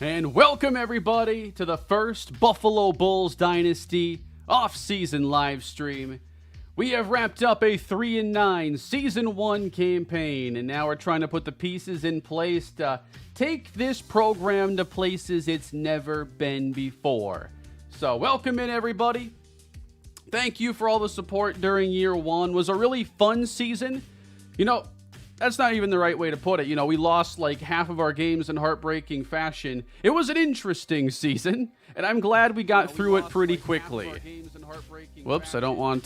And welcome everybody to the first Buffalo Bulls Dynasty off-season live stream. We have wrapped up a 3-9 Season 1 campaign, and now we're trying to put the pieces in place to take this program to places it's never been before. So welcome in everybody. Thank you for all the support during year one. It was a really fun season. You know, that's not even the right way to put it. You know, we lost like half of our games in heartbreaking fashion. It was an interesting season, and I'm glad we got through it pretty quickly. Whoops, I don't want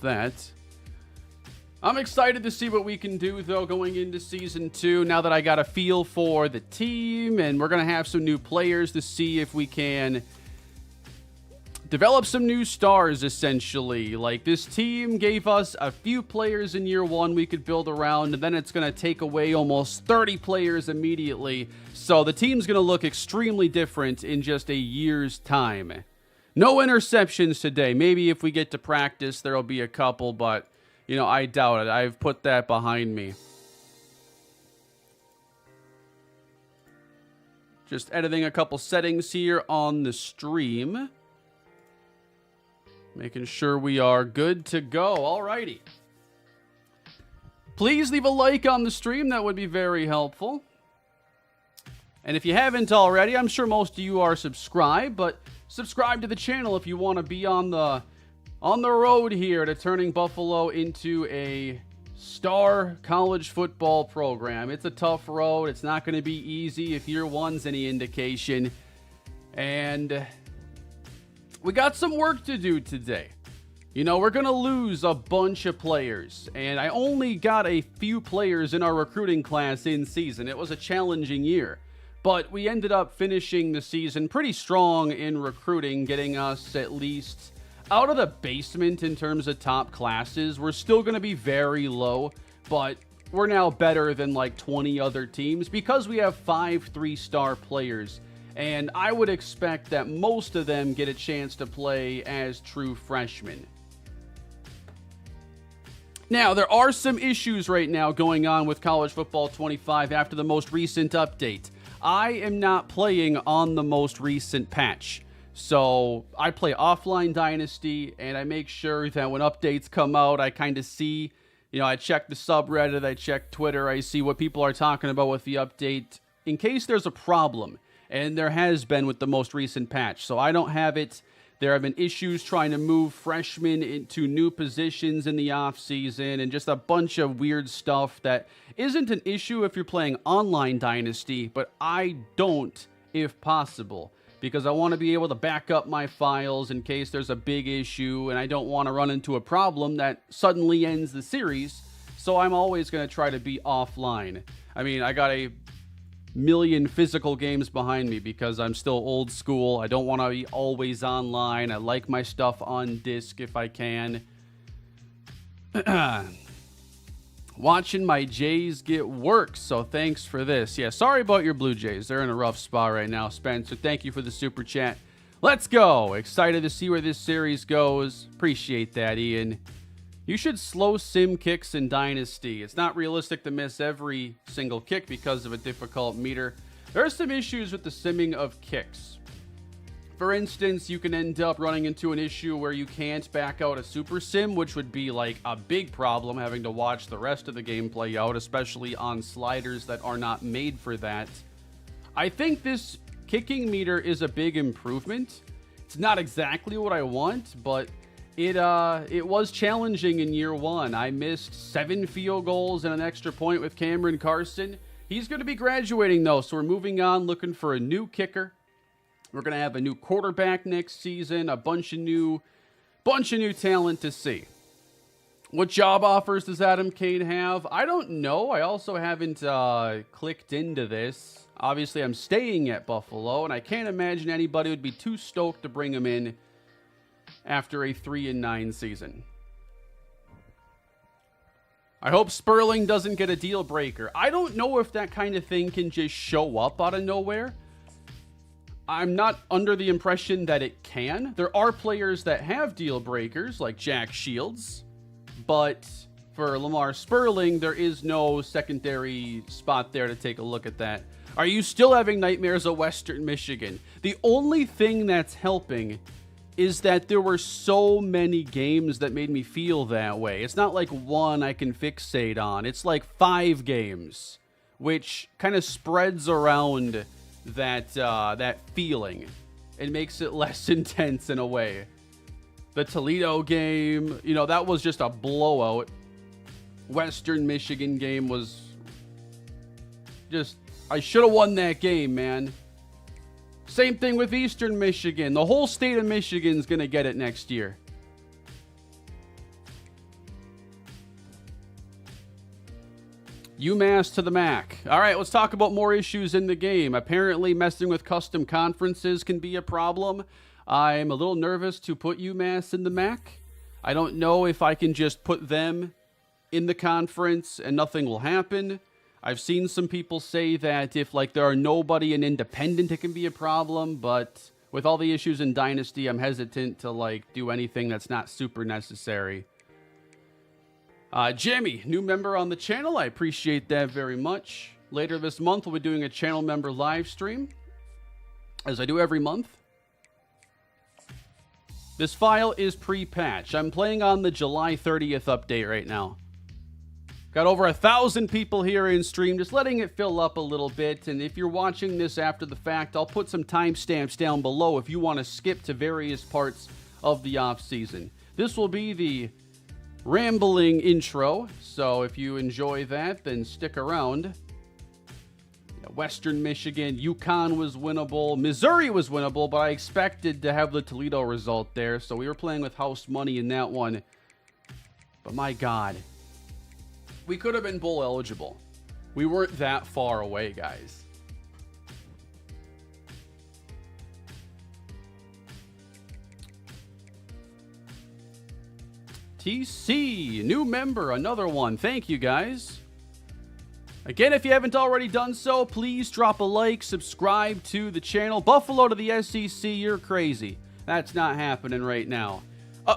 that. I'm excited to see what we can do, though, going into Season 2, now that I got a feel for the team, and we're going to have some new players to see if we can develop some new stars, essentially. Like, this team gave us a few players in year one we could build around, and then it's going to take away almost 30 players immediately. So the team's going to look extremely different in just a year's time. No interceptions today. Maybe if we get to practice, there'll be a couple, but, you know, I doubt it. I've put that behind me. Just editing a couple settings here on the stream. Making sure we are good to go. Alrighty. Please leave a like on the stream. That would be very helpful. And if you haven't already, I'm sure most of you are subscribed, but subscribe to the channel if you want to be on the road here to turning Buffalo into a star college football program. It's a tough road. It's not going to be easy if year one's any indication. And we got some work to do today. You know, we're going to lose a bunch of players, and I only got a few players in our recruiting class in season. It was a challenging year, but we ended up finishing the season pretty strong in recruiting, getting us at least out of the basement in terms of top classes. We're still going to be very low, but we're now better than like 20 other teams because we have 5 3-star players. And I would expect that most of them get a chance to play as true freshmen. Now, there are some issues right now going on with College Football 25 after the most recent update. I am not playing on the most recent patch. So I play offline Dynasty, and I make sure that when updates come out, I kind of see, you know, I check the subreddit, I check Twitter, I see what people are talking about with the update in case there's a problem. And there has been with the most recent patch. So I don't have it. There have been issues trying to move freshmen into new positions in the offseason and just a bunch of weird stuff that isn't an issue if you're playing online Dynasty, but I don't if possible, because I want to be able to back up my files in case there's a big issue, and I don't want to run into a problem that suddenly ends the series. So I'm always going to try to be offline. I mean, I got a million physical games behind me because I'm still old school. I don't want to be always online. I like my stuff on disc if I can. Watching my Jays get work, so thanks for this. Yeah, sorry about your Blue Jays. They're in a rough spot right now, Spencer. Thank you for the super chat. Let's go. Excited to see where this series goes. Appreciate that, Ian. You should slow sim kicks in Dynasty. It's not realistic to miss every single kick because of a difficult meter. There are some issues with the simming of kicks. For instance, you can end up running into an issue where you can't back out a super sim, which would be like a big problem, having to watch the rest of the game play out, especially on sliders that are not made for that. I think this kicking meter is a big improvement. It's not exactly what I want, but it was challenging in year one. I missed 7 field goals and an extra point with Cameron Carson. He's going to be graduating, though, so we're moving on, looking for a new kicker. We're going to have a new quarterback next season, a bunch of new talent to see. What job offers does Adam Kane have? I don't know. I also haven't clicked into this. Obviously, I'm staying at Buffalo, and I can't imagine anybody would be too stoked to bring him in after a 3-9 season. I hope Sperling doesn't get a deal breaker. I don't know if that kind of thing can just show up out of nowhere. I'm not under the impression that it can. There are players that have deal breakers, like Jack Shields, but for Lamar Sperling, there is no secondary spot there to take a look at that. Are you still having nightmares of Western Michigan? The only thing that's helping is that there were so many games that made me feel that way. It's not like one I can fixate on. It's like 5 games, which kind of spreads around that feeling. It makes it less intense in a way. The Toledo game, you know, that was just a blowout. Western Michigan game was just, I should have won that game, man. Same thing with Eastern Michigan. The whole state of Michigan's going to get it next year. UMass to the MAC. All right, let's talk about more issues in the game. Apparently, messing with custom conferences can be a problem. I'm a little nervous to put UMass in the MAC. I don't know if I can just put them in the conference and nothing will happen. I've seen some people say that if there are nobody in independent, it can be a problem, but with all the issues in Dynasty, I'm hesitant to do anything that's not super necessary. Jimmy, new member on the channel. I appreciate that very much. Later this month, we'll be doing a channel member live stream, as I do every month. This file is pre-patch. I'm playing on the July 30th update right now. Got over 1,000 people here in stream, just letting it fill up a little bit. And if you're watching this after the fact, I'll put some timestamps down below if you want to skip to various parts of the offseason. This will be the rambling intro, so if you enjoy that, then stick around. Western Michigan, UConn was winnable. Missouri was winnable, but I expected to have the Toledo result there, so we were playing with house money in that one. But my God. We could have been bowl eligible. We weren't that far away, guys. TC, new member, another one. Thank you, guys. Again, if you haven't already done so, please drop a like, subscribe to the channel. Buffalo to the SEC, you're crazy. That's not happening right now.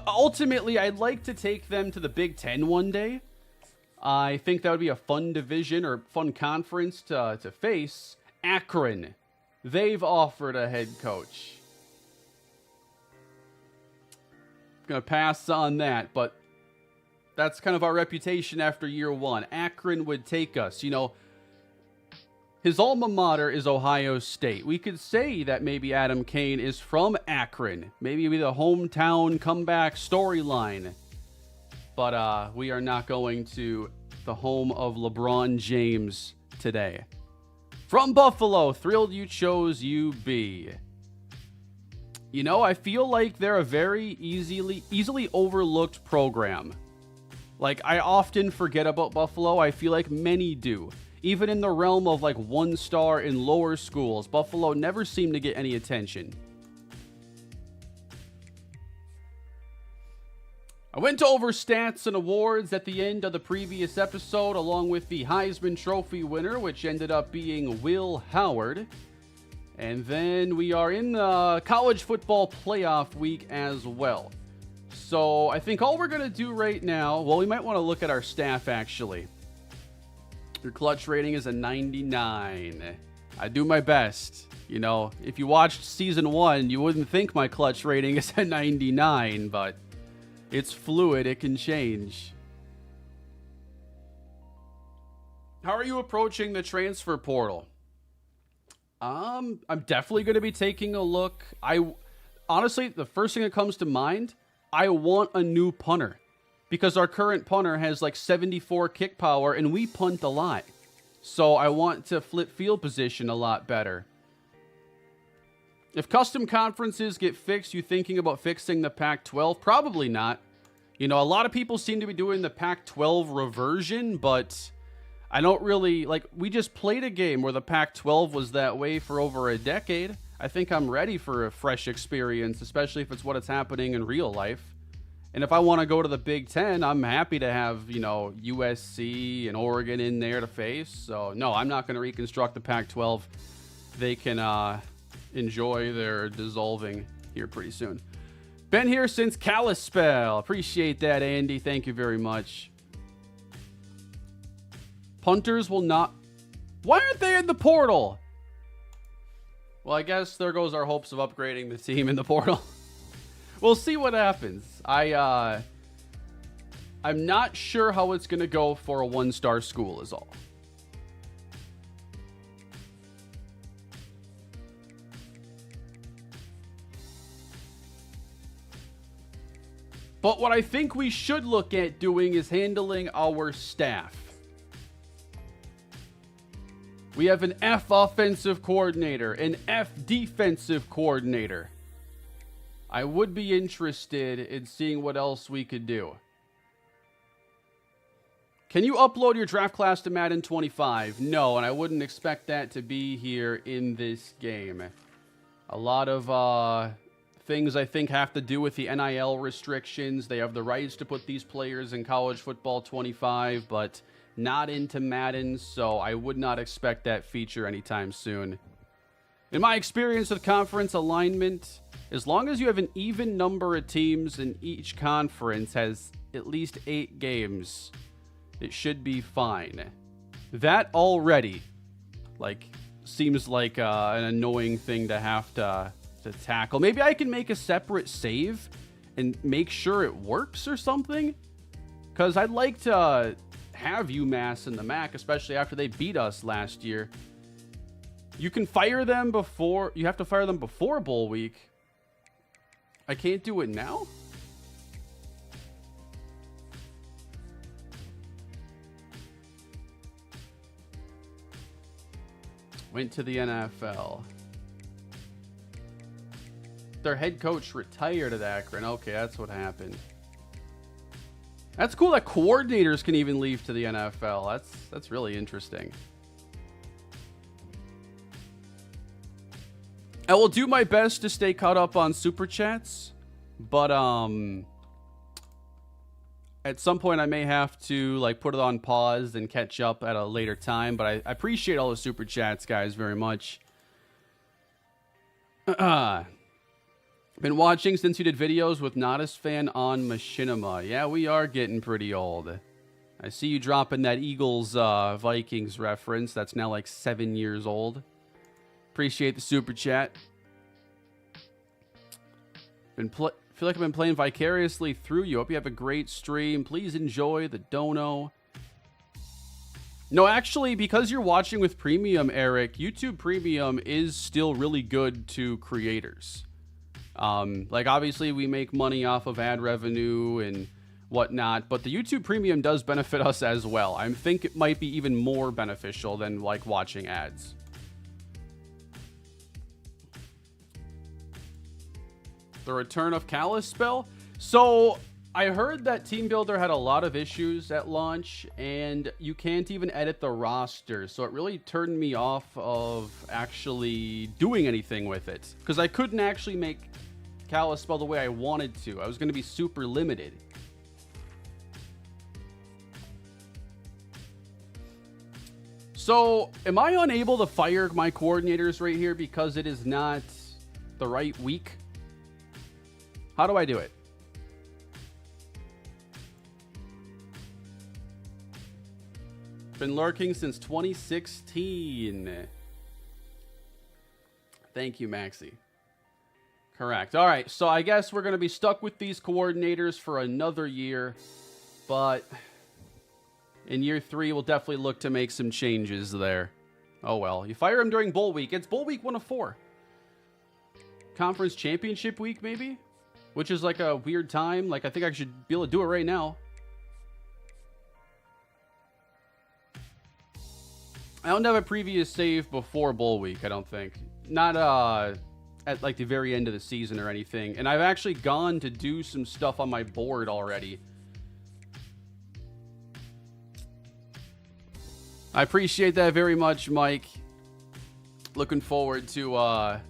Ultimately, I'd like to take them to the Big Ten one day. I think that would be a fun division or fun conference to face. Akron, they've offered a head coach. I'm going to pass on that, but that's kind of our reputation after year one. Akron would take us. You know, his alma mater is Ohio State. We could say that maybe Adam Kane is from Akron. Maybe the hometown comeback storyline. But we are not going to the home of LeBron James today. From Buffalo, thrilled you chose UB. You know, I feel like they're a very easily overlooked program. I often forget about Buffalo. I feel like many do. Even in the realm of 1 star in lower schools, Buffalo never seemed to get any attention. I went over stats and awards at the end of the previous episode, along with the Heisman Trophy winner, which ended up being Will Howard. And then we are in the college football playoff week as well. So I think all we're going to do right now, well, we might want to look at our staff, actually. Your clutch rating is a 99. I do my best. You know, if you watched season 1, you wouldn't think my clutch rating is a 99, but it's fluid. It can change. How are you approaching the transfer portal? I'm definitely going to be taking a look. Honestly, the first thing that comes to mind, I want a new punter because our current punter has 74 kick power and we punt a lot. So I want to flip field position a lot better. If custom conferences get fixed, you thinking about fixing the Pac-12? Probably not. You know, a lot of people seem to be doing the Pac-12 reversion, but I don't really, we just played a game where the Pac-12 was that way for over a decade. I think I'm ready for a fresh experience, especially if it's what is happening in real life. And if I want to go to the Big Ten, I'm happy to have, USC and Oregon in there to face. So, no, I'm not going to reconstruct the Pac-12. They can enjoy their dissolving here pretty soon. Been here since Kalispell. Appreciate that, Andy. Thank you very much. Punters will not... Why aren't they in the portal? Well, I guess there goes our hopes of upgrading the team in the portal. We'll see what happens. I'm not sure how it's going to go for a one-star school is all. But what I think we should look at doing is handling our staff. We have an F offensive coordinator, an F defensive coordinator. I would be interested in seeing what else we could do. Can you upload your draft class to Madden 25? No, and I wouldn't expect that to be here in this game. A lot of things I think have to do with the NIL restrictions. They have the rights to put these players in college football 25, but not into Madden, so I would not expect that feature anytime soon. In my experience with conference alignment, as long as you have an even number of teams and each conference has at least 8 games, it should be fine. That already, seems like an annoying thing to have to tackle. Maybe I can make a separate save and make sure it works or something, because I'd like to have UMass in the MAC, especially after they beat us last year. You can fire them before, you have to fire them before bowl week. I can't do it now? Went to the NFL. Their head coach retired at Akron. Okay, that's what happened. That's cool that coordinators can even leave to the NFL. That's really interesting. I will do my best to stay caught up on Super Chats, but at some point I may have to put it on pause and catch up at a later time, but I appreciate all the Super Chats, guys, very much. Been watching since you did videos with Nodis fan on Machinima. Yeah, we are getting pretty old. I see you dropping that Eagles Vikings reference. That's now 7 years old. Appreciate the super chat. Feel like I've been playing vicariously through you. Hope you have a great stream. Please enjoy the dono. No, actually, because you're watching with Premium, Eric, YouTube Premium is still really good to creators. Obviously, we make money off of ad revenue and whatnot, but the YouTube Premium does benefit us as well. I think it might be even more beneficial than watching ads. The return of Kalispell. So I heard that Team Builder had a lot of issues at launch, and you can't even edit the roster. So it really turned me off of actually doing anything with it, because I couldn't actually make Kalispell the way I wanted to. I was going to be super limited. So am I unable to fire my coordinators right here because it is not the right week? How do I do it? Been lurking since 2016. Thank you, Maxi. Correct. All right, so I guess we're going to be stuck with these coordinators for another year, but in year 3, we'll definitely look to make some changes there. Oh, well. You fire him during bowl week. It's bowl week 1 of 4. Conference championship week, maybe? Which is a weird time. I think I should be able to do it right now. I don't have a previous save before bowl week, I don't think. Not at the very end of the season or anything. And I've actually gone to do some stuff on my board already. I appreciate that very much, Mike. Looking forward to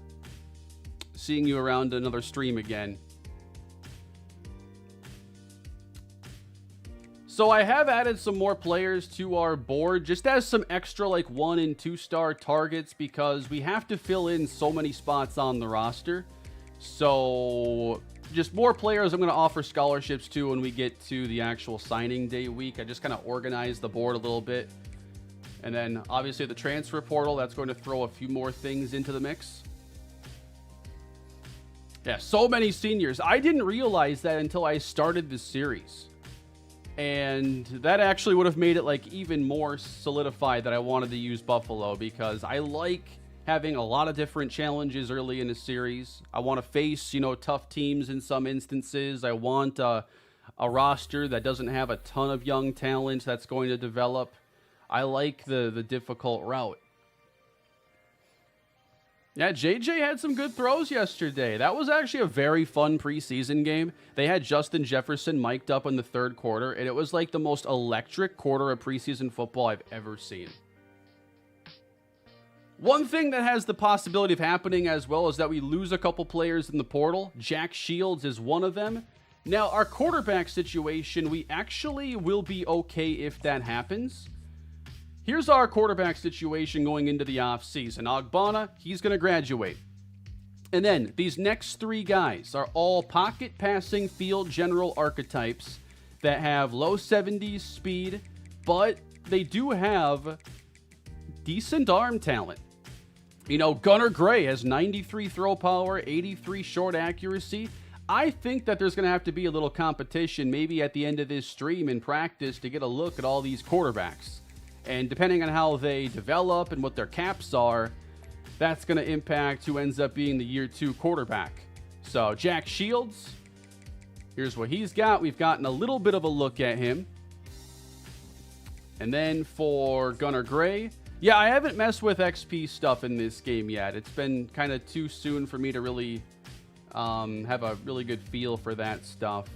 seeing you around another stream again. So I have added some more players to our board, just as some extra 1 and 2 star targets, because we have to fill in so many spots on the roster. So just more players I'm going to offer scholarships to when we get to the actual signing day week. I just kind of organize the board a little bit. And then obviously the transfer portal, that's going to throw a few more things into the mix. Yeah, so many seniors. I didn't realize that until I started the series. And that actually would have made it like even more solidified that I wanted to use Buffalo, because I like having a lot of different challenges early in the series. I want to face, tough teams in some instances. I want a roster that doesn't have a ton of young talent that's going to develop. I like the difficult route. Yeah, JJ had some good throws yesterday. That was actually a very fun preseason game. They had Justin Jefferson mic'd up in the third quarter, and it was like the most electric quarter of preseason football I've ever seen. One thing that has the possibility of happening as well is that we lose a couple players in the portal. Jack Shields is one of them. Now, our quarterback situation, we actually will be okay if that happens. Here's our quarterback situation going into the offseason. Ogbonna, he's going to graduate. And then these next three guys are all pocket passing field general archetypes that have low 70s speed, but they do have decent arm talent. Gunnar Gray has 93 throw power, 83 short accuracy. I think that there's going to have to be a little competition maybe at the end of this stream in practice to get a look at all these quarterbacks. And depending on how they develop and what their caps are, that's going to impact who ends up being the year 2 quarterback. So Jack Shields, here's what he's got. We've gotten a little bit of a look at him. And then for Gunnar Gray, yeah, I haven't messed with XP stuff in this game yet. It's been kind of too soon for me to really have a really good feel for that stuff.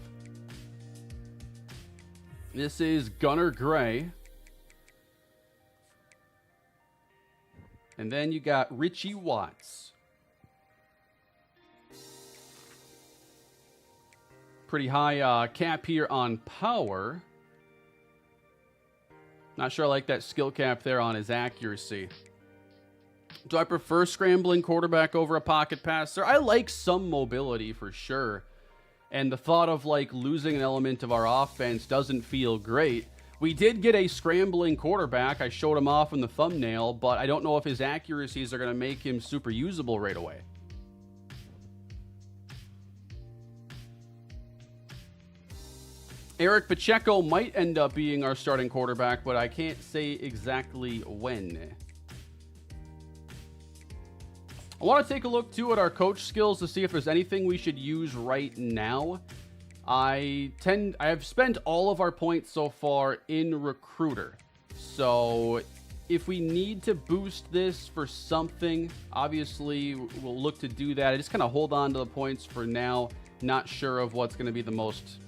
This is Gunnar Gray. And then you got Richie Watts. Pretty high cap here on power. Not sure I like that skill cap there on his accuracy. Do I prefer scrambling quarterback over a pocket passer? I like some mobility for sure. And the thought of losing an element of our offense doesn't feel great. We did get a scrambling quarterback. I showed him off in the thumbnail, but I don't know if his accuracies are going to make him super usable right away. Eric Pacheco might end up being our starting quarterback, but I can't say exactly when. I want to take a look, too, at our coach skills to see if there's anything we should use right now. I have spent all of our points so far in Recruiter. So if we need to boost this for something, obviously we'll look to do that. I just kind of hold on to the points for now. Not sure of what's going to be the most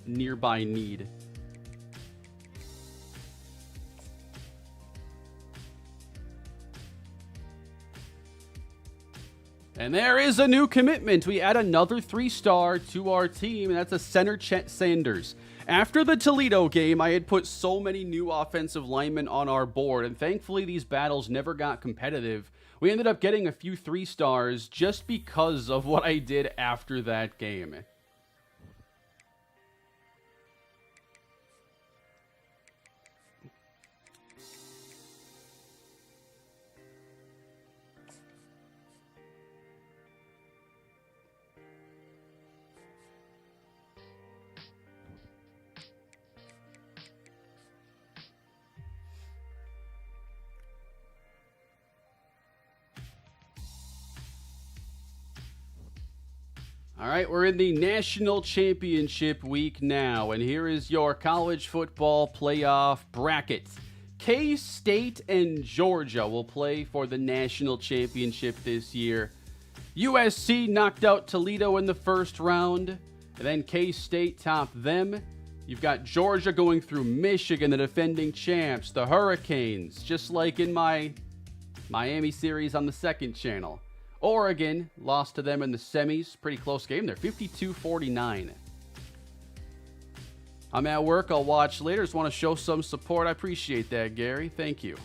nearby need. And there is a new commitment. We add another 3-star to our team, and that's a center, Chet Sanders. After the Toledo game, I had put so many new offensive linemen on our board, and thankfully these battles never got competitive. We ended up getting a few 3-stars just because of what I did after that game. All right, we're in the national championship week now, and here is your college football playoff bracket. K-State and Georgia will play for the national championship this year. USC knocked out Toledo in the first round, and then K-State topped them. You've got Georgia going through Michigan, the defending champs, the Hurricanes, just like in my Miami series on the second channel. Oregon lost to them in the semis. Pretty close game there, 52-49. I'm at work. I'll watch later. Just want to show some support. I appreciate that, Gary. Thank you.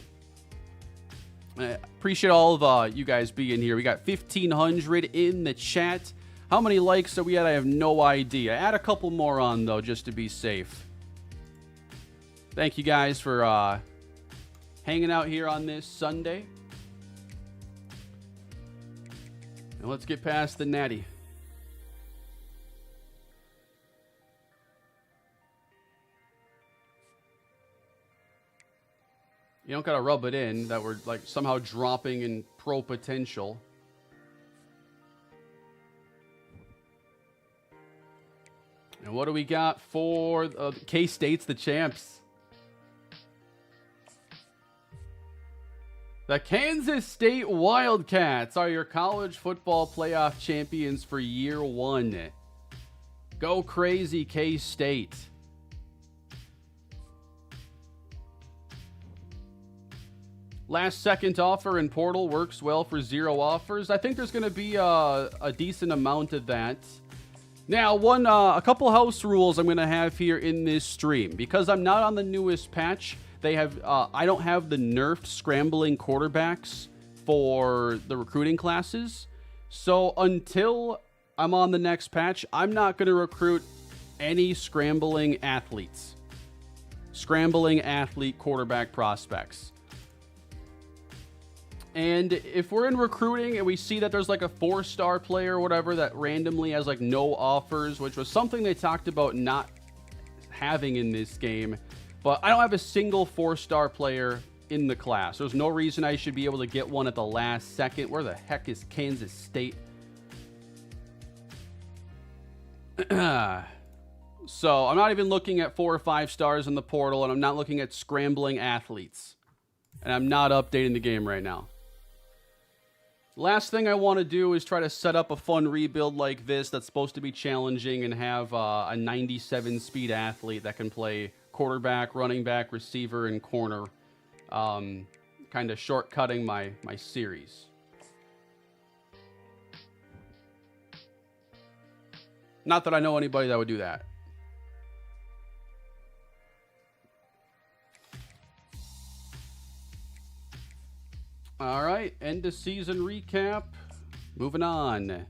I appreciate all of you guys being here. We got 1,500 in the chat. How many likes are we at? I have no idea. Add a couple more on, though, just to be safe. Thank you guys for hanging out here on this Sunday. And let's get past the natty. You don't gotta rub it in that we're like somehow dropping in pro potential. And what do we got for K-State's the champs? The Kansas State Wildcats are your college football playoff champions for year one. Go crazy, K-State. Last second offer in portal works well for 0 offers. I think there's going to be a decent amount of that. Now, a couple house rules I'm going to have here in this stream. Because I'm not on the newest patch, they have I don't have the nerfed scrambling quarterbacks for the recruiting classes. So until I'm on the next patch, I'm not going to recruit any scrambling athletes. Scrambling athlete quarterback prospects. And if we're in recruiting and we see that there's like a 4-star player or whatever that randomly has like no offers, which was something they talked about not having in this game, but I don't have a single 4-star player in the class. There's no reason I should be able to get one at the last second. Where the heck is Kansas State? So I'm not even looking at 4 or 5 stars in the portal, and I'm not looking at scrambling athletes. And I'm not updating the game right now. Last thing I want to do is try to set up a fun rebuild like this that's supposed to be challenging and have a 97 speed athlete that can play quarterback, running back, receiver, and corner. Kind of shortcutting my series. Not that I know anybody that would do that. All right, end of season recap. Moving on.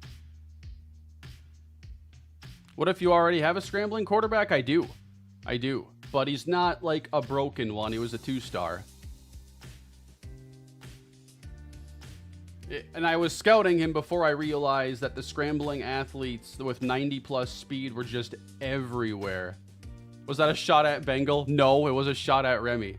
What if you already have a scrambling quarterback? I do. But he's not like a broken one. He was a 2-star. And I was scouting him before I realized that the scrambling athletes with 90+ speed were just everywhere. Was that a shot at Bengal? No, it was a shot at Remy.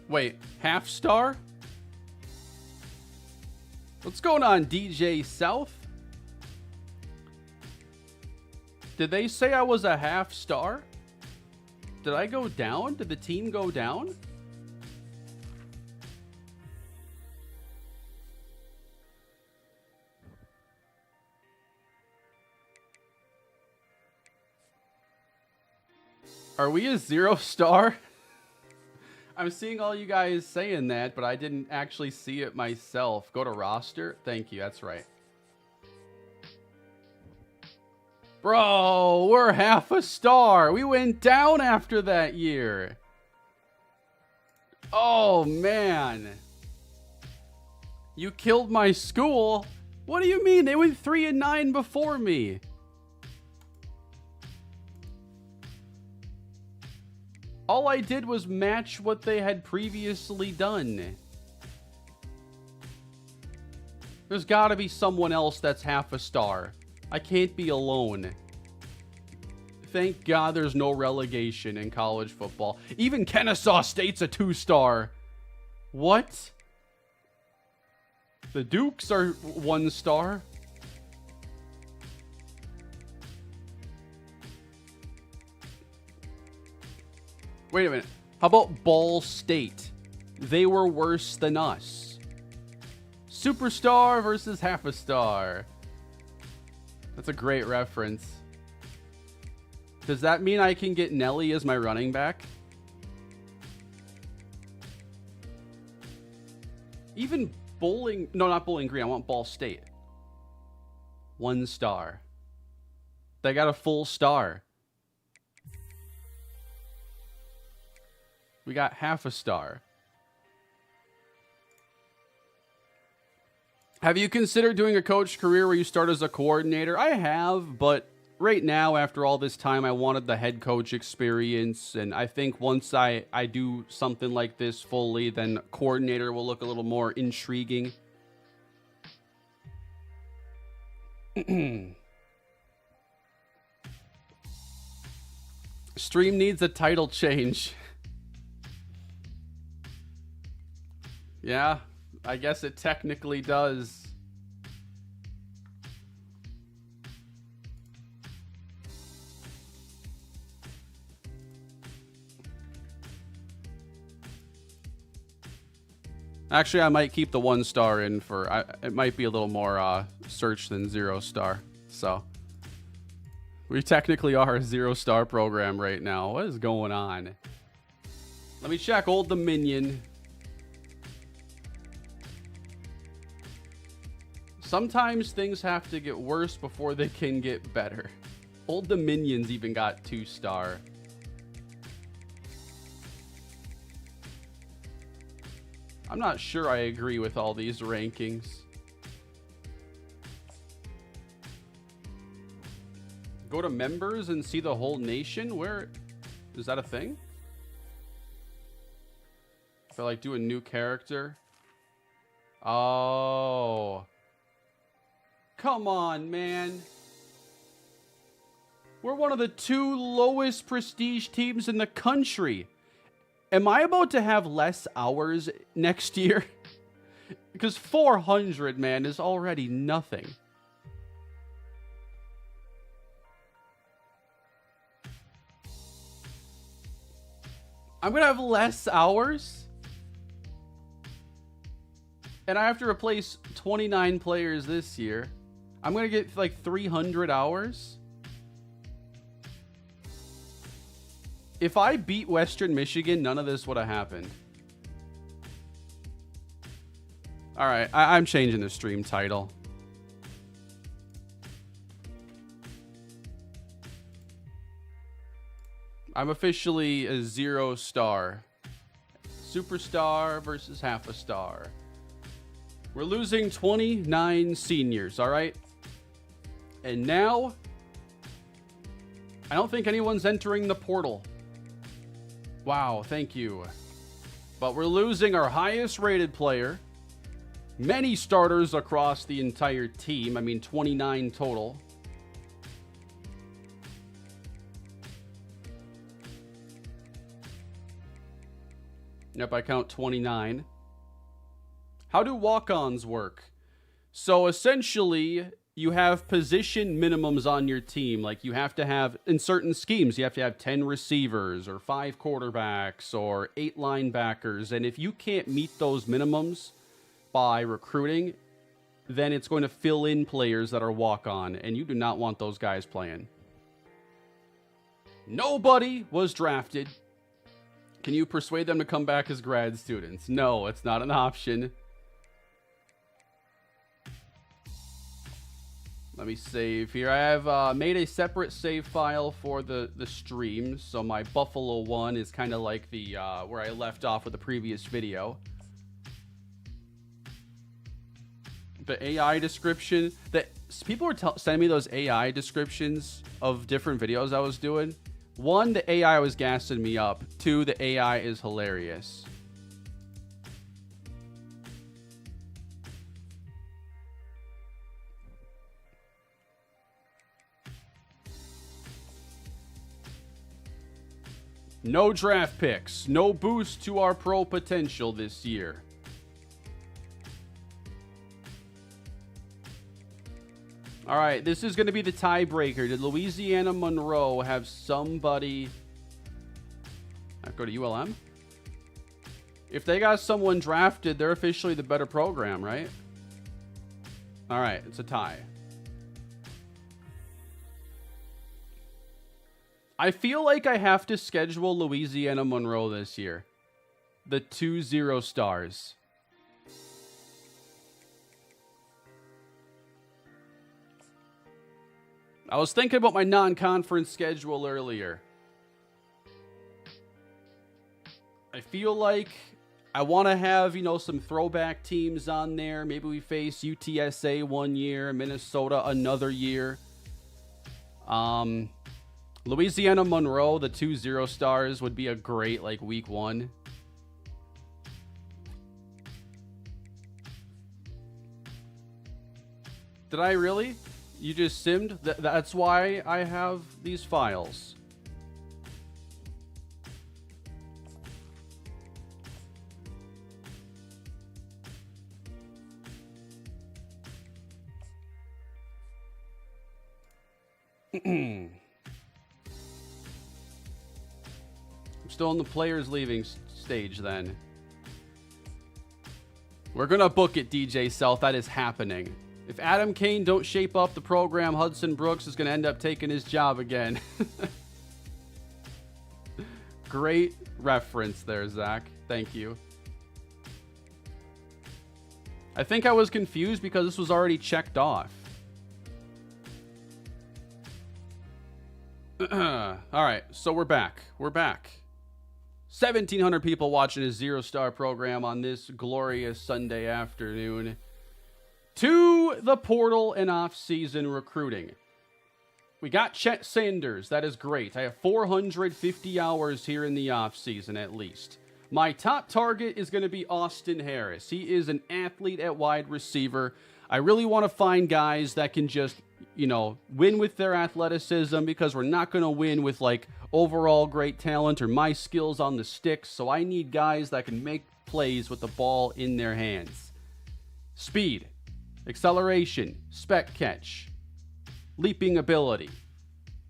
Wait, half star? What's going on, DJ South? Did they say I was a half star? Did I go down? Did the team go down? Are we a 0-star? I'm seeing all you guys saying that, but I didn't actually see it myself. Go to roster. Thank you. That's right. Bro, we're half a star. We went down after that year. Oh, man. You killed my school? What do you mean? They went 3-9 before me. All I did was match what they had previously done. There's got to be someone else that's half a star. I can't be alone. Thank God there's no relegation in college football. Even Kennesaw State's a 2-star. What? The Dukes are 1-star. Wait a minute. How about Ball State? They were worse than us. Superstar versus half a star. That's a great reference. Does that mean I can get Nelly as my running back? Even Bowling... No, not Bowling Green. I want Ball State. 1-star. They got a full star. We got half a star. Have you considered doing a coach career where you start as a coordinator? I have, but right now, after all this time, I wanted the head coach experience. And I think once I do something like this fully, then coordinator will look a little more intriguing. Stream needs a title change. Yeah, I guess it technically does. Actually, I might keep the 1 star in for, it might be a little more search than 0 star. So we technically are a 0 star program right now. What is going on? Let me check Old Dominion. Sometimes things have to get worse before they can get better. Old Dominion's even got 2 star. I'm not sure I agree with all these rankings. Go to members and see the whole nation? Where is that a thing? If I like do a new character. Oh. Come on, man. We're one of the 2 lowest prestige teams in the country. Am I about to have less hours next year? Because 400, man, is already nothing. I'm going to have less hours? And I have to replace 29 players this year. I'm going to get like 300 hours. If I beat Western Michigan, none of this would have happened. All right, I'm changing the stream title. I'm officially a 0 star. Superstar versus half a star. We're losing 29 seniors, all right? And now, I don't think anyone's entering the portal. Wow, thank you. But we're losing our highest rated player. Many starters across the entire team. I mean, 29 total. Yep, I count 29. How do walk-ons work? So essentially, you have position minimums on your team. Like you have to have, in certain schemes, you have to have 10 receivers or 5 quarterbacks or 8 linebackers. And if you can't meet those minimums by recruiting, then it's going to fill in players that are walk-on. And you do not want those guys playing. Nobody was drafted. Can you persuade them to come back as grad students? No, it's not an option. Let me save here. I have made a separate save file for the stream. So my Buffalo one is kind of like the where I left off with the previous video. The AI description that people were sending me those AI descriptions of different videos I was doing. 1, the AI was gassing me up. 2, the AI is hilarious. No draft picks. No boost to our pro potential this year. All right, this is going to be the tiebreaker. Did Louisiana Monroe have somebody... go to ULM? If they got someone drafted, they're officially the better program, right? All right, it's a tie. I feel like I have to schedule Louisiana Monroe this year. The 2 0 stars. I was thinking about my non-conference schedule earlier. I feel like I want to have, you know, some throwback teams on there. Maybe we face UTSA one year, Minnesota another year. Louisiana Monroe, the 2 0-stars, would be a great, like, week 1. Did I really? You just simmed? That's why I have these files. I'm still in the players leaving stage then. We're going to book it, DJ South. That is happening. If Adam Kane don't shape up the program, Hudson Brooks is going to end up taking his job again. Great reference there, Zach. Thank you. I think I was confused because this was already checked off. All right, so we're back. We're back. 1,700 people watching a 0-star program on this glorious Sunday afternoon. To the portal and off-season recruiting. We got Chet Sanders. That is great. I have 450 hours here in the off-season at least. My top target is going to be Austin Harris. He is an athlete at wide receiver. I really want to find guys that can just, you know, win with their athleticism, because we're not going to win with, like, overall great talent or my skills on the sticks. So I need guys that can make plays with the ball in their hands. Speed, acceleration, spec catch, leaping ability.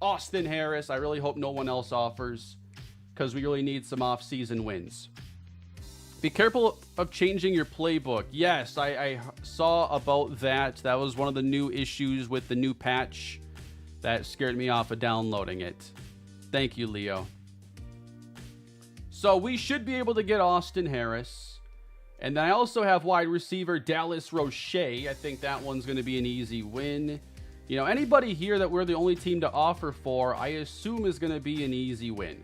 Austin Harris, I really hope no one else offers, because we really need some off-season wins. Be careful of changing your playbook. Yes, I saw about that. That was one of the new issues with the new patch that scared me off of downloading it. Thank you, Leo. So we should be able to get Austin Harris. And then I also have wide receiver Dallas Roche. I think that one's going to be an easy win. You know, anybody here that we're the only team to offer for, I assume is going to be an easy win.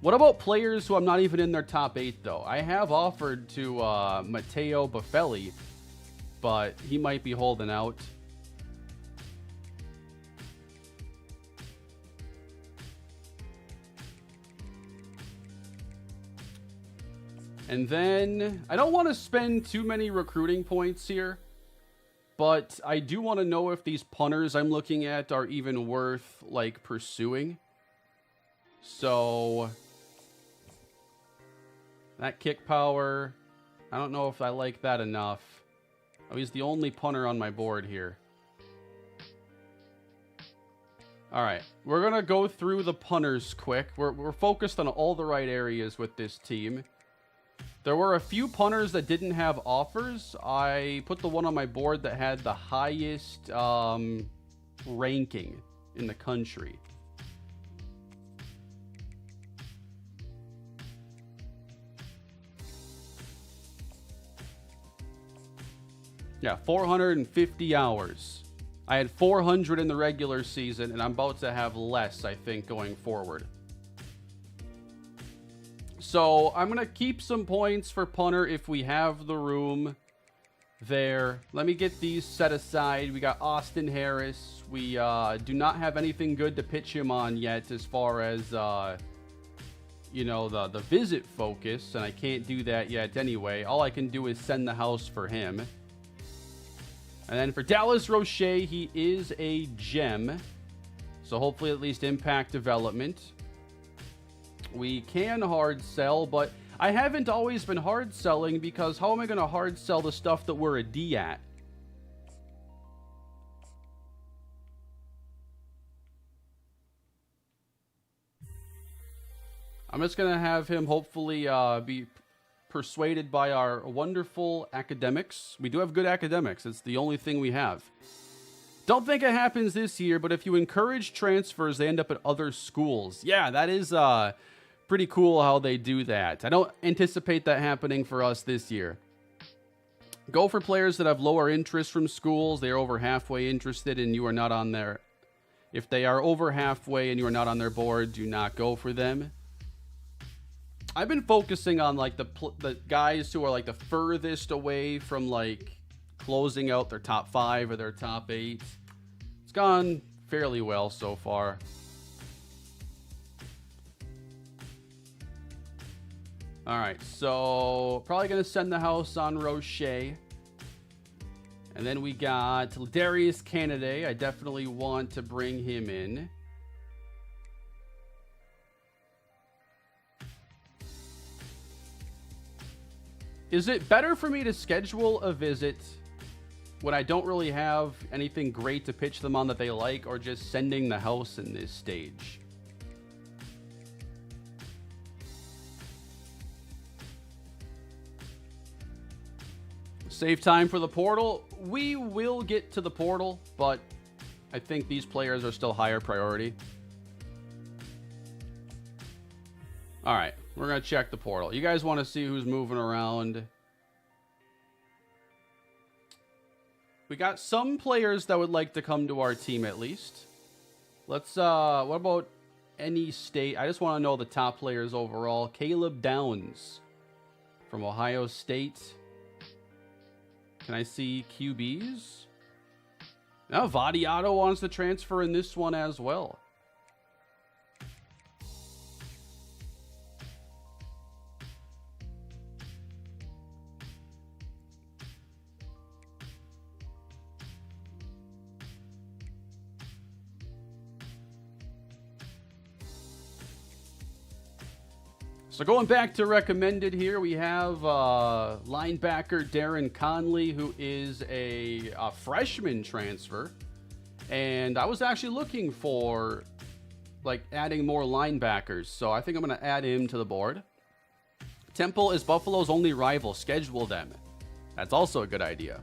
What about players who I'm not even in their top 8, though? I have offered to Matteo Buffelli, but he might be holding out. And then, I don't want to spend too many recruiting points here, but I do want to know if these punters I'm looking at are even worth, like, pursuing. So that kick power, I don't know if I like that enough. Oh, he's the only punter on my board here. All right, we're going to go through the punters quick. We're focused on all the right areas with this team. There were a few punters that didn't have offers. I put the one on my board that had the highest ranking in the country. Yeah, 450 hours. I had 400 in the regular season, and I'm about to have less, I think, going forward. So I'm going to keep some points for punter if we have the room there. Let me get these set aside. We got Austin Harris. We do not have anything good to pitch him on yet as far as, you know, the visit focus, and I can't do that yet anyway. All I can do is send the house for him. And then for Dallas Roche, he is a gem. So hopefully at least impact development. We can hard sell, but I haven't always been hard selling, because how am I going to hard sell the stuff that we're a D at? I'm just going to have him hopefully be persuaded by our wonderful academics. We do have good academics. It's the only thing we have. Don't think it happens this year, but if you encourage transfers, they end up at other schools. Yeah, that is pretty cool how they do that. I don't anticipate that happening for us this year. Go for players that have lower interest from schools. They are over halfway interested and you are not on their... If they are over halfway and you are not on their board, do not go for them. I've been focusing on like the guys who are like the furthest away from like closing out their top 5 or their top 8. It's gone fairly well so far. All right, so probably going to send the house on Roche. And then we got Darius Kennedy. I definitely want to bring him in. Is it better for me to schedule a visit when I don't really have anything great to pitch them on that they like, or just sending the house in this stage? Save time for the portal. We will get to the portal, but I think these players are still higher priority. All right, we're going to check the portal. You guys want to see who's moving around. We got some players that would like to come to our team at least. Let's, what about any state? I just want to know the top players overall. Caleb Downs from Ohio State. Can I see QBs? Now, Vadiato wants to transfer in this one as well. So going back to recommended here, we have linebacker Darren Conley, who is a freshman transfer. And I was actually looking for like adding more linebackers, so I think I'm going to add him to the board. Temple is Buffalo's only rival. Schedule them. That's also a good idea.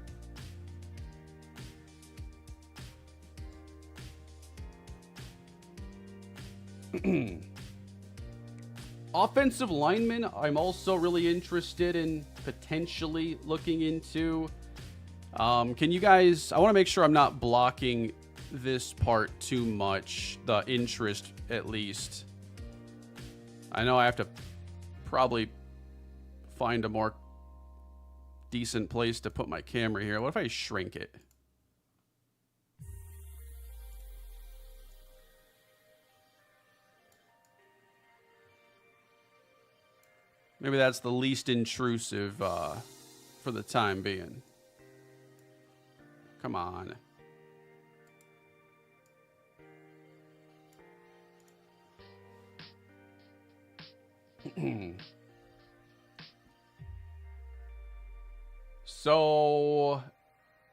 Offensive lineman, I'm also really interested in potentially looking into. Can you guys, I want to make sure I'm not blocking this part too much, the interest at least. I know I have to probably find a more decent place to put my camera here. What if I shrink it? Maybe that's the least intrusive for the time being. Come on. So,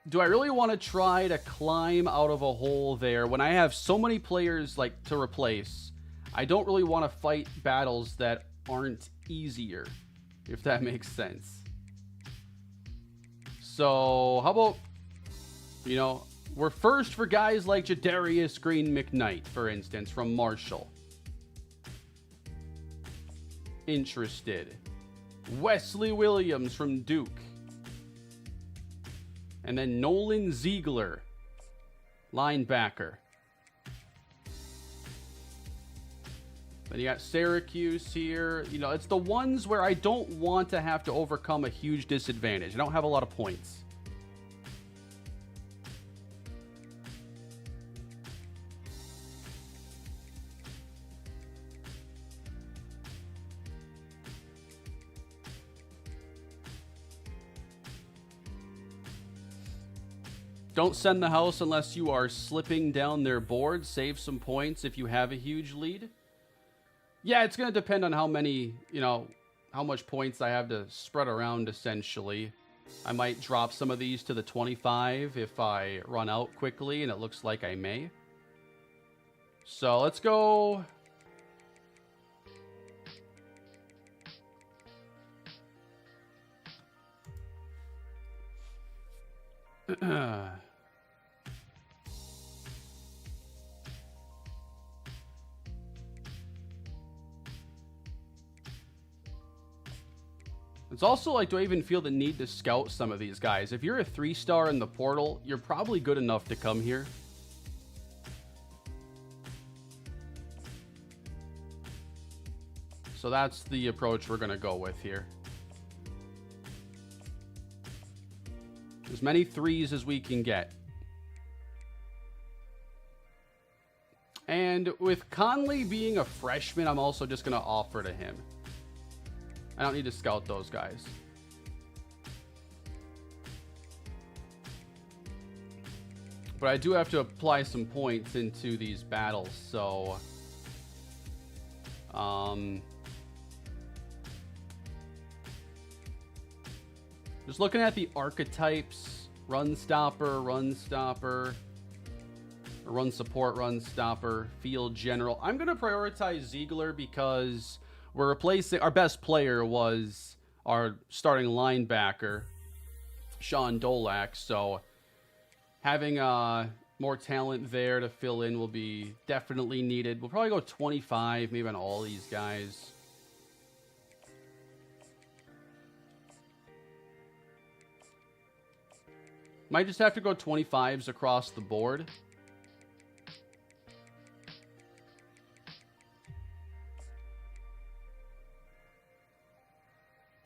do I really want to try to climb out of a hole there when I have so many players like to replace? I don't really want to fight battles that aren't easier, if that makes sense. So how about, you know, we're first for guys like Jadarius Green McKnight, for instance, from Marshall. Interested. Wesley Williams from Duke. And then Nolan Ziegler, linebacker. Then you got Syracuse here. You know, it's the ones where I don't want to have to overcome a huge disadvantage. I don't have a lot of points. Don't send the house unless you are slipping down their board. Save some points if you have a huge lead. Yeah, it's going to depend on how many, you know, how much points I have to spread around, essentially. I might drop some of these to the 25 if I run out quickly, and it looks like I may. So let's go. It's also like, do I even feel the need to scout some of these guys? If you're a 3-star in the portal, you're probably good enough to come here. So that's the approach we're going to go with here. As many 3s as we can get. And with Conley being a freshman, I'm also just going to offer to him. I don't need to scout those guys. But I do have to apply some points into these battles, so... just looking at the archetypes, run stopper, run support, run stopper, field general. I'm going to prioritize Ziegler because we're replacing, our best player was our starting linebacker, Sean Dolak. So having more talent there to fill in will be definitely needed. We'll probably go 25 maybe on all these guys. Might just have to go 25s across the board.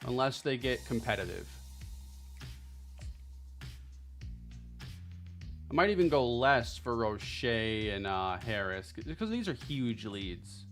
Unless they get competitive. I might even go less for Roche and Harris, because these are huge leads.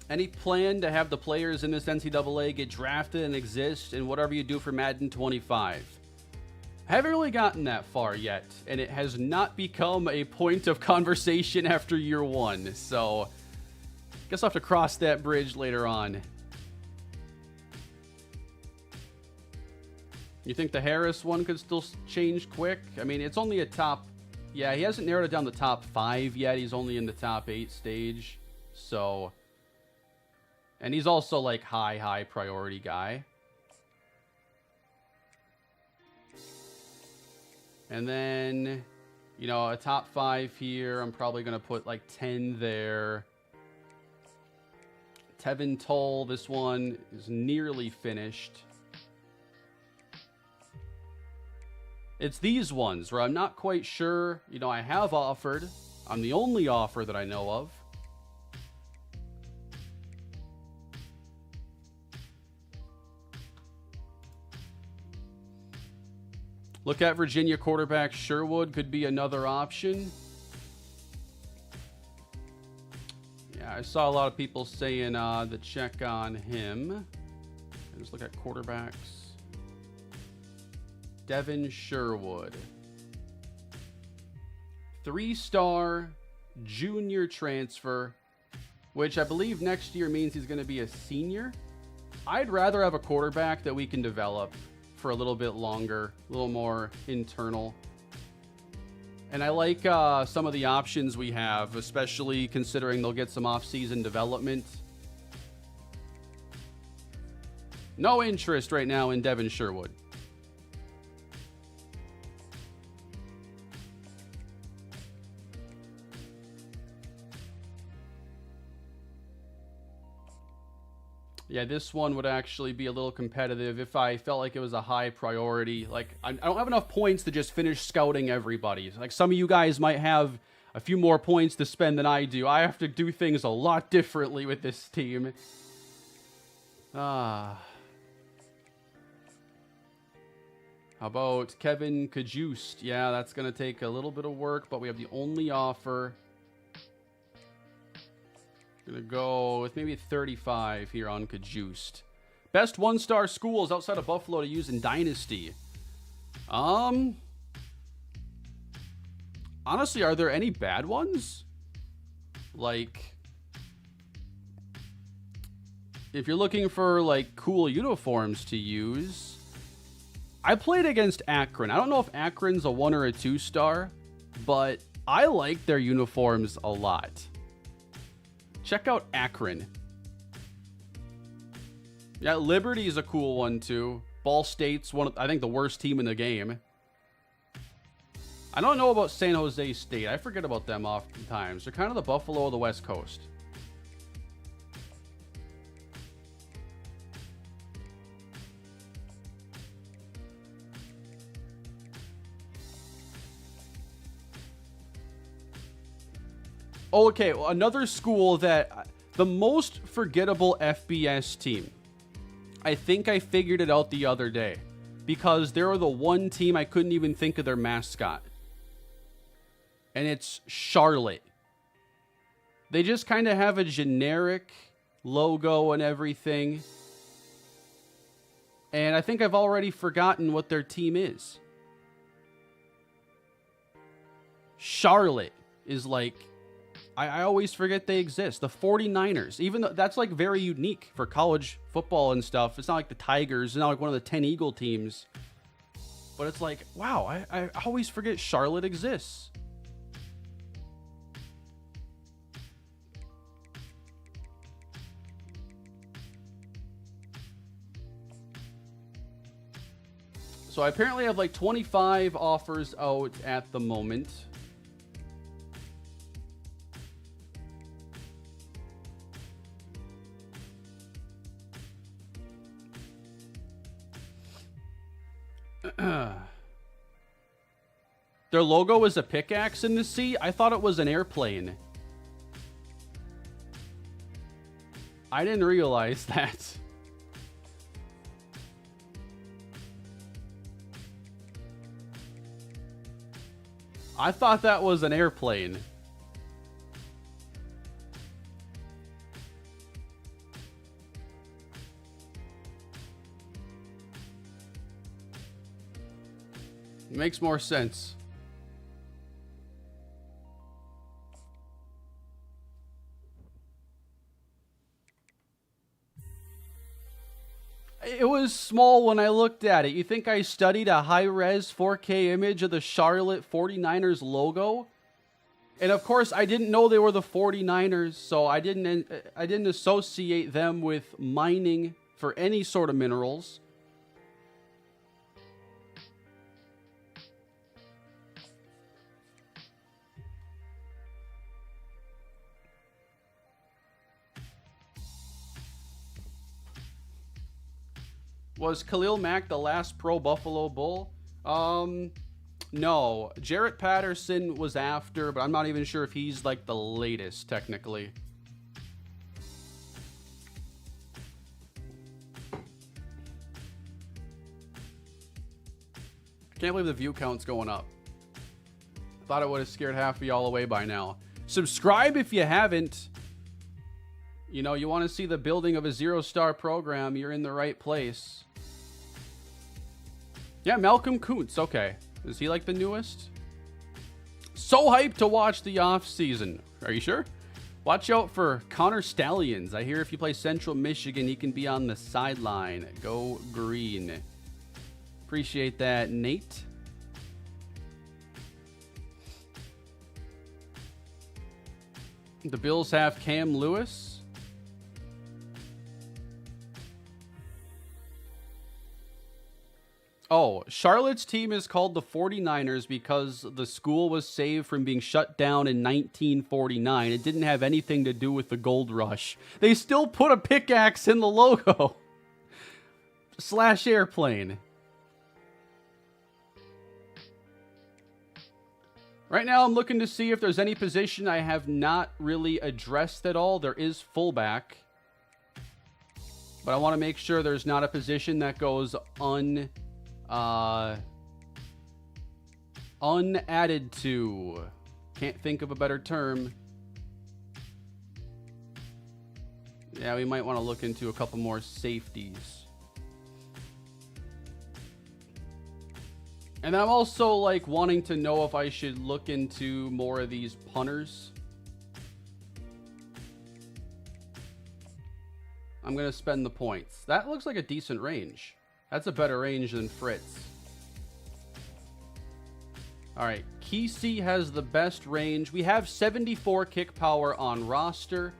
Any plan to have the players in this NCAA get drafted and exist in whatever you do for Madden 25? I haven't really gotten that far yet, and it has not become a point of conversation after year 1, so guess I'll have to cross that bridge later on. You think the Harris one could still change quick? I mean, it's only a top... yeah, he hasn't narrowed it down the top 5 yet. He's only in the top 8 stage, so... and he's also like high priority guy. And then, you know, a top 5 here. I'm probably going to put like 10 there. Tevin Toll, this one is nearly finished. It's these ones where I'm not quite sure. You know, I have offered. I'm the only offer that I know of. Look at Virginia quarterback Sherwood could be another option. Yeah, I saw a lot of people saying the check on him. Let's look at quarterbacks. Devin Sherwood. 3-star junior transfer, which I believe next year means he's going to be a senior. I'd rather have a quarterback that we can develop for a little bit longer, a little more internal. And I like some of the options we have, especially considering they'll get some off-season development. No interest right now in Devin Sherwood. Yeah, this one would actually be a little competitive if I felt like it was a high priority. Like, I don't have enough points to just finish scouting everybody. Like, some of you guys might have a few more points to spend than I do. I have to do things a lot differently with this team. How about Kevin Kajust? Yeah, that's going to take a little bit of work, but we have the only offer. Gonna go with maybe 35 here on Kajust. Best 1-star schools outside of Buffalo to use in Dynasty. Honestly, are there any bad ones? Like, if you're looking for like cool uniforms to use, I played against Akron. I don't know if Akron's a 1 or a 2-star, but I like their uniforms a lot. Check out Akron. Yeah, Liberty is a cool one too. Ball State's I think the worst team in the game. I don't know about San Jose State. I forget about them oftentimes. They're kind of the Buffalo of the West Coast. Okay, well, another school that the most forgettable FBS team. I think I figured it out the other day because they're the one team I couldn't even think of their mascot. And it's Charlotte. They just kind of have a generic logo and everything. And I think I've already forgotten what their team is. Charlotte is like, I always forget they exist. The 49ers, even though that's like very unique for college football and stuff. It's not like the Tigers. It's not like one of the 10 Eagle teams. But it's like, wow, I always forget Charlotte exists. So I apparently have like 25 offers out at the moment. Their logo is a pickaxe in the sea? I thought it was an airplane. I didn't realize that. I thought that was an airplane. Makes more sense. It was small when I looked at it. You think I studied a high-res 4K image of the Charlotte 49ers logo? And of course, I didn't know they were the 49ers, so I didn't associate them with mining for any sort of minerals. Was Khalil Mack the last pro Buffalo Bull? No. Jarrett Patterson was after, but I'm not even sure if he's like the latest, technically. I can't believe the view count's going up. Thought it would have scared half of y'all away by now. Subscribe if you haven't. You know, you want to see the building of a 0-star program, you're in the right place. Yeah, Malcolm Kuntz. Okay. Is he like the newest? So hyped to watch the off-season. Are you sure? Watch out for Connor Stallions. I hear if you play Central Michigan, he can be on the sideline. Go green. Appreciate that, Nate. The Bills have Cam Lewis. Oh, Charlotte's team is called the 49ers because the school was saved from being shut down in 1949. It didn't have anything to do with the gold rush. They still put a pickaxe in the logo. / airplane. Right now, I'm looking to see if there's any position I have not really addressed at all. There is fullback. But I want to make sure there's not a position that goes unadded to. Can't think of a better term. Yeah, we might want to look into a couple more safeties. And I'm also like wanting to know if I should look into more of these punters. I'm going to spend the points. That looks like a decent range. That's a better range than Fritz. All right, Kesey has the best range. We have 74 kick power on roster.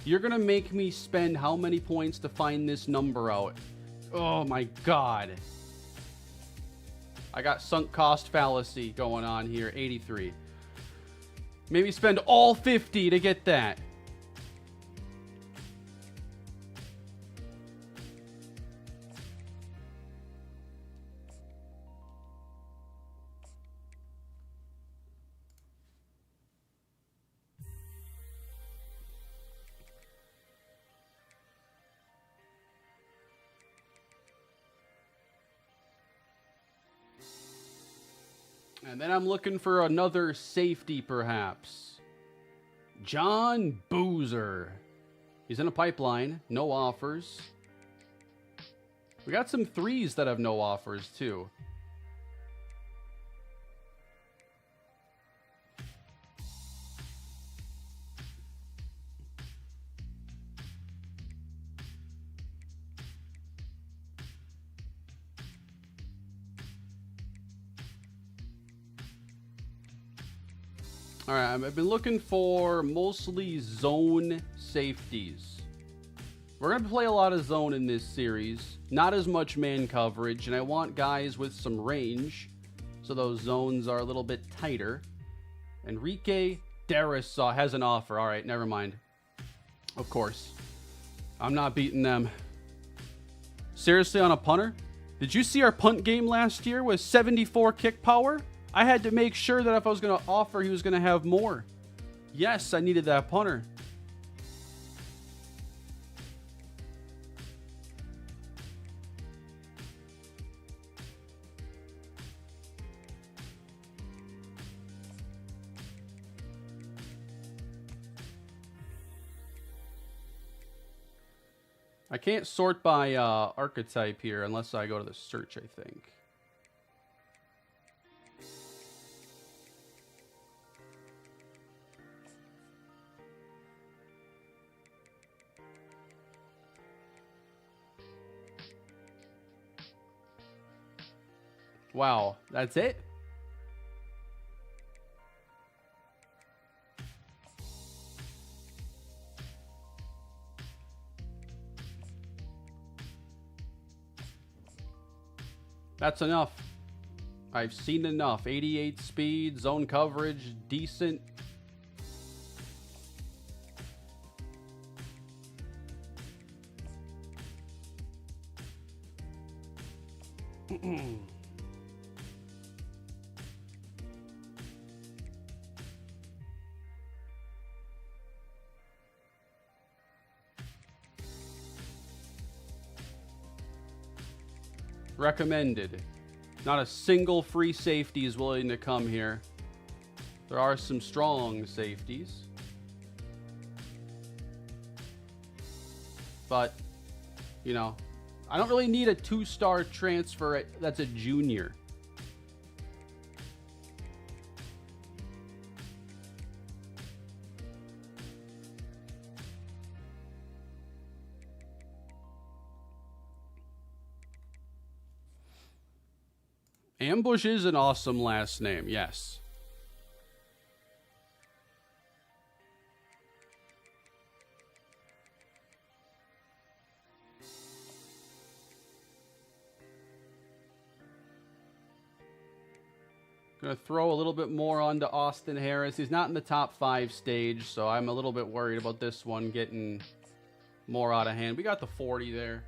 You're going to make me spend how many points to find this number out? Oh my God. I got sunk cost fallacy going on here. 83. Maybe spend all 50 to get that. And then I'm looking for another safety, perhaps. John Boozer. He's in a pipeline. No offers. We got some threes that have no offers, too. All right, I've been looking for mostly zone safeties. We're going to play a lot of zone in this series, not as much man coverage, and I want guys with some range, so those zones are a little bit tighter. Enrique Darisaw has an offer. All right, never mind. Of course. I'm not beating them. Seriously, on a punter? Did you see our punt game last year with 74 kick power? I had to make sure that if I was going to offer, he was going to have more. Yes, I needed that punter. I can't sort by archetype here unless I go to the search, I think. Wow, that's it? That's enough. I've seen enough. 88 speed, zone coverage, decent. Recommended. Not a single free safety is willing to come here. There are some strong safeties. But, you know, I don't really need a 2-star transfer that's a junior. Ambush is an awesome last name, yes. Gonna throw a little bit more onto Austin Harris. He's not in the top 5 stage, so I'm a little bit worried about this one getting more out of hand. We got the 40 there.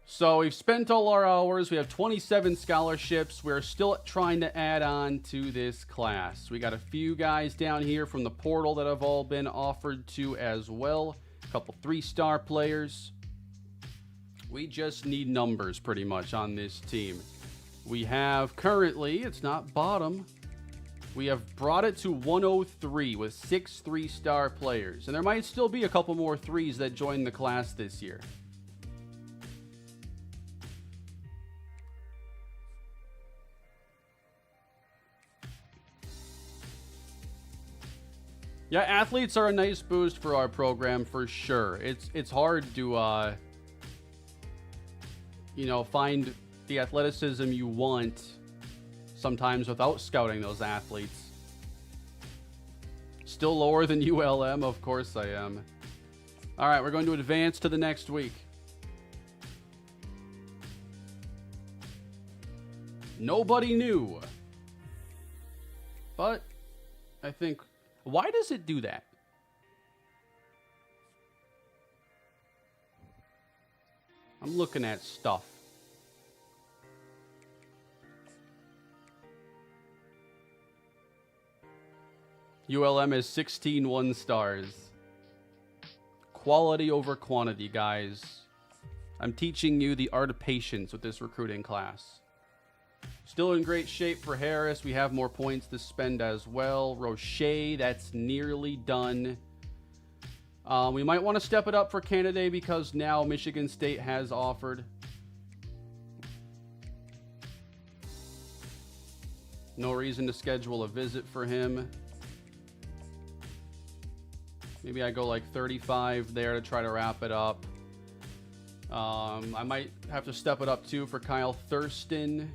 So we've spent all our hours. We have 27 scholarships. We're still trying to add on to this class. We got a few guys down here from the portal that have all been offered to as well. A couple 3-star players. We just need numbers pretty much on this team. We have currently, it's not bottom, we have brought it to 103 with 6 3-star players. And there might still be a couple more 3s that join the class this year. Yeah, athletes are a nice boost for our program for sure. It's hard to, you know, find the athleticism you want sometimes without scouting those athletes. Still lower than ULM, of course I am. All right, we're going to advance to the next week. Nobody knew. But I think, why does it do that? I'm looking at stuff. ULM is 16 1-stars. Quality over quantity, guys. I'm teaching you the art of patience with this recruiting class. Still in great shape for Harris. We have more points to spend as well. Roche, that's nearly done. We might want to step it up for Canada because now Michigan State has offered. No reason to schedule a visit for him. Maybe I go like 35 there to try to wrap it up. I might have to step it up too for Kyle Thurston.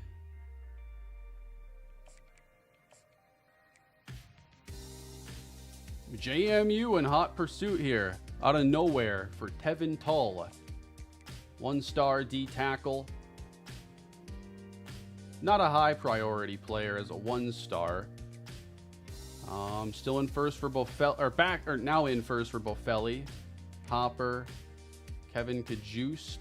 JMU in hot pursuit here. Out of nowhere for Tevin Tull. 1-star D tackle. Not a high priority player as a 1-star. Still in first for Bofelli, now in first for Bofelli, Hopper, Kevin Kajust.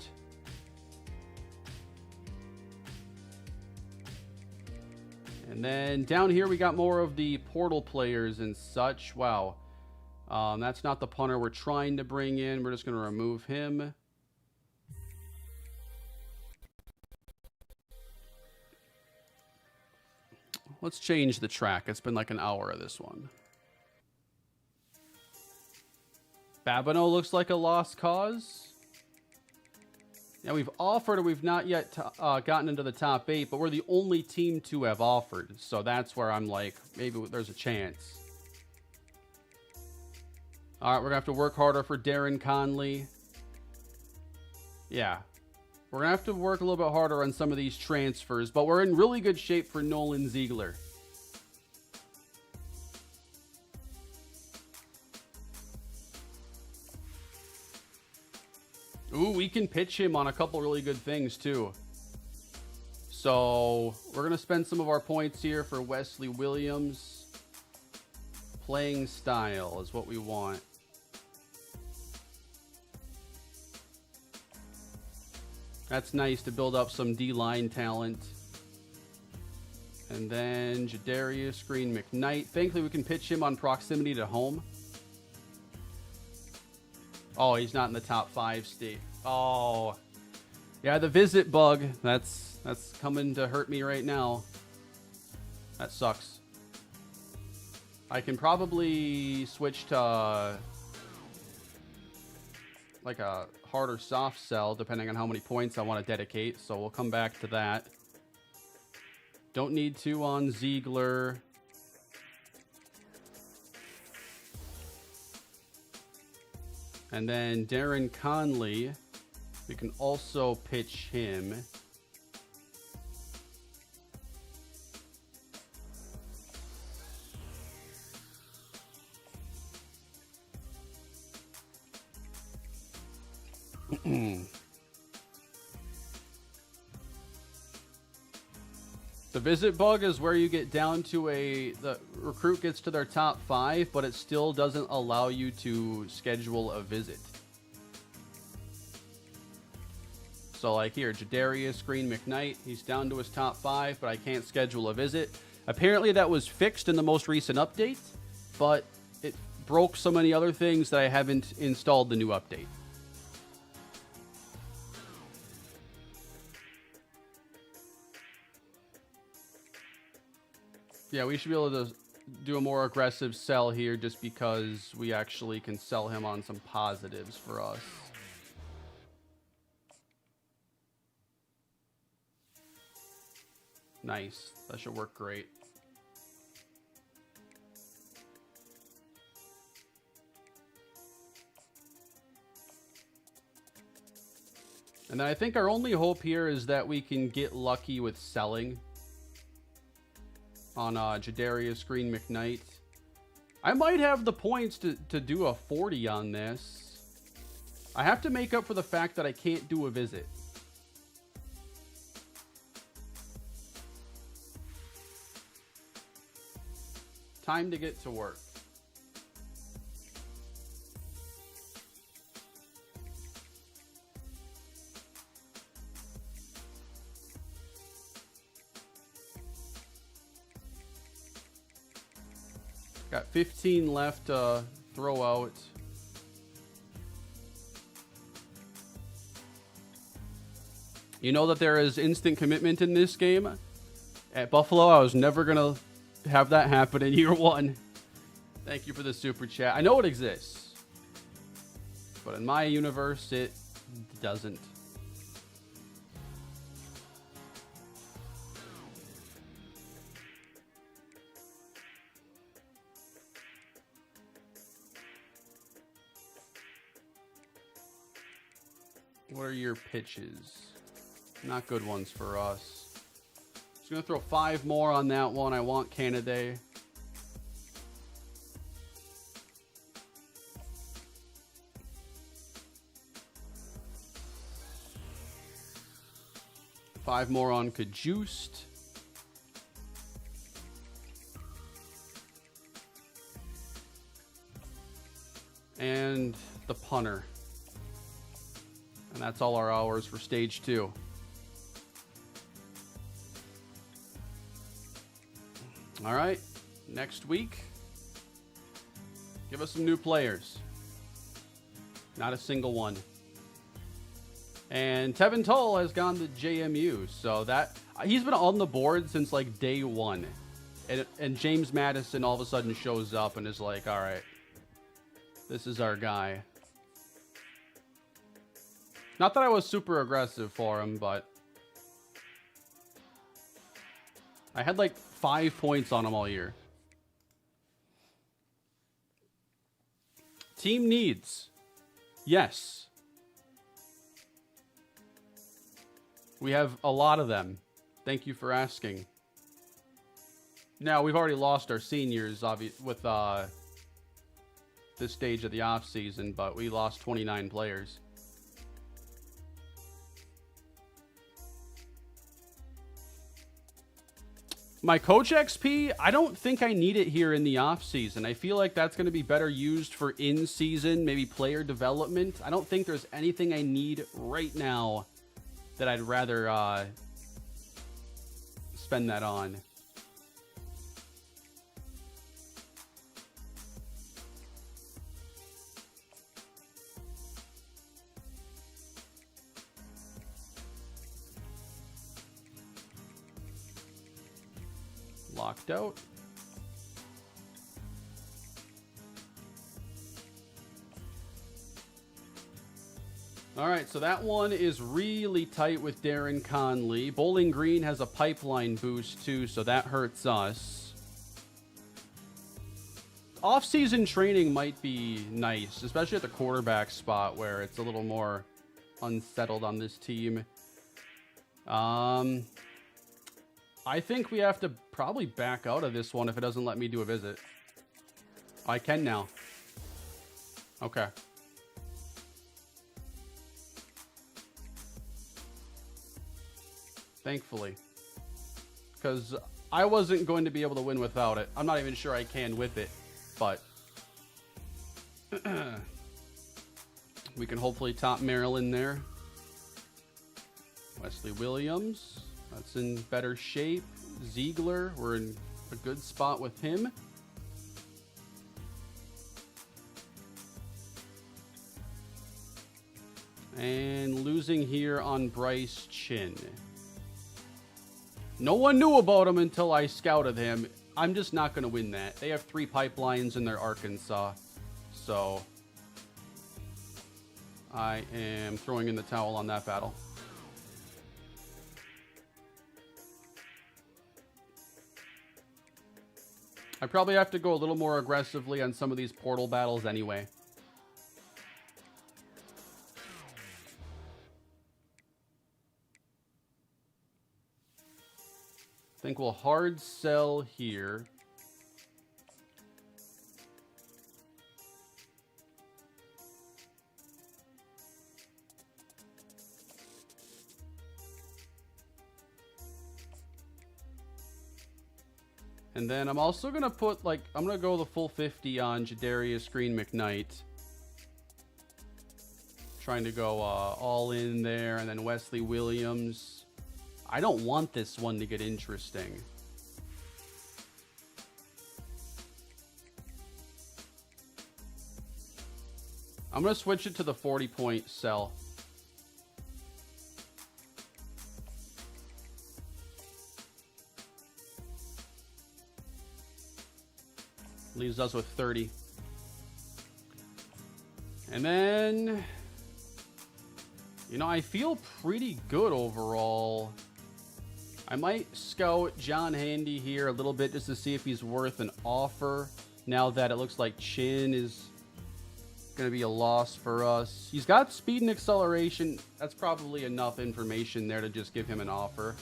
And then down here we got more of the portal players and such. Wow. That's not the punter we're trying to bring in. We're just going to remove him. Let's change the track. It's been like an hour of this one. Babineau looks like a lost cause. Yeah, we've offered, or we've not yet gotten into the top 8, but we're the only team to have offered. So that's where I'm like, maybe there's a chance. All right, we're going to have to work harder for Darren Conley. Yeah. We're going to have to work a little bit harder on some of these transfers, but we're in really good shape for Nolan Ziegler. Ooh, we can pitch him on a couple really good things, too. So, we're going to spend some of our points here for Wesley Williams. Playing style is what we want. That's nice to build up some D-line talent. And then Jadarius Green McKnight. Thankfully, we can pitch him on proximity to home. Oh, he's not in the top 5 state. Oh. Yeah, the visit bug. That's coming to hurt me right now. That sucks. I can probably switch to like a hard or soft sell, depending on how many points I want to dedicate. So we'll come back to that. Don't need to on Ziegler. And then Darren Conley, we can also pitch him. The visit bug is where you get down to the recruit gets to their top 5, but it still doesn't allow you to schedule a visit. So like here, Jadarius Green McKnight, he's down to his top 5, but I can't schedule a visit. Apparently that was fixed in the most recent update, but it broke so many other things that I haven't installed the new update. Yeah, we should be able to do a more aggressive sell here just because we actually can sell him on some positives for us. Nice. That should work great. And then I think our only hope here is that we can get lucky with selling on Jadarius Green McKnight. I might have the points to do a 40 on this. I have to make up for the fact that I can't do a visit. Time to get to work. Got 15 left to throw out. You know that there is instant commitment in this game. At Buffalo, I was never going to have that happen in year one. Thank you for the super chat. I know it exists, but in my universe, it doesn't. What are your pitches? Not good ones for us. Just going to throw 5 more on that one. I want Canada. Five more on Kajust. And the punter. And that's all our hours for stage 2. All right, next week, give us some new players. Not a single one. And Tevin Tull has gone to JMU, so that he's been on the board since like day one. And James Madison all of a sudden shows up and is like, all right, this is our guy. Not that I was super aggressive for him, but I had like 5 points on him all year. Team needs. Yes. We have a lot of them. Thank you for asking. Now, we've already lost our seniors with this stage of the offseason, but we lost 29 players. My coach XP, I don't think I need it here in the offseason. I feel like that's going to be better used for in-season, maybe player development. I don't think there's anything I need right now that I'd rather spend that on. Locked out. All right, so that one is really tight with Darren Conley. Bowling Green has a pipeline boost too, so that hurts us. Off-season training might be nice, especially at the quarterback spot where it's a little more unsettled on this team. I think we have to probably back out of this one if it doesn't let me do a visit. I can now. Okay. Thankfully. Because I wasn't going to be able to win without it. I'm not even sure I can with it. But we can hopefully top Maryland there. Wesley Williams. That's in better shape. Ziegler, we're in a good spot with him. And losing here on Bryce Chin. No one knew about him until I scouted him. I'm just not going to win that. They have 3 pipelines in their Arkansas. So I am throwing in the towel on that battle. I probably have to go a little more aggressively on some of these portal battles anyway. I think we'll hard sell here. And then I'm also going to put, like, I'm going to go the full 50 on Jadarius Green McKnight. Trying to go all in there. And then Wesley Williams. I don't want this one to get interesting. I'm going to switch it to the 40-point sell. Leaves us with 30. And then, you know, I feel pretty good overall. I might scout John Handy here a little bit just to see if he's worth an offer. Now that it looks like Chin is going to be a loss for us. He's got speed and acceleration. That's probably enough information there to just give him an offer.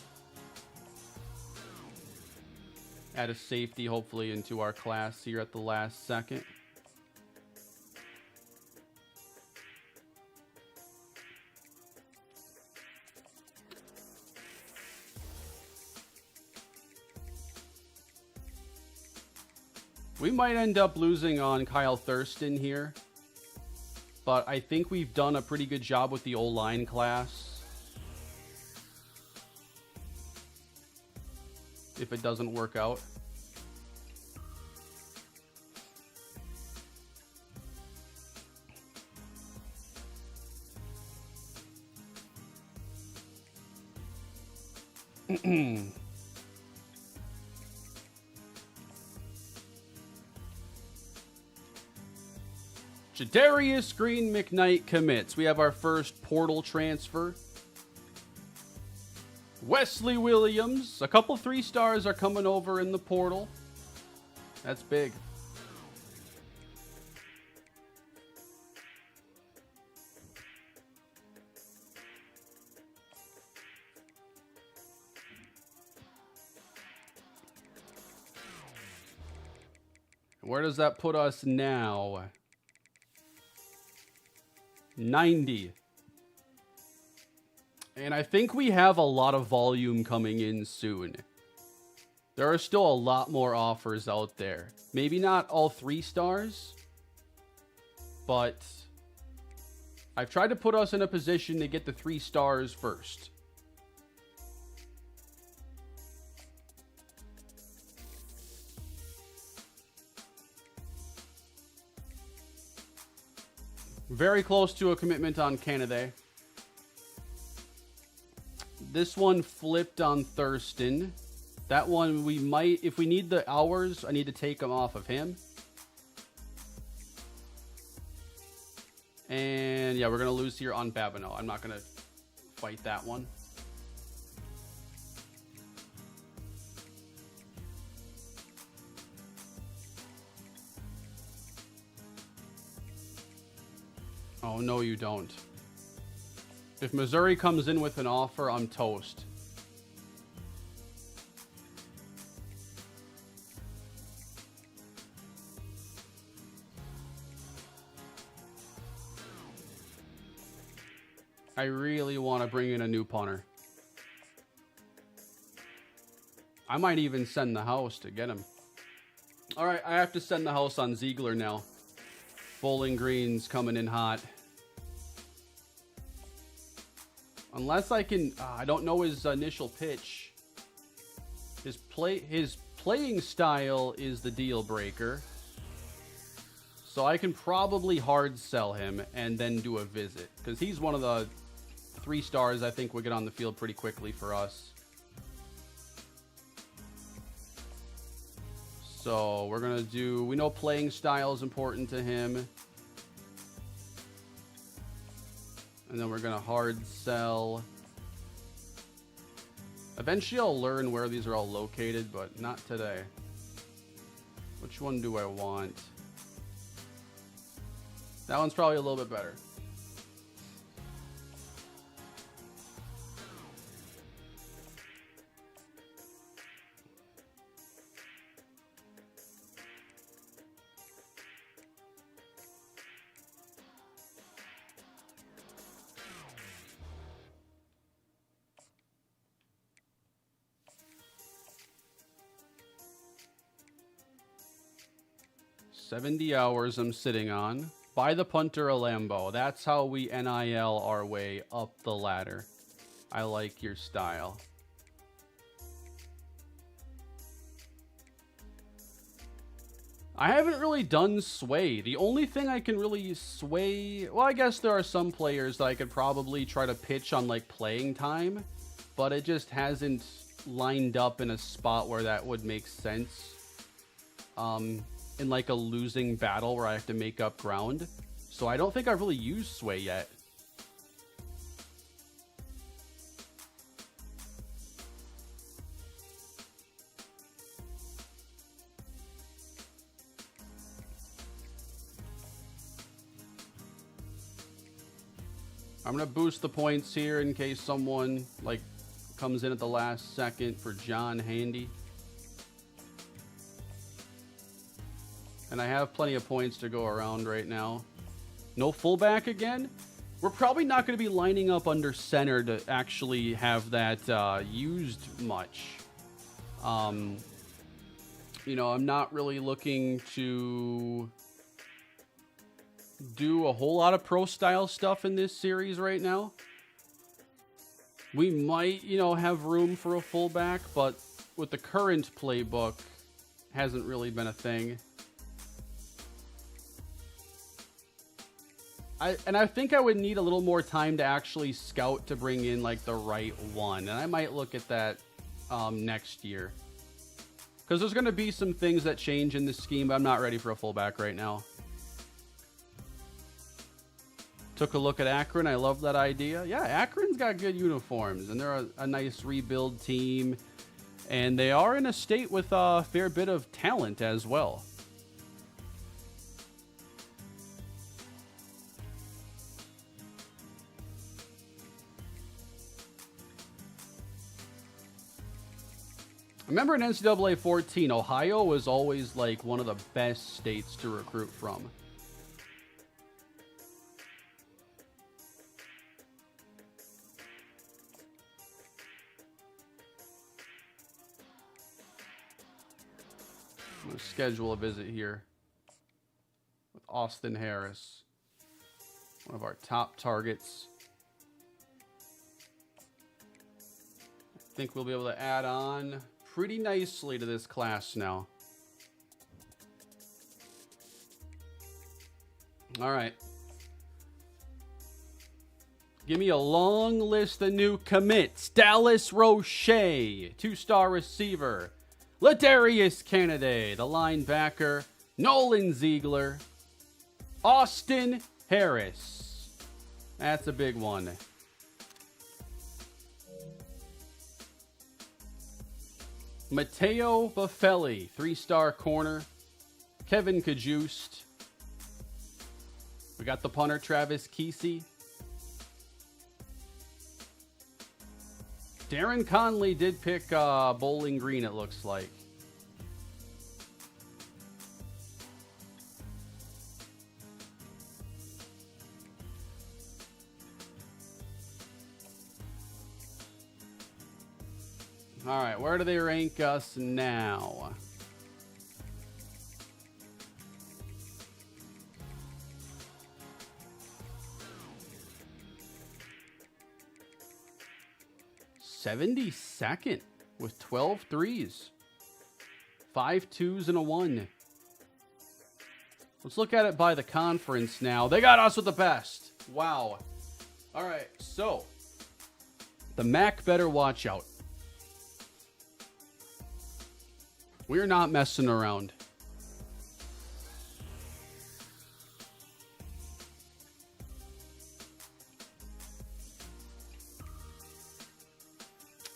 Add a safety, hopefully, into our class here at the last second. We might end up losing on Kyle Thurston here, but I think we've done a pretty good job with the O-line class. If it doesn't work out. Jadarius Green McKnight commits. We have our first portal transfer. Wesley Williams. A couple 3-stars are coming over in the portal. That's big. Where does that put us now? 90. And I think we have a lot of volume coming in soon. There are still a lot more offers out there. Maybe not all 3-stars, but I've tried to put us in a position to get the 3-stars first. Very close to a commitment on Canada. This one flipped on Thurston. That one we might, if we need the hours, I need to take them off of him. And yeah, we're going to lose here on Babineau. I'm not going to fight that one. Oh, no, you don't. If Missouri comes in with an offer, I'm toast. I really want to bring in a new punter. I might even send the house to get him. All right, I have to send the house on Ziegler now. Bowling Green's coming in hot. Unless I can, I don't know his initial pitch. His playing style is the deal breaker. So I can probably hard sell him and then do a visit. Because he's one of the 3-stars I think would get on the field pretty quickly for us. So we're going to do, we know playing style is important to him. And then we're going to hard sell. Eventually I'll learn where these are all located, but not today. Which one do I want? That one's probably a little bit better. 70 hours I'm sitting on. Buy the punter a Lambo. That's how we NIL our way up the ladder. I like your style. I haven't really done sway. The only thing I can really sway... Well, I guess there are some players that I could probably try to pitch on, like, playing time. But it just hasn't lined up in a spot where that would make sense. In, like, a losing battle where I have to make up ground. So I don't think I've really used sway yet. I'm going to boost the points here in case someone, like, comes in at the last second for John Handy. And I have plenty of points to go around right now. No fullback again? We're probably not going to be lining up under center to actually have that used much. You know, I'm not really looking to do a whole lot of pro style stuff in this series right now. We might, you know, have room for a fullback, but with the current playbook, hasn't really been a thing. I think I would need a little more time to actually scout to bring in, like, the right one. And I might look at that next year. Because there's going to be some things that change in this scheme, but I'm not ready for a fullback right now. Took a look at Akron. I love that idea. Yeah, Akron's got good uniforms, and they're a nice rebuild team. And they are in a state with a fair bit of talent as well. I remember in NCAA 14, Ohio was always like one of the best states to recruit from. I'm going to schedule a visit here with Austin Harris, one of our top targets. I think we'll be able to add on pretty nicely to this class now. All right. Give me a long list of new commits. Dallas Roche, 2-star receiver. Ladarius Kennedy, the linebacker. Nolan Ziegler. Austin Harris. That's a big one. Matteo Buffelli, 3-star corner. Kevin Kajust. We got the punter, Travis Kesey. Darren Conley did pick Bowling Green, it looks like. All right, where do they rank us now? '72nd with 12 threes, 5 2s, and a 1. Let's look at it by the conference now. They got us with the best. Wow. All right, so the MAC better watch out. We're not messing around.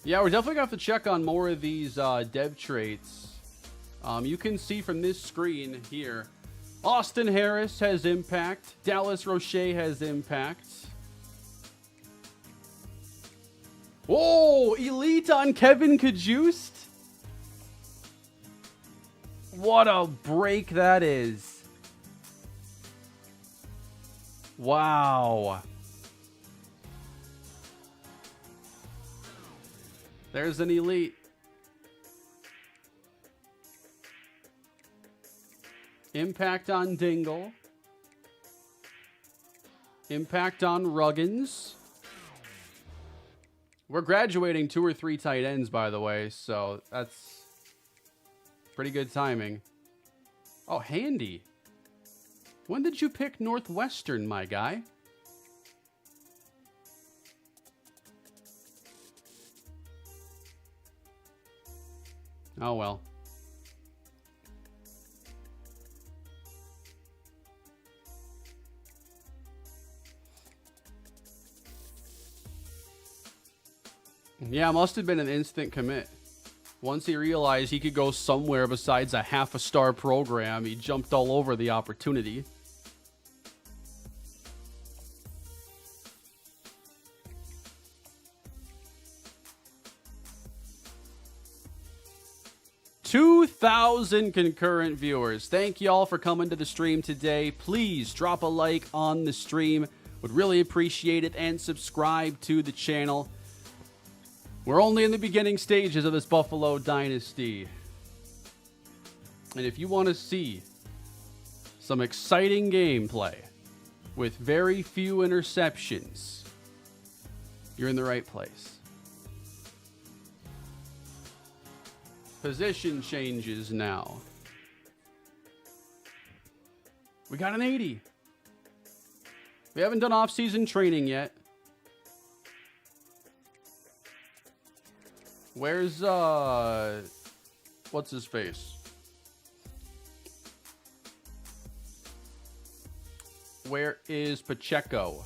Yeah, we're definitely going to have to check on more of these dev traits. You can see from this screen here, Austin Harris has impact. Dallas Roche has impact. Oh, elite on Kevin Kajust. What a break that is. Wow. There's an elite. Impact on Dingle. Impact on Ruggins. We're graduating 2 or 3 tight ends, by the way, so that's pretty good timing. Oh, Handy. When did you pick Northwestern, my guy? Oh, well. Yeah, must have been an instant commit. Once he realized he could go somewhere besides a half-a-star program, he jumped all over the opportunity. $2,000 concurrent viewers. Thank y'all for coming to the stream today. Please drop a like on the stream. Would really appreciate it, and subscribe to the channel. We're only in the beginning stages of this Buffalo Dynasty. And if you want to see some exciting gameplay with very few interceptions, you're in the right place. Position changes now. We got an 80. We haven't done off-season training yet. Where's, what's his face? Where is Pacheco?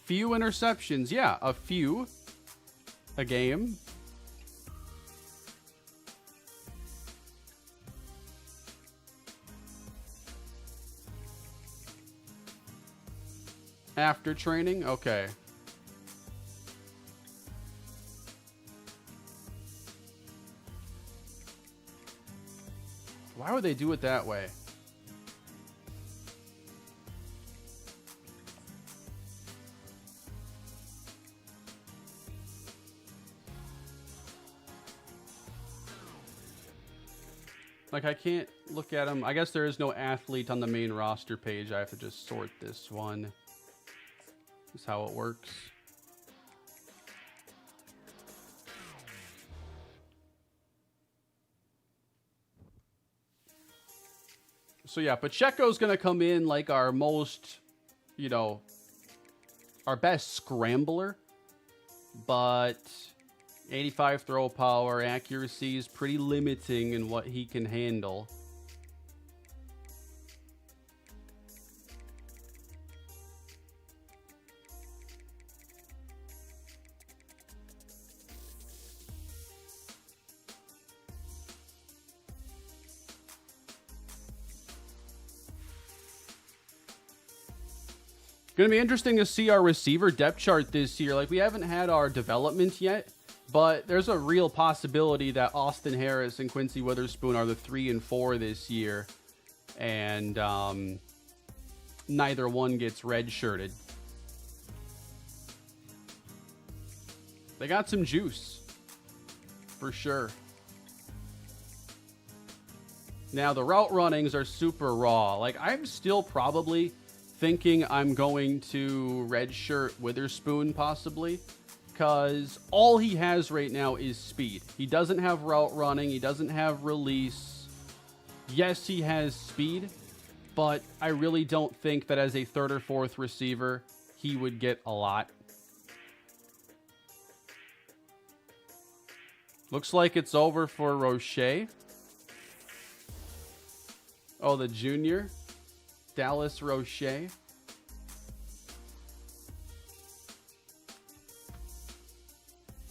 Few interceptions. Yeah, a few a game. After training? Okay. Why would they do it that way? Like, I can't look at them. I guess there is no athlete on the main roster page. I have to just sort this one. That's how it works. So yeah, Pacheco's going to come in like our most, you know, our best scrambler. But 85 throw power, accuracy is pretty limiting in what he can handle. Going to be interesting to see our receiver depth chart this year. Like, we haven't had our development yet, but there's a real possibility that Austin Harris and Quincy Witherspoon are the 3 and 4 this year, and neither one gets redshirted. They got some juice, for sure. Now, the route runnings are super raw. Like, I'm still probably thinking I'm going to redshirt Witherspoon possibly, because all he has right now is speed. He doesn't have route running. He doesn't have release. Yes, he has speed, but I really don't think that as a 3rd or 4th receiver, he would get a lot. Looks like it's over for Roche. Oh, the junior. Dallas Roche.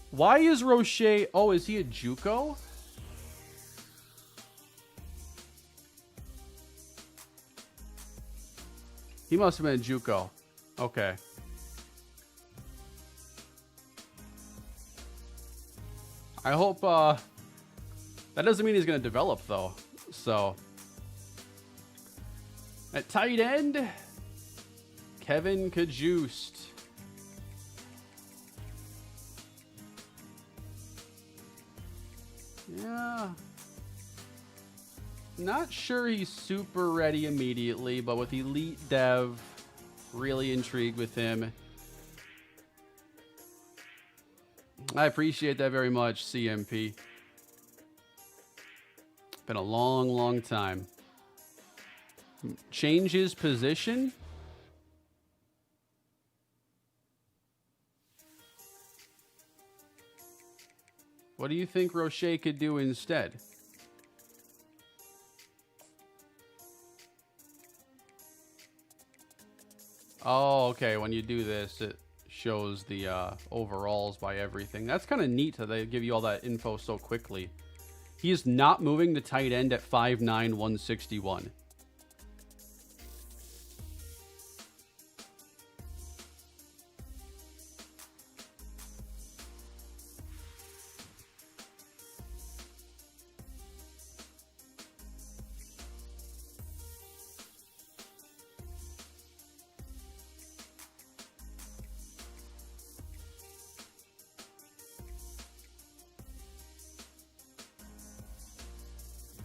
Why is Roche... Oh, is he a JUCO? He must have been a JUCO. Okay. I hope... that doesn't mean he's going to develop, though. So... At tight end, Kevin Kajust. Yeah. Not sure he's super ready immediately, but with Elite Dev, really intrigued with him. I appreciate that very much, CMP. Been a long, long time. Change his position? What do you think Roche could do instead? Oh, okay. When you do this, it shows the overalls by everything. That's kind of neat that they give you all that info so quickly. He is not moving the tight end at 5'9", 161.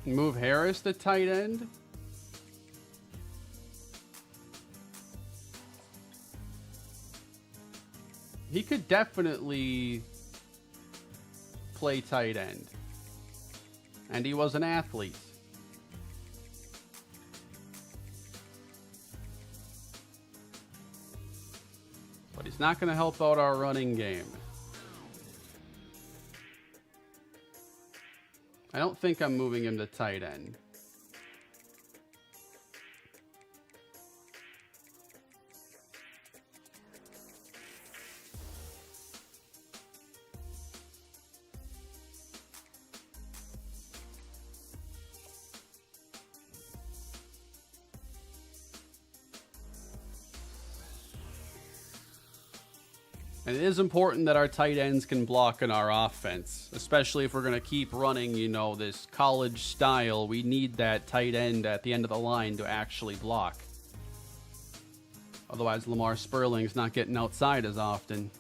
Move Harris the tight end. He could definitely play tight end. And he was an athlete. But he's not going to help out our running game. I don't think I'm moving him to tight end. And it is important that our tight ends can block in our offense, especially if we're going to keep running, you know, this college style. We need that tight end at the end of the line to actually block. Otherwise, Lamar Sperling's not getting outside as often.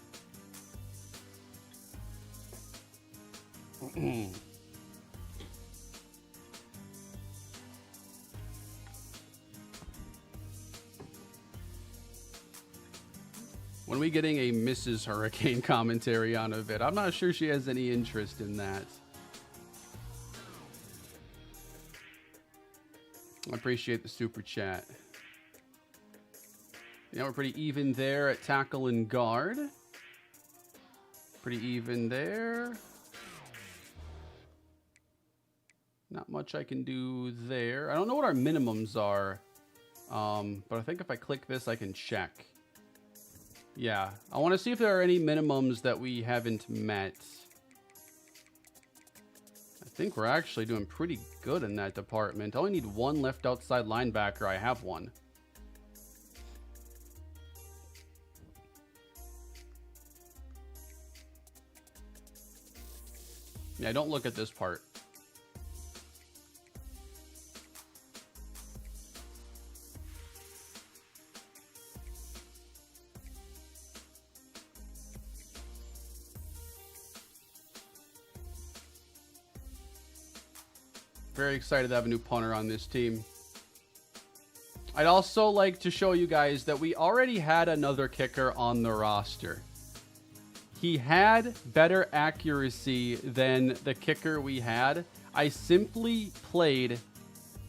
When are we getting a MrHurriicane commentary on a vid? I'm not sure she has any interest in that. I appreciate the super chat. Yeah, we're pretty even there at tackle and guard. Pretty even there. Not much I can do there. I don't know what our minimums are. But I think if I click this, I can check. Yeah, I want to see if there are any minimums that we haven't met. I think we're actually doing pretty good in that department. I only need one left outside linebacker. I have one. Yeah, don't look at this part. Very excited to have a new punter on this team. I'd also like to show you guys that we already had another kicker on the roster. He had better accuracy than the kicker we had. I simply played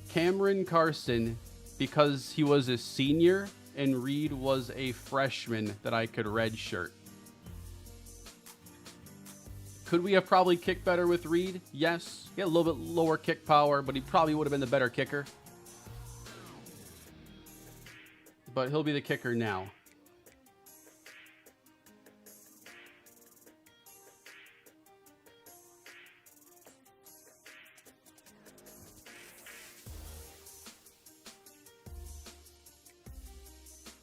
Cameron Carson because he was a senior and Reed was a freshman that I could redshirt. Could we have probably kicked better with Reed? Yes. He had a little bit lower kick power, but he probably would have been the better kicker. But he'll be the kicker now.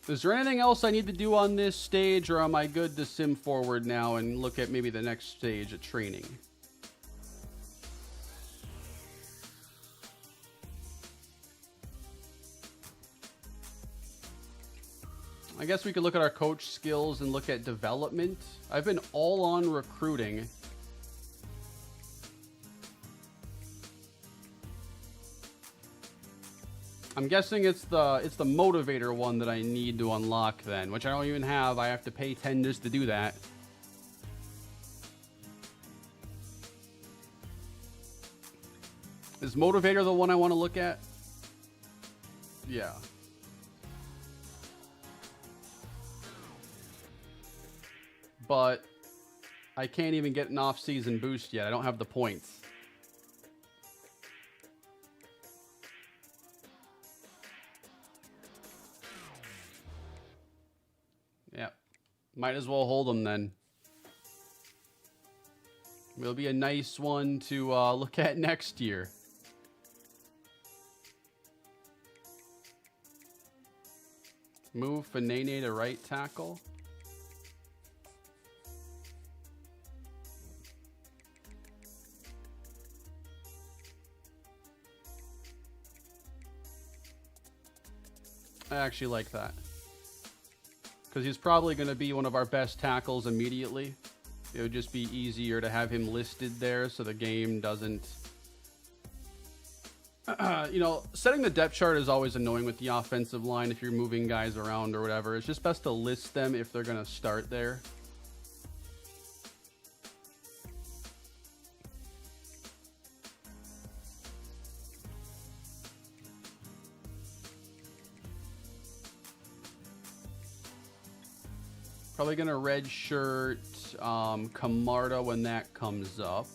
Is there anything else I need to do on this stage, or am I good to sim forward now and look at maybe the next stage of training? I guess we could look at our coach skills and look at development. I've been all on recruiting. I'm guessing it's the motivator one that I need to unlock then, which I don't even have. I have to pay 10 just to do that. Is motivator the one I want to look at? Yeah. But I can't even get an off-season boost yet. I don't have the points. Yeah. Might as well hold them then. It'll be a nice one to look at next year. Move Fanene to right tackle. I actually like that. Because he's probably going to be one of our best tackles immediately. It would just be easier to have him listed there so the game doesn't... you know, setting the depth chart is always annoying with the offensive line if you're moving guys around or whatever. It's just best to list them if they're going to start there. Probably going to redshirt Camarda when that comes up.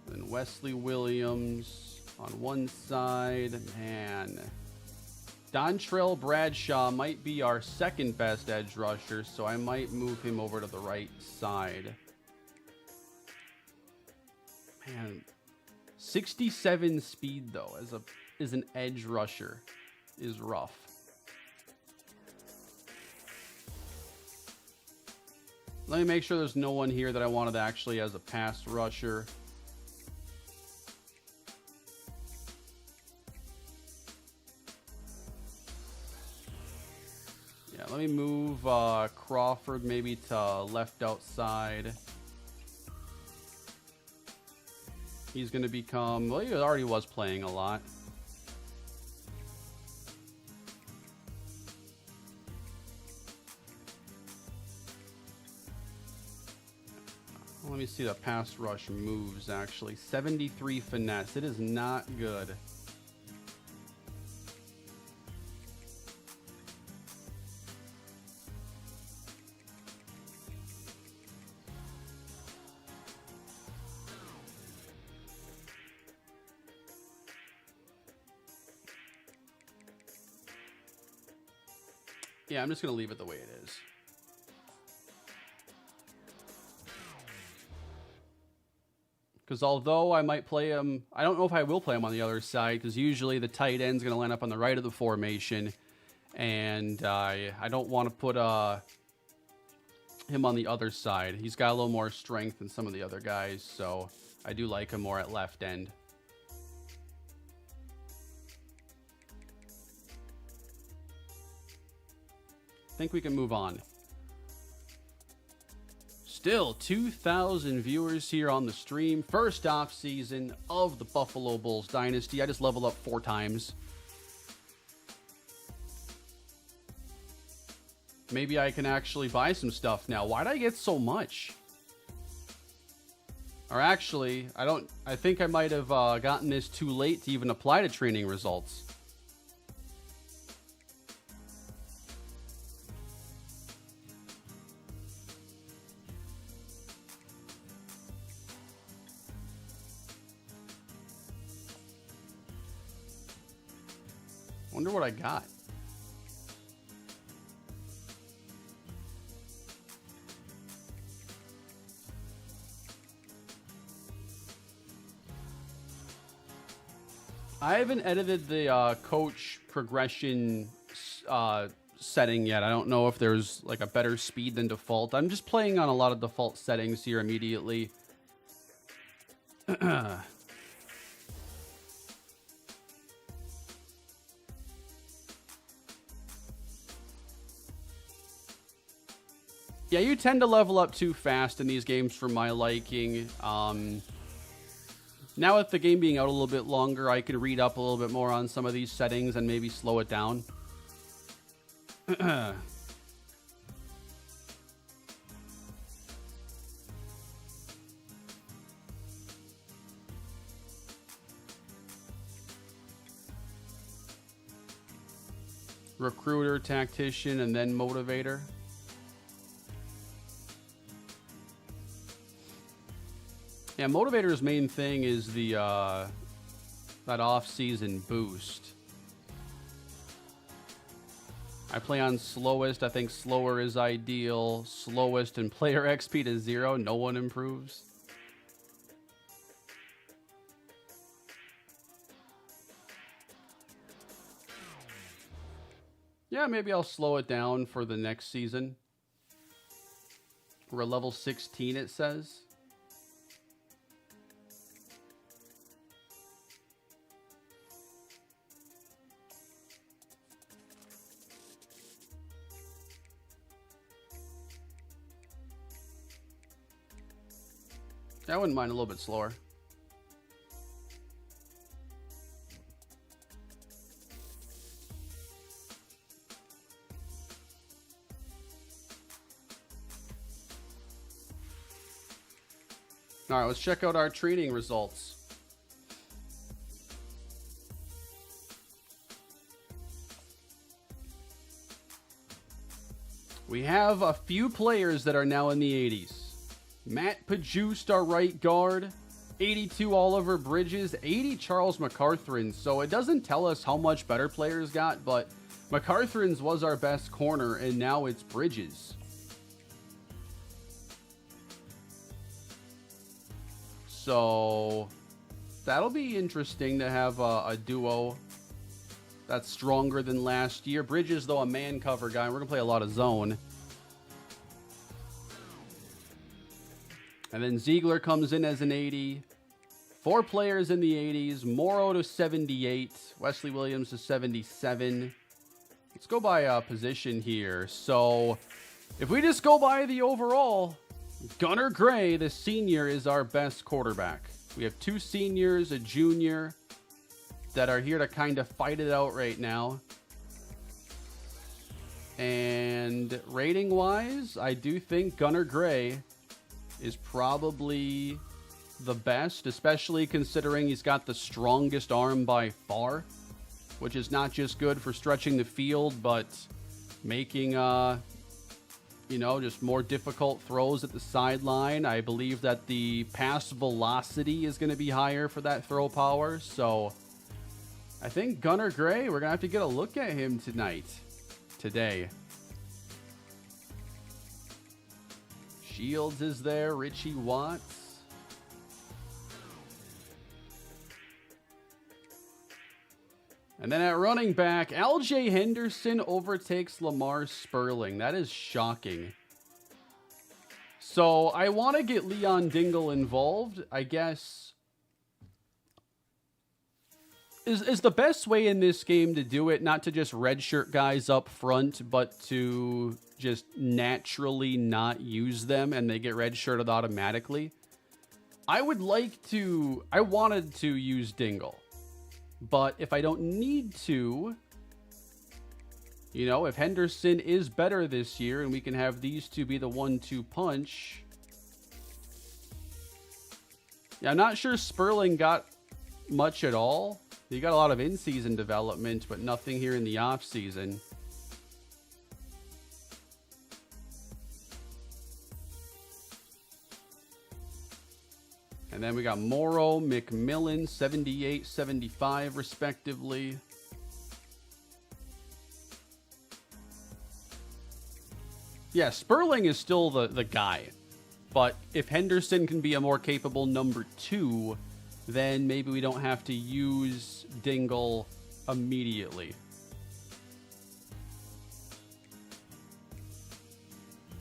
Then Wesley Williams on one side. Man. Dontrell Bradshaw might be our second best edge rusher, so I might move him over to the right side. Man. 67 speed, though, as an edge rusher is rough. Let me make sure there's no one here that I wanted actually as a pass rusher. Yeah, let me move Crawford maybe to left outside. He's going to become... Well, he already was playing a lot. Let me see the pass rush moves, actually. 73 finesse. It is not good. Yeah, I'm just going to leave it the way it is. Because although I might play him, I don't know if I will play him on the other side, because usually the tight end's going to line up on the right of the formation, and I don't want to put him on the other side. He's got a little more strength than some of the other guys, so I do like him more at left end. I think we can move on. Still 2,000 viewers here on the stream. First off season of the Buffalo Bulls Dynasty. I just leveled up 4 times. Maybe I can actually buy some stuff now. Why'd I get so much? Or actually, I think I might have gotten this too late to even apply to training results. Wonder what I got. I haven't edited the coach progression setting yet. I don't know if there's like a better speed than default. I'm just playing on a lot of default settings here immediately. Yeah, you tend to level up too fast in these games for my liking. Now with the game being out a little bit longer, I can read up a little bit more on some of these settings and maybe slow it down. Recruiter, tactician, and then motivator. Yeah, motivator's main thing is the that off-season boost. I play on slowest. I think slower is ideal. Slowest and player XP to 0. No one improves. Yeah, maybe I'll slow it down for the next season. We're level 16, it says. I wouldn't mind a little bit slower. All right, let's check out our training results. We have a few players that are now in the 80s. Matt Pajust, our right guard. 82 Oliver Bridges. 80 Charles McCarthrins. So it doesn't tell us how much better players got, but McCarthrins was our best corner, and now it's Bridges. So that'll be interesting to have a duo that's stronger than last year. Bridges, though, a man cover guy. We're going to play a lot of zone. And then Ziegler comes in as an 80. 4 players in the 80s. Morrow to 78. Wesley Williams to 77. Let's go by position here. So if we just go by the overall, Gunnar Gray, the senior, is our best quarterback. We have 2 seniors, a junior, that are here to kind of fight it out right now. And rating-wise, I do think Gunnar Gray is probably the best, especially considering he's got the strongest arm by far, which is not just good for stretching the field, but making, you know, just more difficult throws at the sideline. I believe that the pass velocity is going to be higher for that throw power. So I think Gunnar Gray, we're going to have to get a look at him today. Shields is there. Richie Watts. And then at running back, L.J. Henderson overtakes Lamar Sperling. That is shocking. So I want to get Leon Dingle involved, I guess. Is the best way in this game to do it not to just redshirt guys up front, but to just naturally not use them and they get redshirted automatically? I wanted to use Dingle, but if I don't need to, you know, if Henderson is better this year and we can have these two be the 1-2 punch. Yeah, I'm not sure Sperling got much at all. He got a lot of in-season development, but nothing here in the off-season. And then we got Morrow, McMillan, 78, 75, respectively. Yeah, Sperling is still the guy. But if Henderson can be a more capable number 2, then maybe we don't have to use Dingle immediately.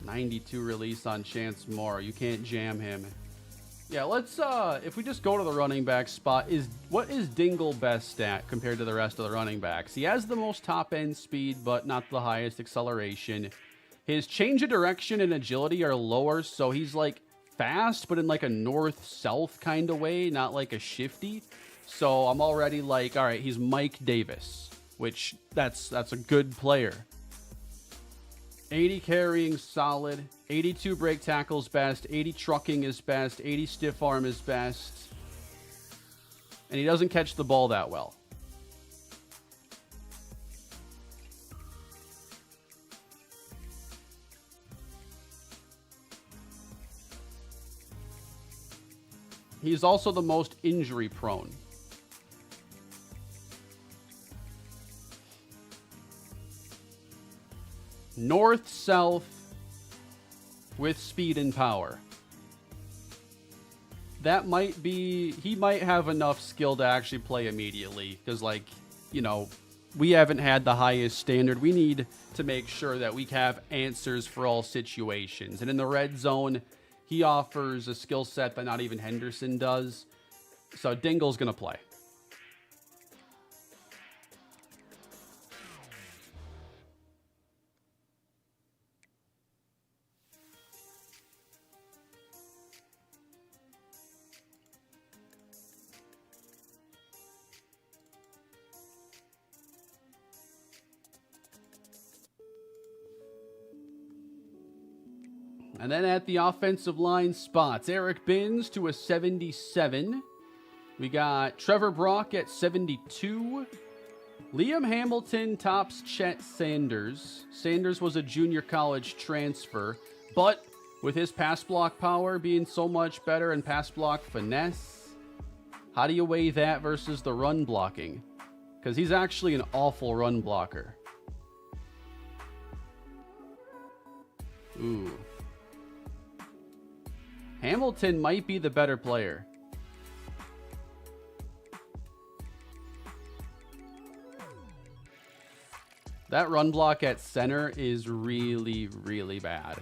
92 release on Chance Moore. You can't jam him. Yeah, let's, if we just go to the running back spot, what is Dingle best at compared to the rest of the running backs? He has the most top-end speed, but not the highest acceleration. His change of direction and agility are lower, so he's like fast, but in like a north-south kind of way, not like a shifty. So I'm already like, all right, he's Mike Davis, which that's a good player. 80 carrying, solid. 82 break tackles best. 80 trucking is best. 80 stiff arm is best. And he doesn't catch the ball that well. He's also the most injury prone. North-south with speed and power. That might be... He might have enough skill to actually play immediately. Because, like, you know, we haven't had the highest standard. We need to make sure that we have answers for all situations. And in the red zone, he offers a skill set that not even Henderson does. So Dingle's going to play. And then at the offensive line spots, Eric Binns to a 77. We got Trevor Brock at 72. Liam Hamilton tops Chet Sanders. Sanders was a junior college transfer, but with his pass block power being so much better and pass block finesse, how do you weigh that versus the run blocking? Because he's actually an awful run blocker. Ooh. Hamilton might be the better player. That run block at center is really, really bad.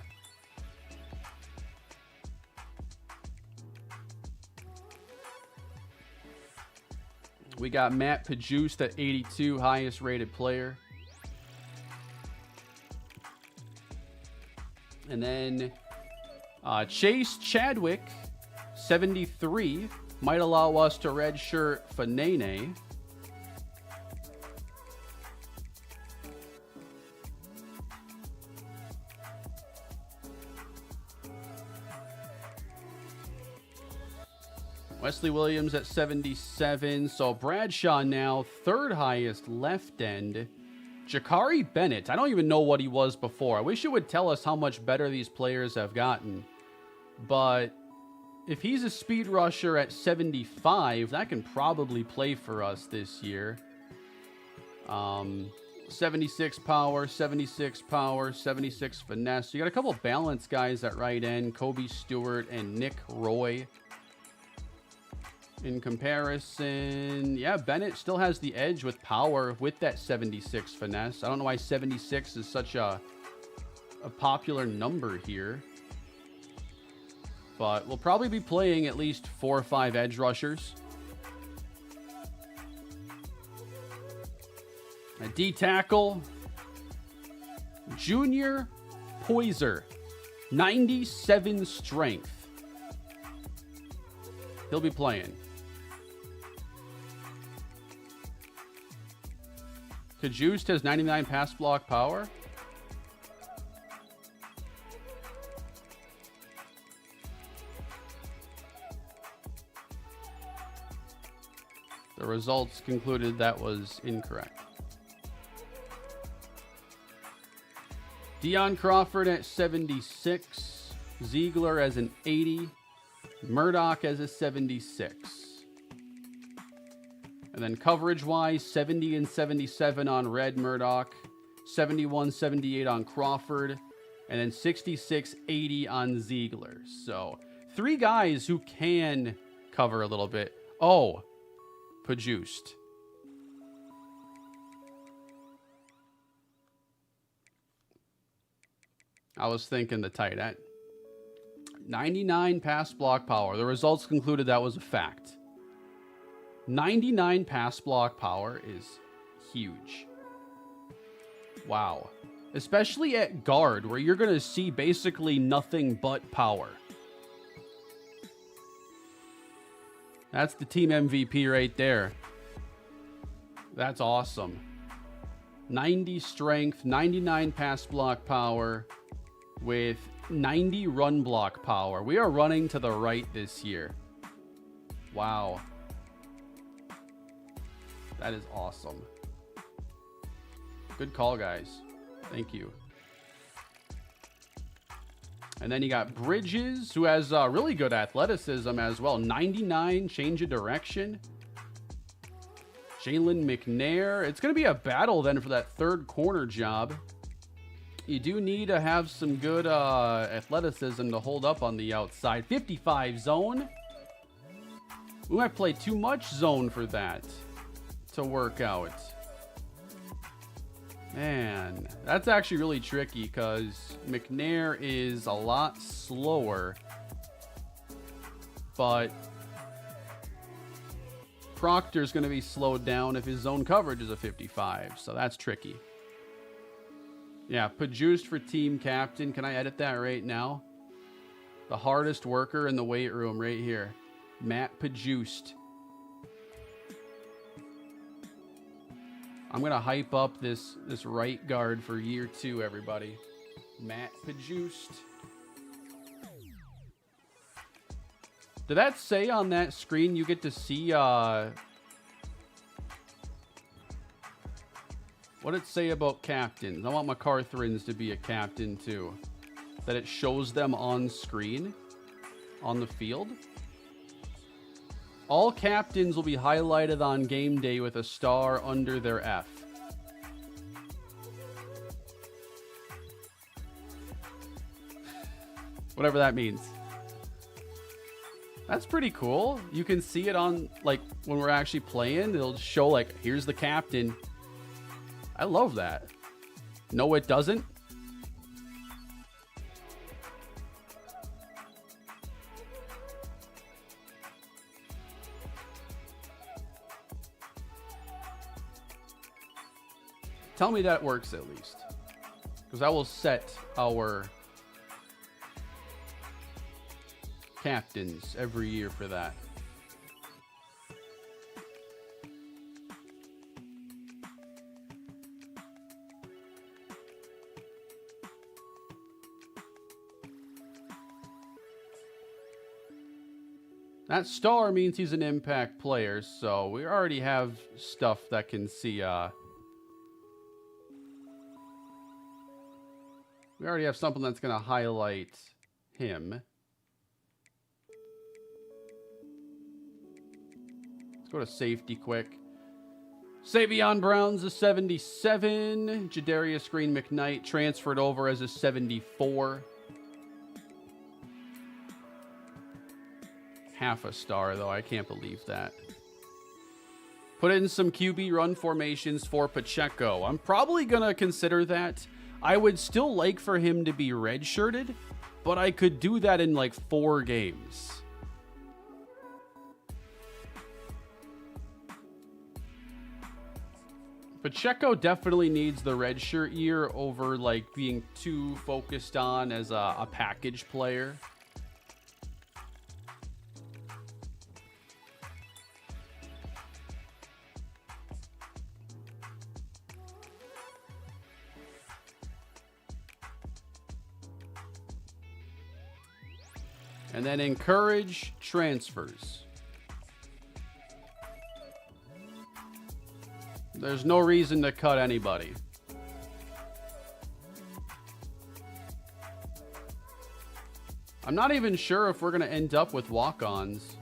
We got Matt Pajust at 82, highest rated player. And then Chase Chadwick, 73, might allow us to redshirt Fanene. Wesley Williams at 77. So Bradshaw now third highest left end. Jakari Bennett, I don't even know what he was before. I wish it would tell us how much better these players have gotten. But if he's a speed rusher at 75, that can probably play for us this year. 76 power, 76 power, 76 finesse. So you got a couple balance guys at right end, Kobe Stewart and Nick Roy. In comparison, yeah, Bennett still has the edge with power with that 76 finesse. I don't know why 76 is such a popular number here. But we'll probably be playing at least 4 or 5 edge rushers. A D tackle, Junior Poiser, 97 strength. He'll be playing. Kajust has 99 pass block power. The results concluded that was incorrect. Deion Crawford at 76. Ziegler as an 80. Murdoch as a 76. And then coverage-wise, 70 and 77 on Red Murdoch. 71, 78 on Crawford. And then 66, 80 on Ziegler. So 3 guys who can cover a little bit. Oh, Pajust. I was thinking the tight end. 99 pass block power. The results concluded that was a fact. 99 pass block power is huge. Wow. Especially at guard, where you're going to see basically nothing but power. That's the team MVP right there. That's awesome. 90 strength, 99 pass block power with 90 run block power. We are running to the right this year. Wow. That is awesome. Good call, guys. Thank you. And then you got Bridges, who has really good athleticism as well. 99 change of direction. Jalen McNair. It's going to be a battle then for that third corner job. You do need to have some good athleticism to hold up on the outside. 55 zone. We might play too much zone for that to work out. Man, that's actually really tricky because McNair is a lot slower, but Proctor's going to be slowed down if his zone coverage is a 55, so that's tricky. Yeah, produced for team captain. Can I edit that right now? The hardest worker in the weight room right here. Matt Produced. I'm going to hype up this right guard for year 2, everybody. Matt Produced. Did that say on that screen you get to see what did it say about captains? I want McCarthrins to be a captain too. That it shows them on screen on the field. All captains will be highlighted on game day with a star under their F. Whatever that means. That's pretty cool. You can see it on, like, when we're actually playing. It'll show, like, here's the captain. I love that. No, it doesn't. Tell me that works at least. Because I will set our captains every year for that. That star means he's an impact player, so we already have stuff that can see we already have something that's going to highlight him. Let's go to safety quick. Savion Brown's a 77. Jadarius Green McKnight transferred over as a 74. Half a star, though. I can't believe that. Put in some QB run formations for Pacheco. I'm probably going to consider that. I would still like for him to be redshirted, but I could do that in like 4 games. Pacheco definitely needs the redshirt year over like being too focused on as a package player. And then encourage transfers. There's no reason to cut anybody. I'm not even sure if we're going to end up with walk-ons.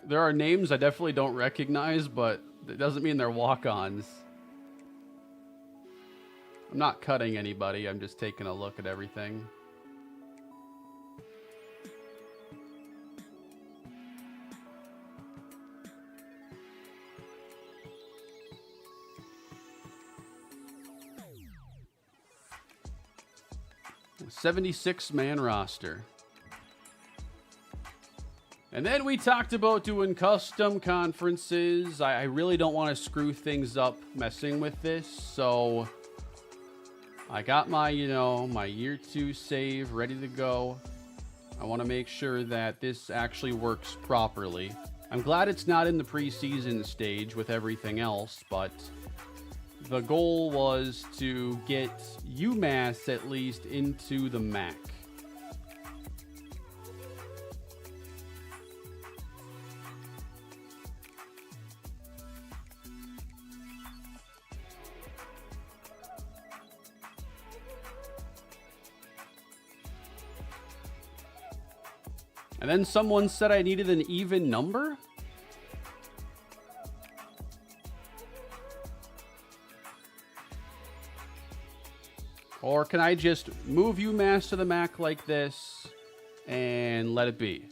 There are names I definitely don't recognize, but it doesn't mean they're walk-ons. I'm not cutting anybody. I'm just taking a look at everything. A 76-man roster. And then we talked about doing custom conferences. I really don't want to screw things up messing with this, so I got my, my year 2 save ready to go. I want to make sure that this actually works properly. I'm glad it's not in the preseason stage with everything else, but the goal was to get UMass at least into the MAC. And then someone said I needed an even number? Or can I just move UMass to the MAC like this and let it be?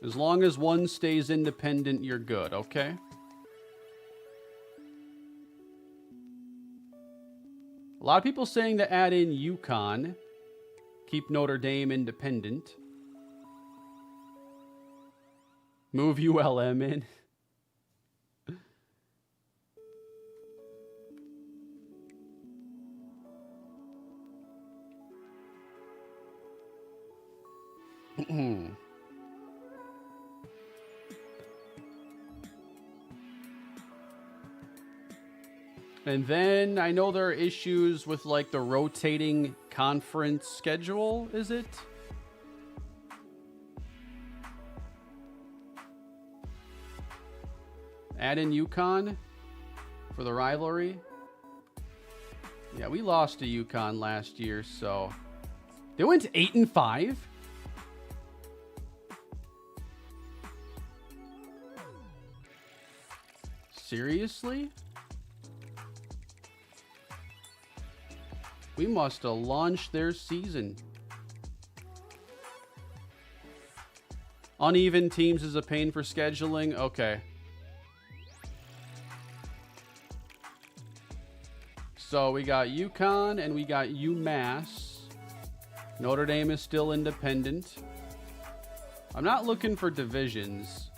As long as one stays independent, you're good, okay? A lot of people saying to add in UConn, keep Notre Dame independent. Move ULM in. And then I know there are issues with like the rotating conference schedule, is it? Add in UConn for the rivalry. Yeah, we lost to UConn last year, so they went 8-5. Seriously? We must have launched their season. Uneven teams is a pain for scheduling. Okay. So we got UConn and we got UMass. Notre Dame is still independent. I'm not looking for divisions.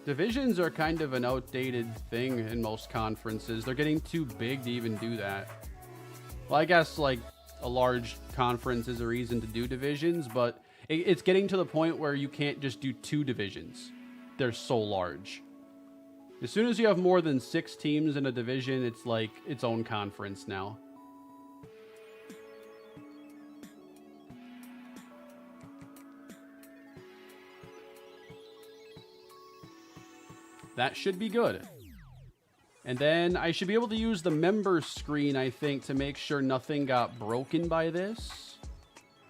Divisions are kind of an outdated thing in most conferences. They're getting too big to even do that. Well, I guess like a large conference is a reason to do divisions, but it's getting to the point where you can't just do 2 divisions. They're so large. As soon as you have more than 6 teams in a division, it's like its own conference now. That should be good. And then I should be able to use the members screen, I think, to make sure nothing got broken by this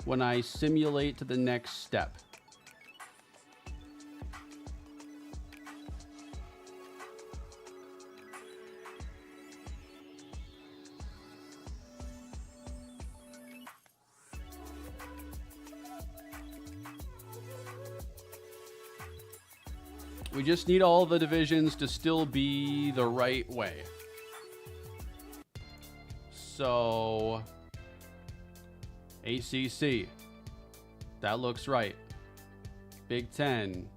when I simulate to the next step. We just need all the divisions to still be the right way. So, ACC, that looks right. Big 10,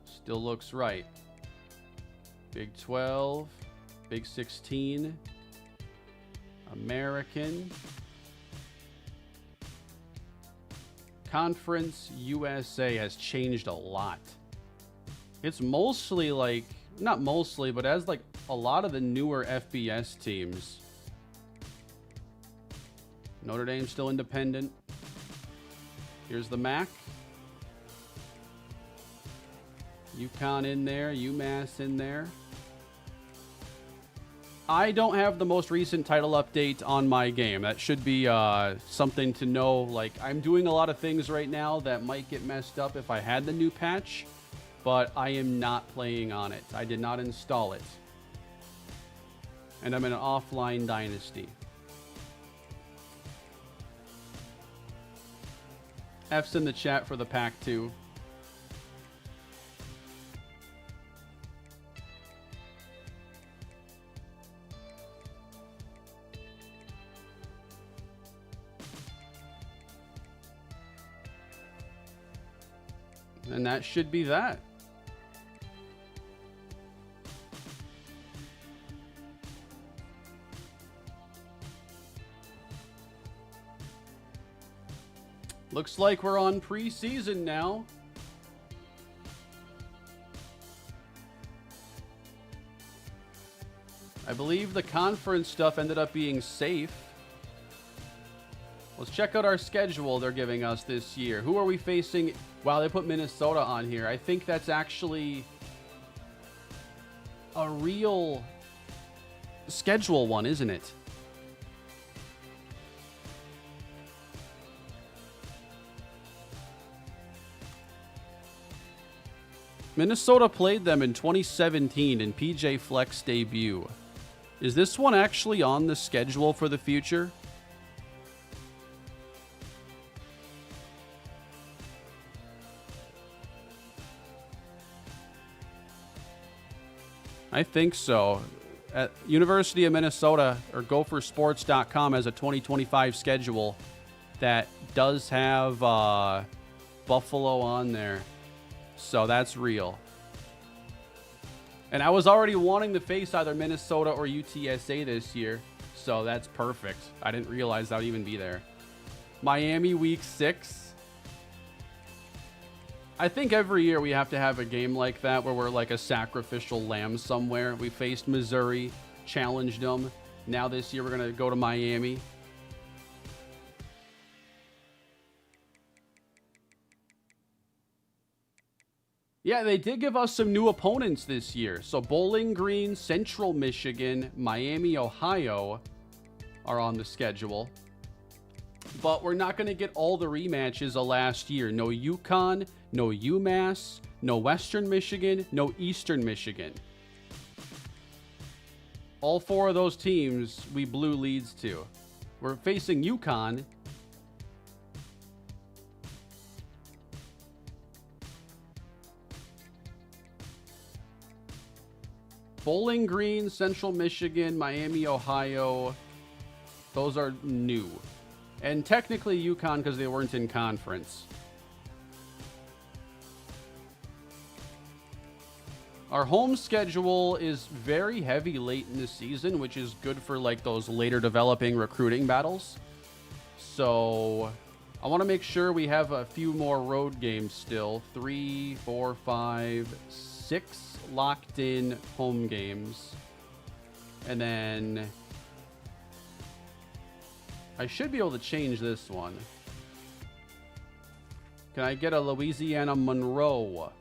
still looks right. Big 12, Big 16, American, Conference USA has changed a lot. It's mostly like, not mostly, but as like a lot of the newer FBS teams. Notre Dame still independent. Here's the MAC. UConn in there, UMass in there. I don't have the most recent title update on my game. That should be something to know. Like, I'm doing a lot of things right now that might get messed up if I had the new patch. But I am not playing on it. I did not install it. And I'm in an offline Dynasty. F's in the chat for the pack 2. And that should be that. Looks like we're on preseason now. I believe the conference stuff ended up being safe. Let's check out our schedule they're giving us this year. Who are we facing? Wow, they put Minnesota on here. I think that's actually a real schedule one, isn't it? Minnesota played them in 2017 in PJ Fleck's debut. Is this one actually on the schedule for the future? I think so. At University of Minnesota, or gophersports.com, has a 2025 schedule that does have Buffalo on there. So that's real. And I was already wanting to face either Minnesota or UTSA this year. So that's perfect. I didn't realize that would even be there. Miami week 6. I think every year we have to have a game like that where we're like a sacrificial lamb somewhere. We faced Missouri, challenged them. Now this year we're going to go to Miami. Yeah, they did give us some new opponents this year. So Bowling Green, Central Michigan, Miami, Ohio are on the schedule. But we're not going to get all the rematches of last year. No UConn, no UMass, no Western Michigan, no Eastern Michigan. All 4 of those teams we blew leads to. We're facing UConn. Bowling Green, Central Michigan, Miami, Ohio. Those are new. And technically UConn because they weren't in conference. Our home schedule is very heavy late in the season, which is good for like those later developing recruiting battles. So I want to make sure we have a few more road games still. 3, 4, 5, 6 locked in home games. And then I should be able to change this one. Can I get a Louisiana Monroe?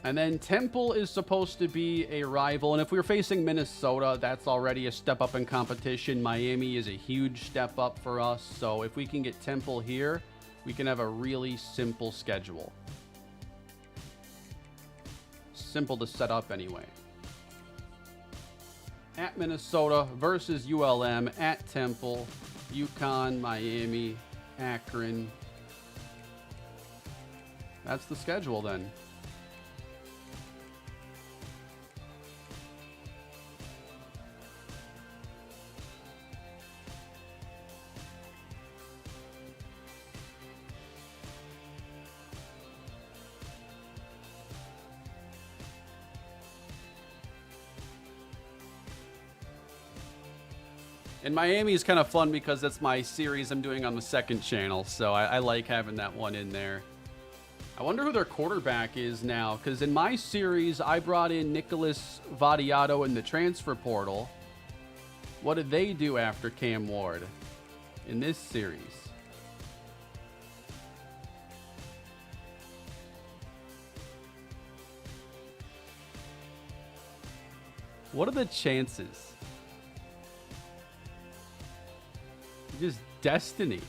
And then Temple is supposed to be a rival. And if we were facing Minnesota, that's already a step up in competition. Miami is a huge step up for us. So if we can get Temple here, we can have a really simple schedule. Simple to set up anyway. At Minnesota versus ULM, at Temple, UConn, Miami, Akron. That's the schedule then. And Miami is kind of fun because that's my series I'm doing on the second channel, so I like having that one in there. I wonder who their quarterback is now, because in my series, I brought in Nicholas Vadiato in the transfer portal. What did they do after Cam Ward in this series? What are the chances? Just destiny.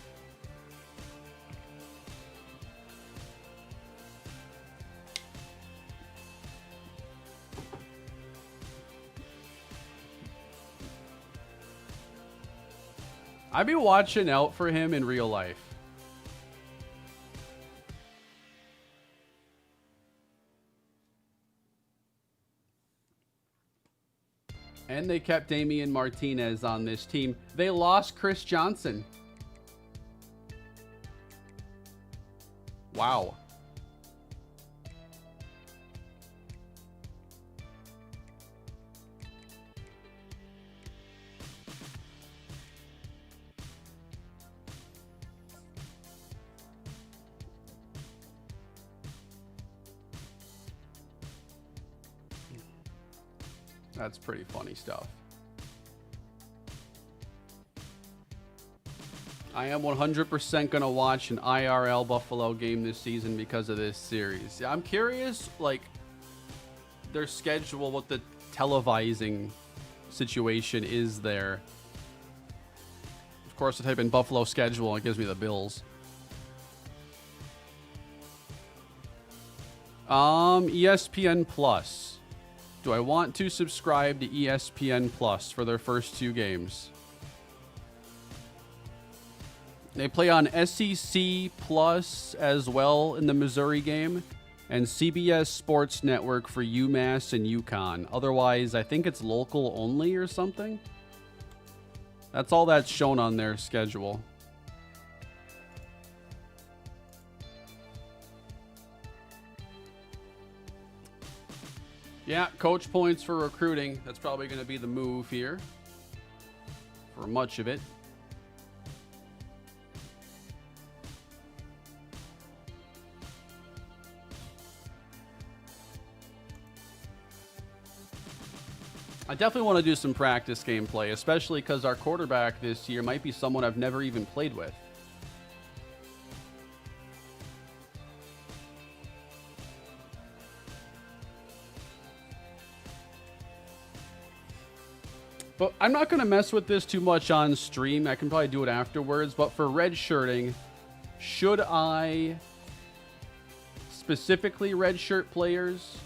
I'd be watching out for him in real life. And they kept Damian Martinez on this team. They lost Chris Johnson. Wow. That's pretty funny stuff. I am 100% going to watch an IRL Buffalo game this season because of this series. I'm curious, like, their schedule, what the televising situation is there. Of course, I type in Buffalo schedule, and it gives me the Bills. ESPN Plus. Do I want to subscribe to ESPN Plus for their first 2 games? They play on SEC Plus as well in the Missouri game, and CBS Sports Network for UMass and UConn. Otherwise, I think it's local only or something. That's all that's shown on their schedule. Yeah, coach points for recruiting. That's probably going to be the move here for much of it. I definitely want to do some practice gameplay, especially because our quarterback this year might be someone I've never even played with. But I'm not going to mess with this too much on stream. I can probably do it afterwards. But for redshirting, should I specifically redshirt players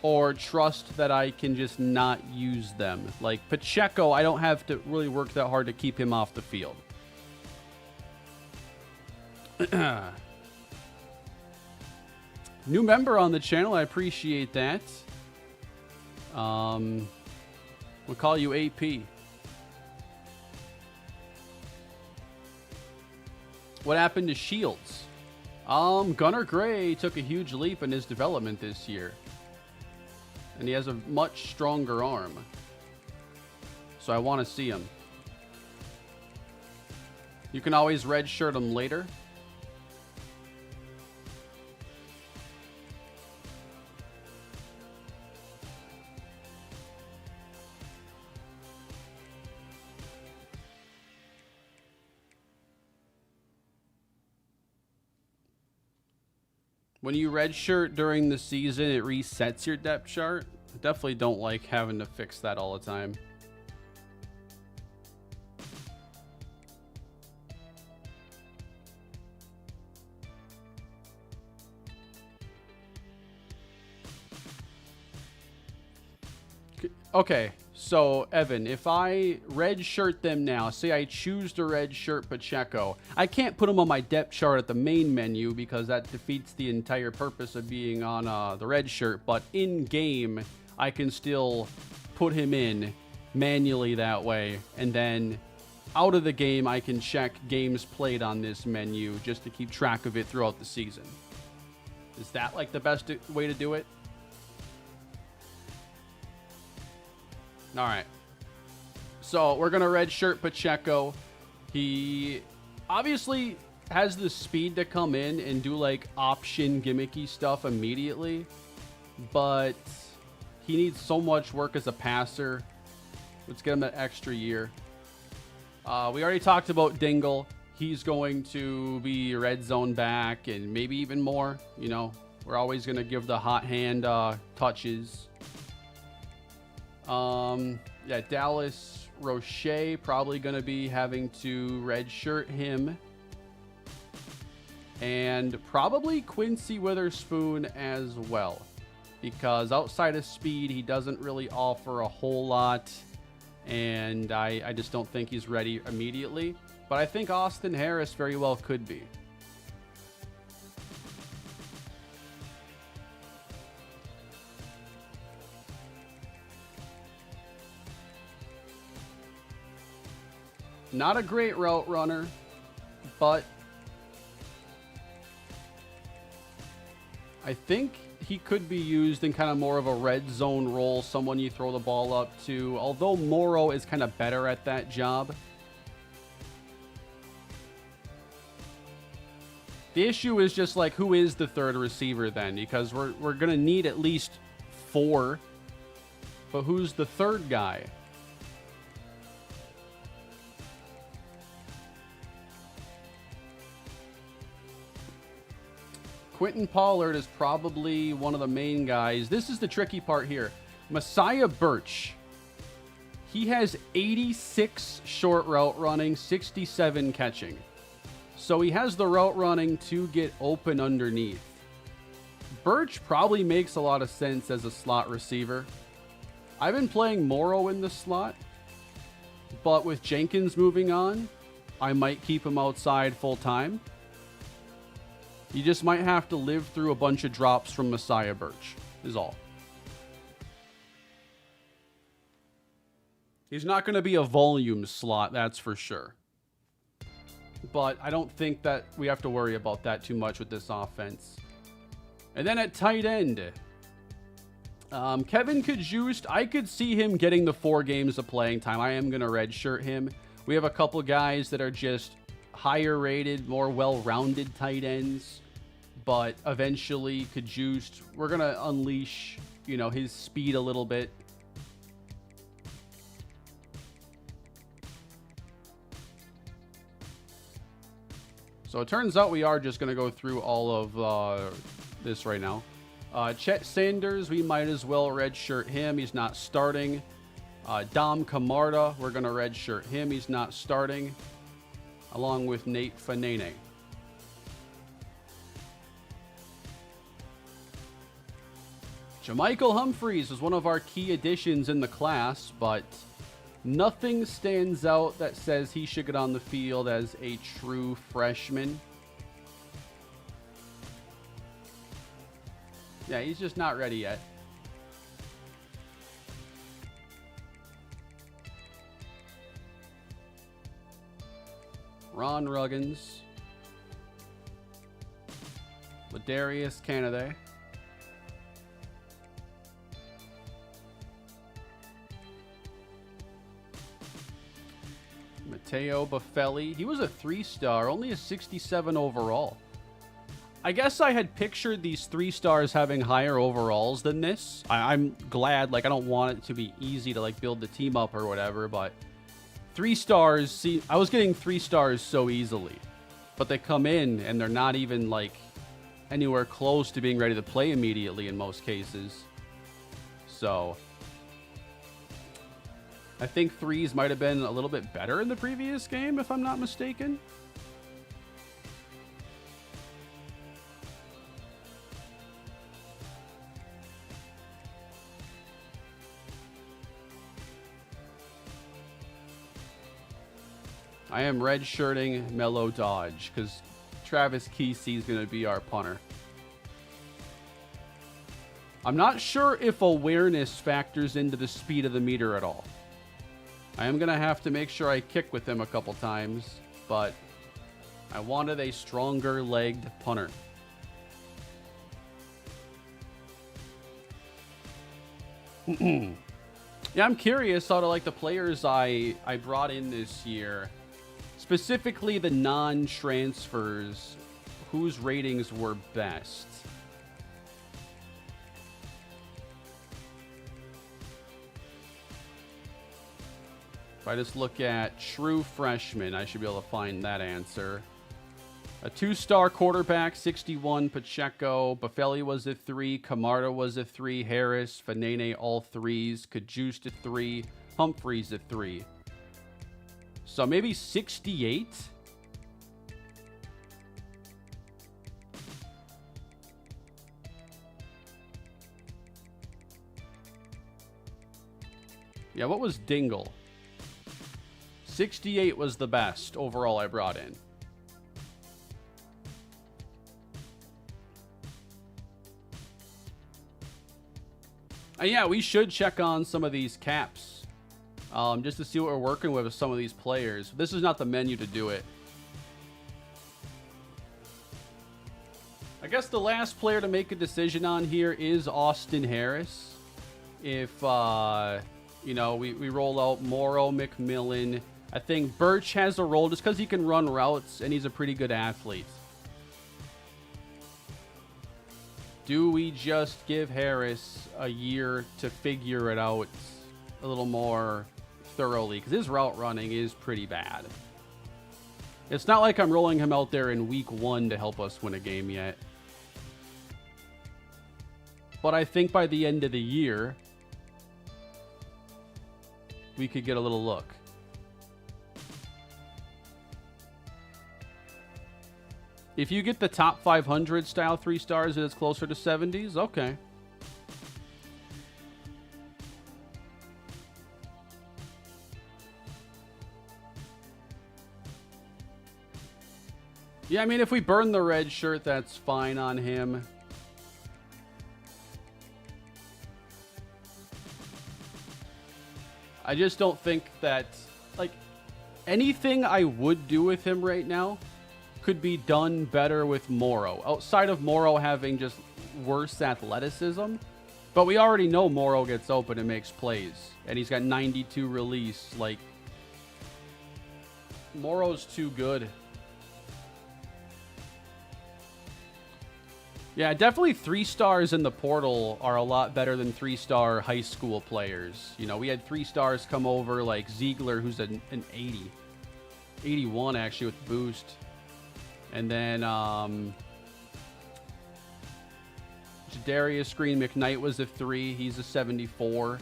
or trust that I can just not use them? Like Pacheco, I don't have to really work that hard to keep him off the field. New member on the channel. I appreciate that. We'll call you AP. What happened to Shields? Gunnar Gray took a huge leap in his development this year. And he has a much stronger arm. So I want to see him. You can always redshirt him later. When you redshirt during the season, it resets your depth chart. I definitely don't like having to fix that all the time. Okay, so Evan, if I redshirt them now, say I choose to redshirt Pacheco, I can't put him on my depth chart at the main menu because that defeats the entire purpose of being on the redshirt, but in game, I can still put him in manually that way, and then out of the game, I can check games played on this menu just to keep track of it throughout the season. Is that like the best way to do it? All right. So we're going to redshirt Pacheco. He obviously has the speed to come in and do like option gimmicky stuff immediately, but he needs so much work as a passer. Let's get him that extra year. We already talked about Dingle. He's going to be red zone back and maybe even more. You know, we're always going to give the hot hand touches. Yeah, Dallas Roche probably going to be having to redshirt him. And probably Quincy Witherspoon as well. Because outside of speed, he doesn't really offer a whole lot. And I just don't think he's ready immediately. But I think Austin Harris very well could be. Not a great route runner, but I think he could be used in kind of more of a red zone role, someone you throw the ball up to, although Morrow is kind of better at that job. The issue is just like, who is the third receiver then? Because we're going to need at least 4 But who's the third guy? Quentin Pollard is probably one of the main guys. This is the tricky part here. Messiah Birch. He has 86 short route running, 67 catching. So he has the route running to get open underneath. Birch probably makes a lot of sense as a slot receiver. I've been playing Morrow in the slot, but with Jenkins moving on, I might keep him outside full time. You just might have to live through a bunch of drops from Messiah Birch, is all. He's not going to be a volume slot, that's for sure. But I don't think that we have to worry about that too much with this offense. And then at tight end, Kevin Kajust, I could see him getting the 4 games of playing time. I am going to redshirt him. We have a couple guys that are just higher rated, more well-rounded tight ends. But eventually, Kajust, we're going to unleash, his speed a little bit. So it turns out we are just going to go through all of this right now. Chet Sanders, we might as well redshirt him. He's not starting. Dom Camarda, we're going to redshirt him. He's not starting. Along with Nate Fanene. Jermichael Humphreys is one of our key additions in the class, but nothing stands out that says he should get on the field as a true freshman. Yeah, he's just not ready yet. Ron Ruggins. Ladarius Canada. Matteo Buffelli. He was a 3-star, only a 67 overall. I guess I had pictured these 3-stars having higher overalls than this. I'm glad, I don't want it to be easy to, build the team up or whatever, but 3 stars, see, I was getting 3 stars so easily. But they come in, and they're not even, anywhere close to being ready to play immediately in most cases. So I think 3s might have been a little bit better in the previous game, if I'm not mistaken. I am redshirting Mello Dodge because Travis Kesey is going to be our punter. I'm not sure if awareness factors into the speed of the meter at all. I am going to have to make sure I kick with him a couple times, but I wanted a stronger legged punter. Yeah, I'm curious out of the players I brought in this year, specifically the non-transfers, whose ratings were best. If I just look at true freshmen, I should be able to find that answer. A 2-star quarterback, 61, Pacheco. Buffelli was a 3. Camarda was a 3. Harris, Fanene, all 3s. Kajust a 3. Humphreys a 3. So maybe 68? Yeah, what was Dingle? 68 was the best overall I brought in. And yeah, we should check on some of these caps. Just to see what we're working with some of these players. This is not the menu to do it. I guess the last player to make a decision on here is Austin Harris. If, we roll out Morrow, McMillan. I think Birch has a role just because he can run routes and he's a pretty good athlete. Do we just give Harris a year to figure it out a little more thoroughly? Because his route running is pretty bad. It's not like I'm rolling him out there in week 1 to help us win a game yet. But I think by the end of the year, we could get a little look. If you get the top 500 style 3 stars and it's closer to 70s, okay. Yeah, I mean, if we burn the red shirt, that's fine on him. I just don't think that, like, anything I would do with him right now could be done better with Morrow. Outside of Morrow having just worse athleticism. But we already know Morrow gets open and makes plays. And he's got 92 release. Like, Morrow's too good. Yeah, definitely 3 stars in the portal are a lot better than 3-star high school players. You know, we had 3 stars come over, like Ziegler, who's an 80. 81, actually, with boost. And then, Jadarius Green McKnight was a 3. He's a 74.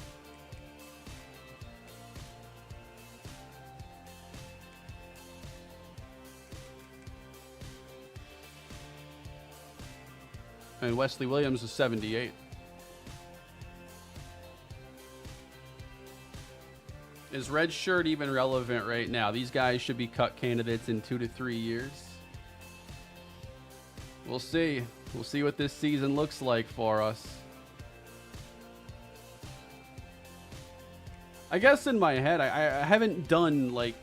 And Wesley Williams is 78. Is red shirt even relevant right now? These guys should be cut candidates in 2 to 3 years. We'll see. We'll see what this season looks like for us. I guess in my head, I haven't done, like...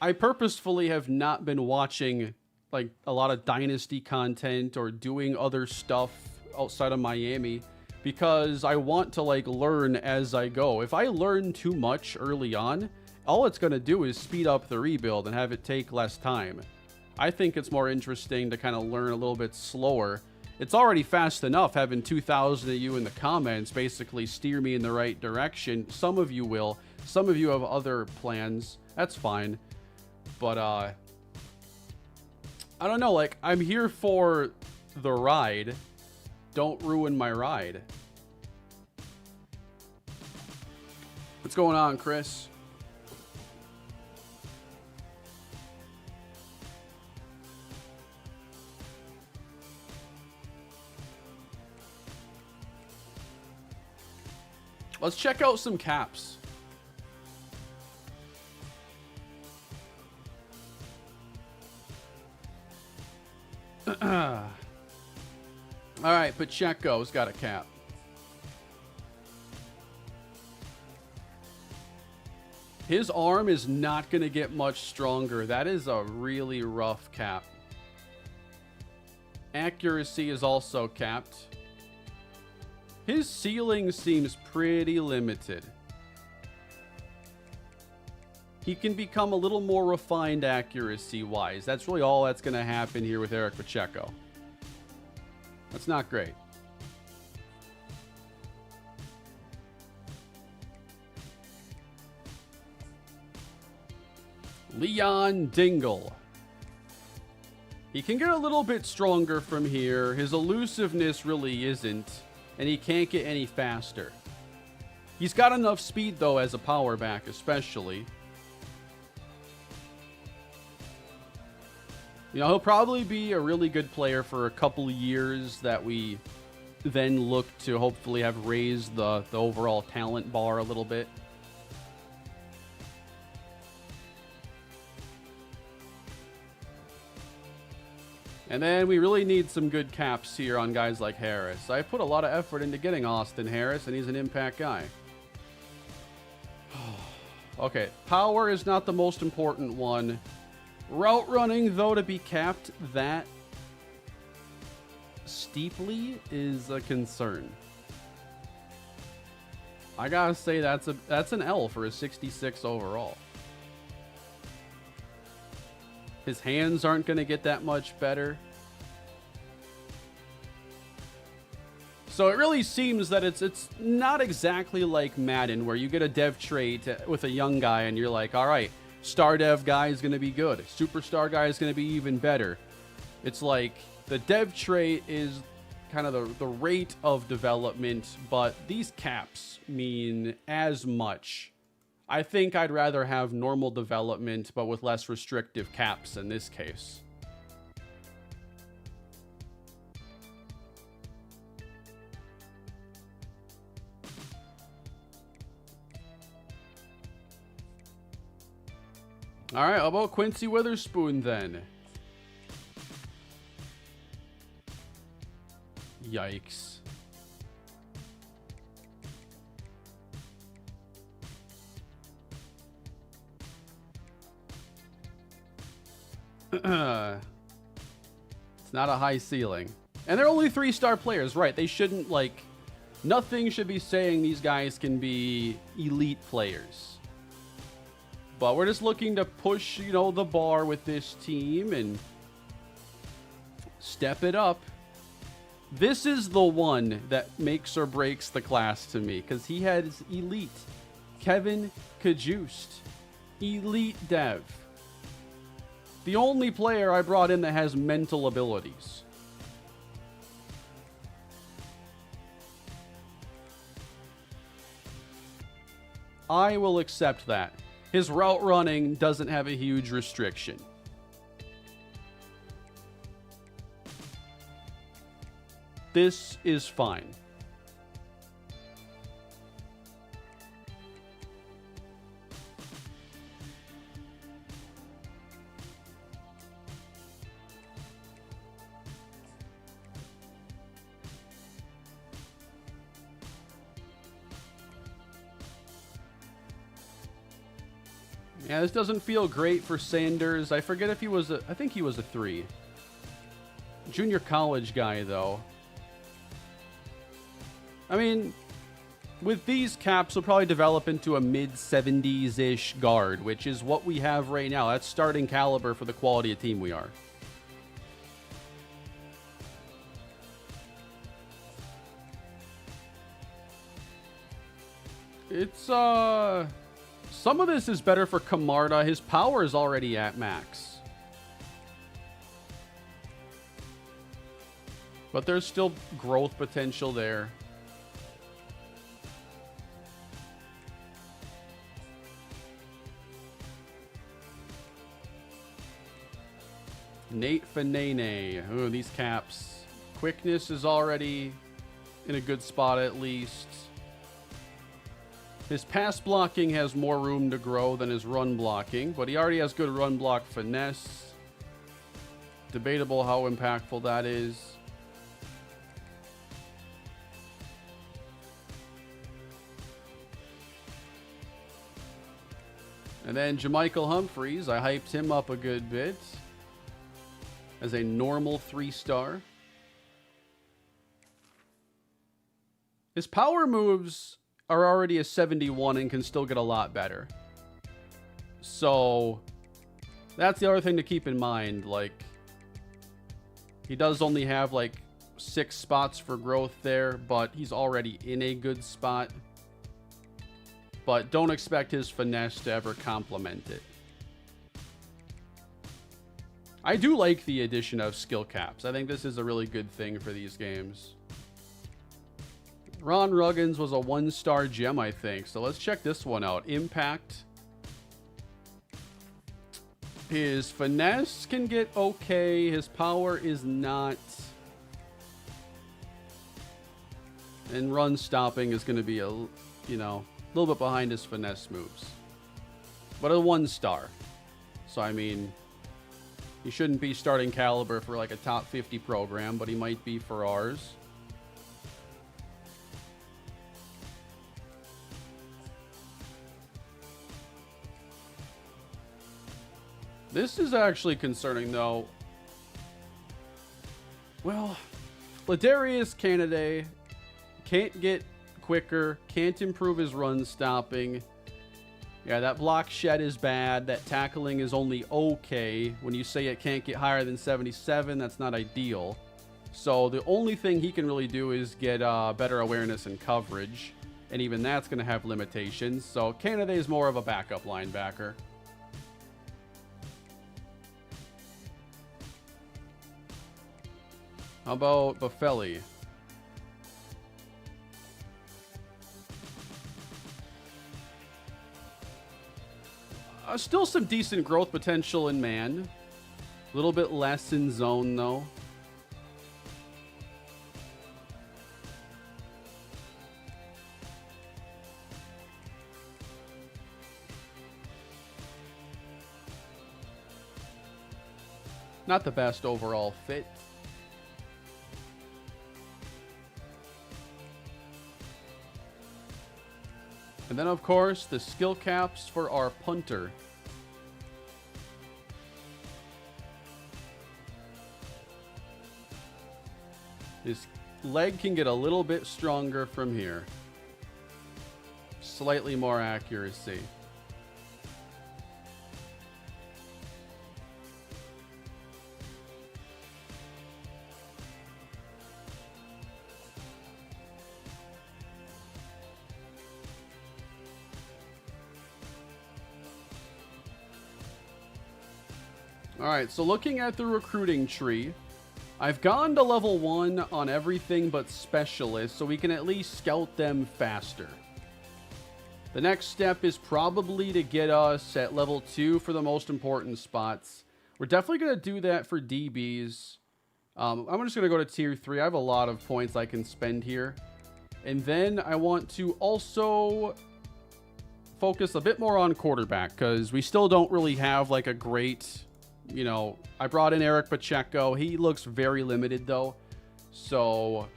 I purposefully have not been watching, like, a lot of Dynasty content or doing other stuff outside of Miami because I want to, like, learn as I go. If I learn too much early on, all it's going to do is speed up the rebuild and have it take less time. I think it's more interesting to kind of learn a little bit slower. It's already fast enough having 2,000 of you in the comments basically steer me in the right direction. Some of you will. Some of you have other plans. That's fine. But, I don't know. Like, I'm here for the ride. Don't ruin my ride. What's going on, Chris? Let's check out some caps. All right, Pacheco's got a cap. His arm is not going to get much stronger. That is a really rough cap. Accuracy is also capped. His ceiling seems pretty limited. He can become a little more refined accuracy-wise. That's really all that's going to happen here with Eric Pacheco. That's not great. Leon Dingle. He can get a little bit stronger from here. His elusiveness really isn't, and he can't get any faster. He's got enough speed, though, as a power back, especially. You know, he'll probably be a really good player for a couple of years that we then look to hopefully have raised the overall talent bar a little bit. And then we really need some good caps here on guys like Harris. I put a lot of effort into getting Austin Harris, and he's an impact guy. Okay, power is not the most important one. Route running, though, to be capped that steeply is a concern. I gotta say that's an L for a 66 overall. His hands aren't gonna get that much better. So it really seems that it's not exactly like Madden, where you get a dev trait with a young guy and you're like, all right, star dev guy is going to be good. Superstar guy is going to be even better. It's like the dev trait is kind of the rate of development, but these caps mean as much. I think I'd rather have normal development, but with less restrictive caps in this case. All right, how about Quincy Witherspoon then? Yikes. It's not a high ceiling. And they're only 3-star players, right? They shouldn't, like, nothing should be saying these guys can be elite players. But we're just looking to push, you know, the bar with this team and step it up. This is the one that makes or breaks the class to me, because he has elite. Kevin Kajust, elite dev. The only player I brought in that has mental abilities. I will accept that. His route running doesn't have a huge restriction. This is fine. Yeah, this doesn't feel great for Sanders. I forget if he was I think he was a 3. Junior college guy, though. I mean, with these caps, he'll probably develop into a mid-70s-ish guard, which is what we have right now. That's starting caliber for the quality of team we are. It's, some of this is better for Camarda. His power is already at max. But there's still growth potential there. Nate Fanene. Ooh, these caps. Quickness is already in a good spot at least. His pass blocking has more room to grow than his run blocking, but he already has good run block finesse. Debatable how impactful that is. And then Jermichael Humphreys, I hyped him up a good bit as a normal 3-star. His power moves are already a 71 and can still get a lot better. So that's the other thing to keep in mind. Like, he does only have like 6 spots for growth there, but he's already in a good spot. But don't expect his finesse to ever complement it. I do like the addition of skill caps. I think this is a really good thing for these games. Ron Ruggins was a 1-star gem, I think. So let's check this one out. Impact. His finesse can get okay. His power is not. And run stopping is going to be a little bit behind his finesse moves. But a 1-star. So, I mean, he shouldn't be starting caliber for like a top 50 program, but he might be for ours. This is actually concerning, though. Well, Ladarius Canada can't get quicker, can't improve his run stopping. Yeah, that block shed is bad. That tackling is only okay. When you say it can't get higher than 77, that's not ideal. So the only thing he can really do is get better awareness and coverage. And even that's going to have limitations. So Canada is more of a backup linebacker. How about Buffelli? Still some decent growth potential in man. A little bit less in zone, though. Not the best overall fit. And then, of course, the skill caps for our punter. His leg can get a little bit stronger from here. Slightly more accuracy. All right, so looking at the recruiting tree, I've gone to level 1 on everything but specialists, so we can at least scout them faster. The next step is probably to get us at level 2 for the most important spots. We're definitely going to do that for DBs. I'm just going to go to tier 3. I have a lot of points I can spend here. And then I want to also focus a bit more on quarterback, because we still don't really have like a great... You know, I brought in Eric Pacheco. He looks very limited, though. So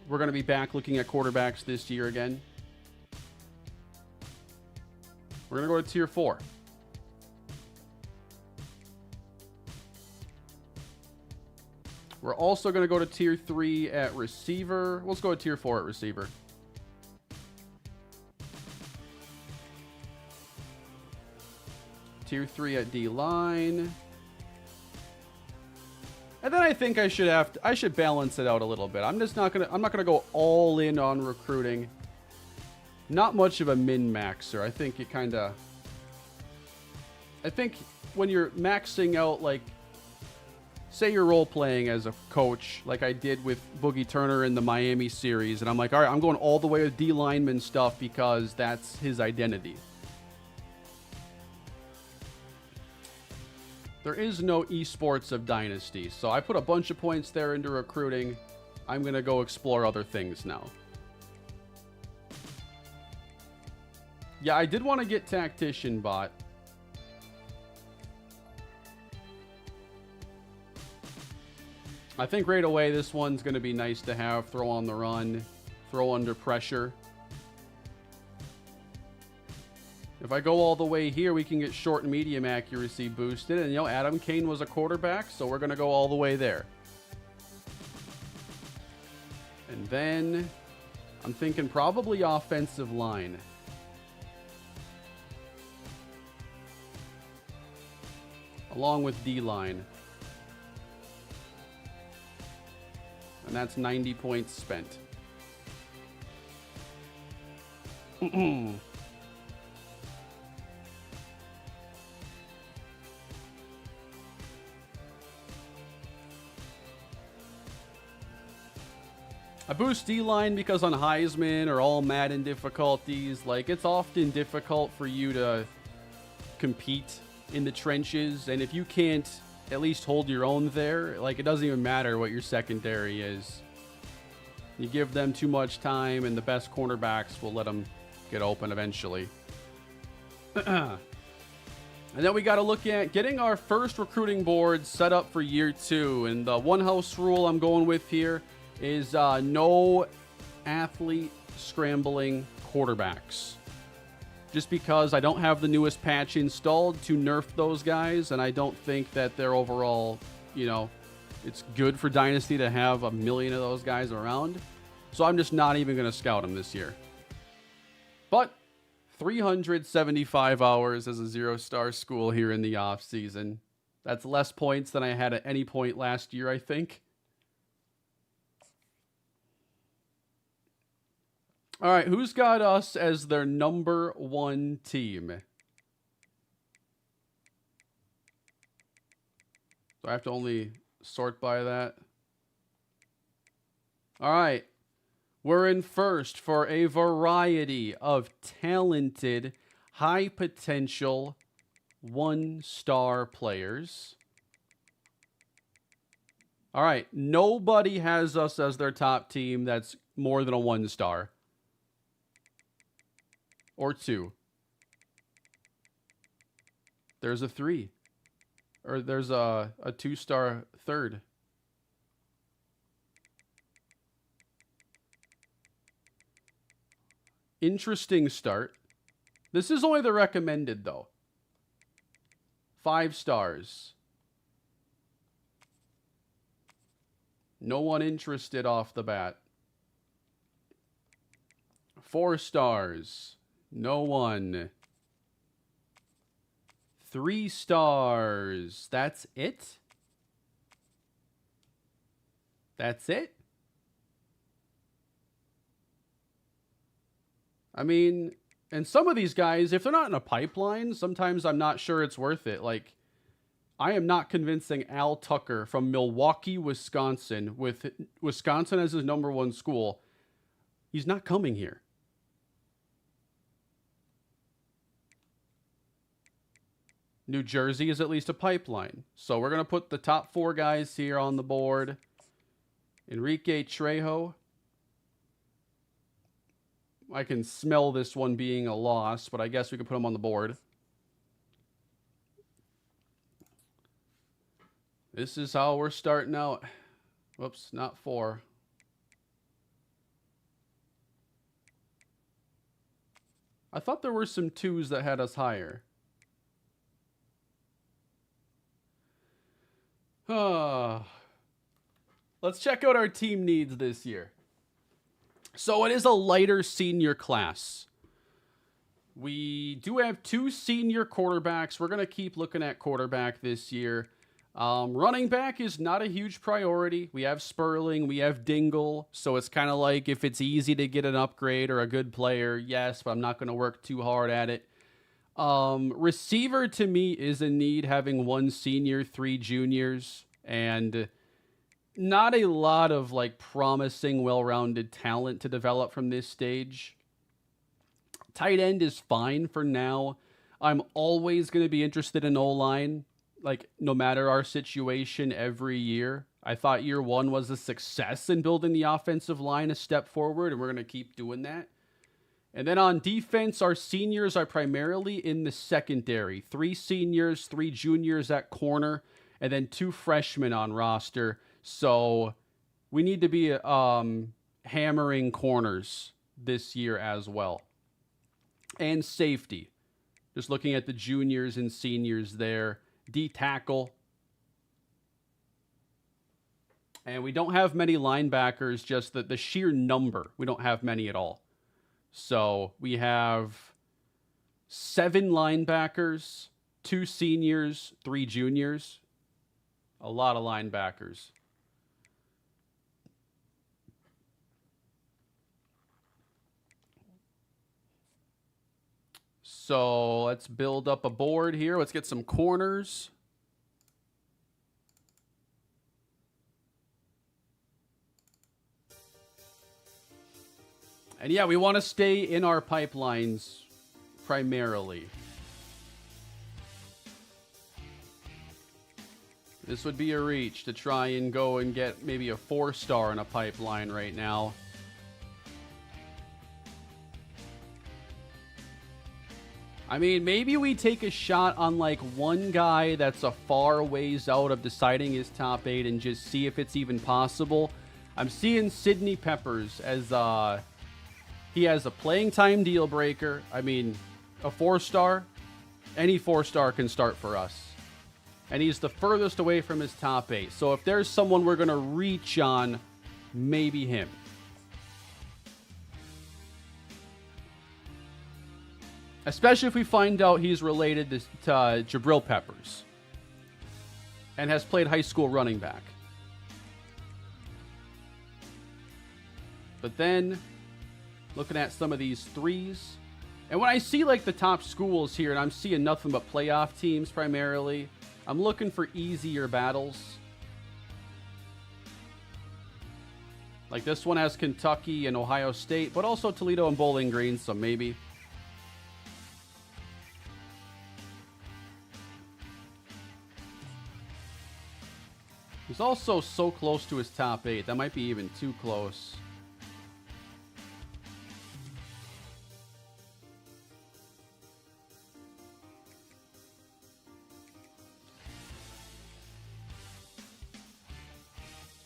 we're going to be back looking at quarterbacks this year again. We're going to go to tier 4. We're also going to go to tier 3 at receiver. Let's go to tier 4 at receiver. Tier 3 at D-line. And then I think I should balance it out a little bit. I'm not gonna go all in on recruiting. Not much of a min-maxer. I think when you're maxing out, like, say you're role-playing as a coach, like I did with Boogie Turner in the Miami series, and I'm like, all right, I'm going all the way with D-lineman stuff because that's his identity. There is no esports of Dynasty, so I put a bunch of points there into recruiting. I'm going to go explore other things now. Yeah, I did want to get Tactician Bot. I think right away this one's going to be nice to have. Throw on the run, throw under pressure. If I go all the way here, we can get short and medium accuracy boosted. And, you know, Adam Kane was a quarterback, so we're going to go all the way there. And then I'm thinking probably offensive line. Along with D-line. And that's 90 points spent. I boost D-line because on Heisman or all Madden difficulties, like, it's often difficult for you to compete in the trenches, and if you can't at least hold your own there, like, it doesn't even matter what your secondary is. You give them too much time, and the best cornerbacks will let them get open eventually. And then we got to look at getting our first recruiting board set up for year 2, and the one house rule I'm going with here is no athlete scrambling quarterbacks. Just because I don't have the newest patch installed to nerf those guys, and I don't think that they're overall, you know, it's good for Dynasty to have a million of those guys around. So I'm just not even going to scout them this year. But 375 hours as a 0-star school here in the offseason. That's less points than I had at any point last year, I think. All right, who's got us as their number 1 team? Do I have to only sort by that? All right. We're in first for a variety of talented, high potential, 1-star players. All right. Nobody has us as their top team that's more than a 1-star. Or 2. There's a 3. Or there's a 2-star third. Interesting start. This is only the recommended, though. 5 stars. No one interested off the bat. 4 stars. No one. 3 stars. That's it? That's it? I mean, and some of these guys, if they're not in a pipeline, sometimes I'm not sure it's worth it. Like, I am not convincing Al Tucker from Milwaukee, Wisconsin, with Wisconsin as his number 1 school. He's not coming here. New Jersey is at least a pipeline. So we're going to put the top 4 guys here on the board. Enrique Trejo. I can smell this one being a loss, but I guess we could put him on the board. This is how we're starting out. Whoops, not 4. I thought there were some 2s that had us higher. Let's check out our team needs this year. So it is a lighter senior class. We do have 2 senior quarterbacks. We're going to keep looking at quarterback this year. Running back is not a huge priority. We have Sperling, we have Dingle. So it's kind of like if it's easy to get an upgrade or a good player, yes, but I'm not going to work too hard at it. Receiver to me is a need, having 1 senior, 3 juniors, and not a lot of like promising, well-rounded talent to develop from this stage. Tight end is fine for now. I'm always going to be interested in O-line, like no matter our situation every year. I thought year 1 was a success in building the offensive line a step forward, and we're going to keep doing that. And then on defense, our seniors are primarily in the secondary. 3 seniors, 3 juniors at corner, and then 2 freshmen on roster. So we need to be hammering corners this year as well. And safety. Just looking at the juniors and seniors there. D-tackle. And we don't have many linebackers, just the sheer number. We don't have many at all. So we have 7 linebackers, 2 seniors, 3 juniors. A lot of linebackers. So let's build up a board here. Let's get some corners. And yeah, we want to stay in our pipelines primarily. This would be a reach to try and go and get maybe a 4-star in a pipeline right now. I mean, maybe we take a shot on like one guy that's a far ways out of deciding his top 8 and just see if it's even possible. I'm seeing Sidney Peppers as he has a playing time deal breaker. I mean, a 4-star, any 4-star can start for us. And he's the furthest away from his top 8. So if there's someone we're going to reach on, maybe him. Especially if we find out he's related to Jabril Peppers and has played high school running back. But then Looking at some of these threes. And when I see like the top schools here, and I'm seeing nothing but playoff teams primarily, I'm looking for easier battles. Like this one has Kentucky and Ohio State, but also Toledo and Bowling Green, so maybe. He's also so close to his top 8. That might be even too close.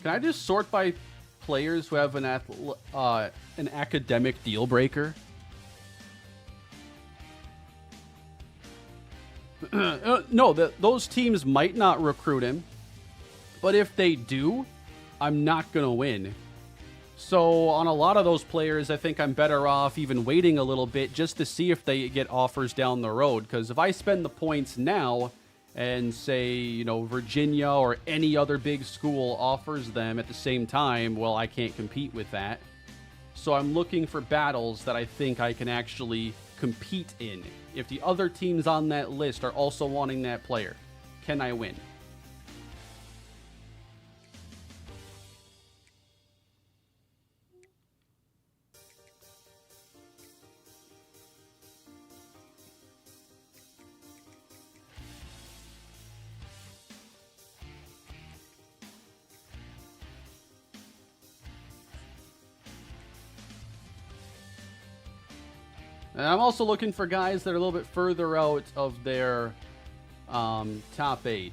Can I just sort by players who have an academic deal breaker? No, those teams might not recruit him, but if they do, I'm not going to win. So on a lot of those players, I think I'm better off even waiting a little bit just to see if they get offers down the road. Because if I spend the points now and say, you know, Virginia or any other big school offers them at the same time, well, I can't compete with that. So I'm looking for battles that I think I can actually compete in. If the other teams on that list are also wanting that player, can I win? And I'm also looking for guys that are a little bit further out of their top 8.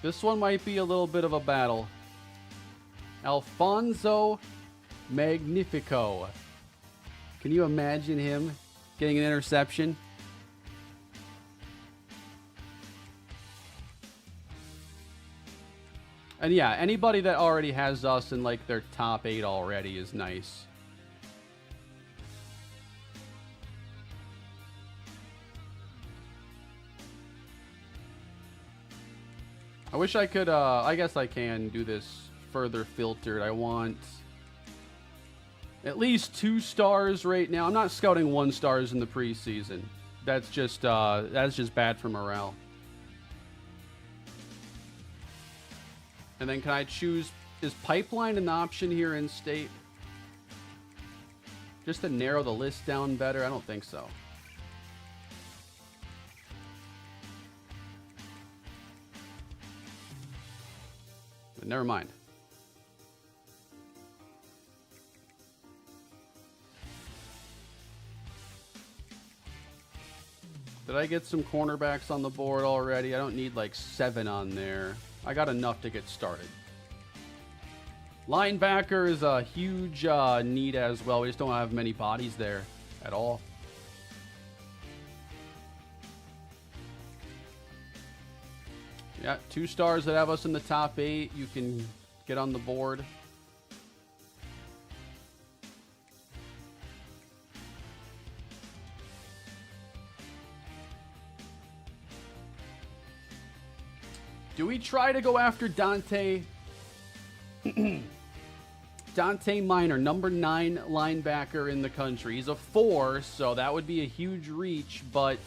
This one might be a little bit of a battle. Alfonso Magnifico. Can you imagine him getting an interception? And yeah, anybody that already has us in like their top 8 already is nice. I wish I could, I guess I can do this further filtered. I want at least 2 stars right now. I'm not scouting 1 stars in the preseason. That's just bad for morale. And then can I choose, is pipeline an option here in state? Just to narrow the list down better? I don't think so. But never mind. Did I get some cornerbacks on the board already? I don't need like 7 on there. I got enough to get started. Linebacker is a huge need as well. We just don't have many bodies there at all. Yeah, 2 stars that have us in the top 8. You can get on the board. Do we try to go after Dante? Dante Minor, number 9 linebacker in the country. He's a 4, so that would be a huge reach, but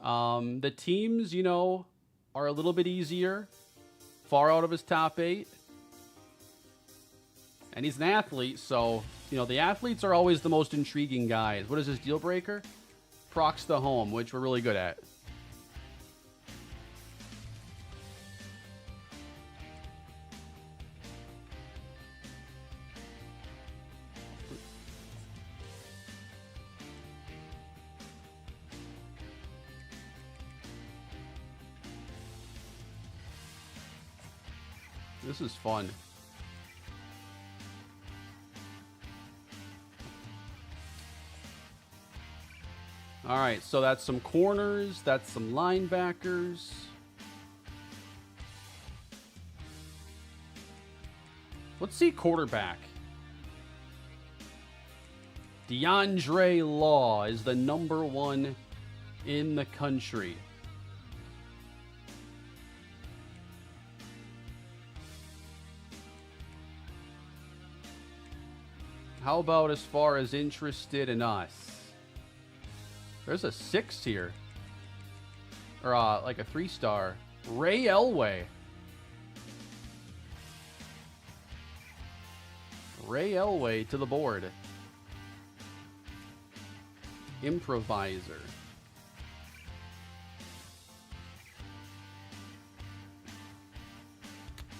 the teams, you know, are a little bit easier. Far out of his top 8. And he's an athlete, so, you know, the athletes are always the most intriguing guys. What is his deal breaker? Procs the home, which we're really good at. This is fun. All right, so that's some corners, that's some linebackers. Let's see quarterback. DeAndre Law is the number 1 in the country. How about as far as interested in us? There's a 6 here. Or like a 3-star. Ray Elway. Ray Elway to the board. Improviser.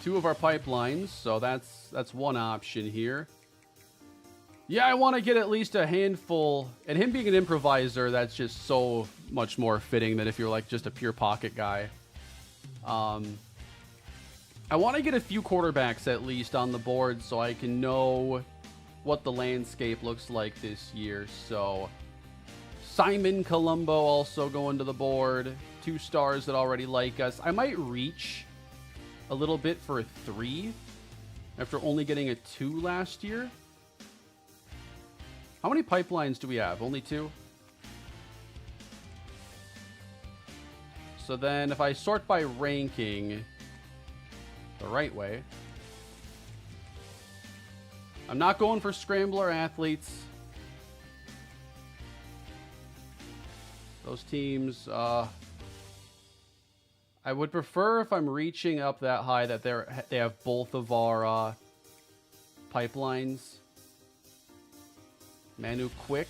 Two of our pipelines, so that's one option here. Yeah, I want to get at least a handful. And him being an improviser, that's just so much more fitting than if you're like just a pure pocket guy. I want to get a few quarterbacks at least on the board so I can know what the landscape looks like this year. So Simon Colombo also going to the board. 2 stars that already like us. I might reach a little bit for a 3 after only getting a 2 last year. How many pipelines do we have? Only 2? So then if I sort by ranking the right way, I'm not going for scrambler athletes. Those teams, I would prefer if I'm reaching up that high that they have both of our pipelines. Manu Quick.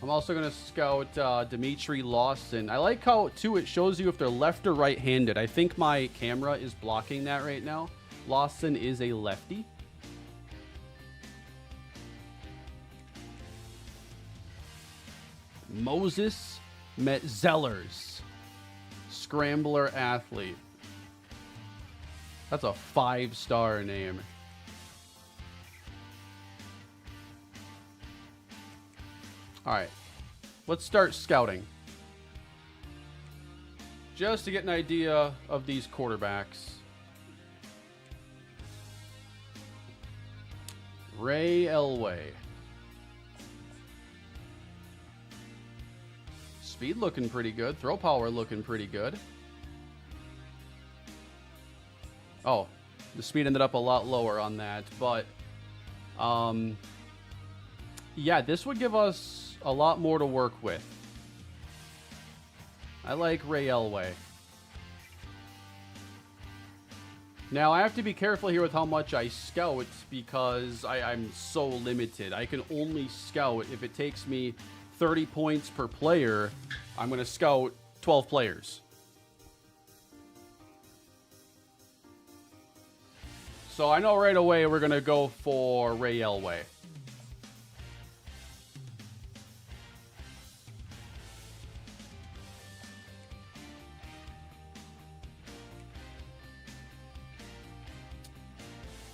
I'm also going to scout Dimitri Lawson. I like how, too, it shows you if they're left or right-handed. I think my camera is blocking that right now. Lawson is a lefty. Moses Metzellers. Scrambler athlete. That's a 5-star name. All right, let's start scouting. Just to get an idea of these quarterbacks. Ray Elway. Speed looking pretty good. Throw power looking pretty good. Oh, the speed ended up a lot lower on that, but yeah, this would give us a lot more to work with. I like Ray Elway. Now, I have to be careful here with how much I scout because I'm so limited. I can only scout if it takes me 30 points per player. I'm going to scout 12 players. So I know right away we're going to go for Ray Elway.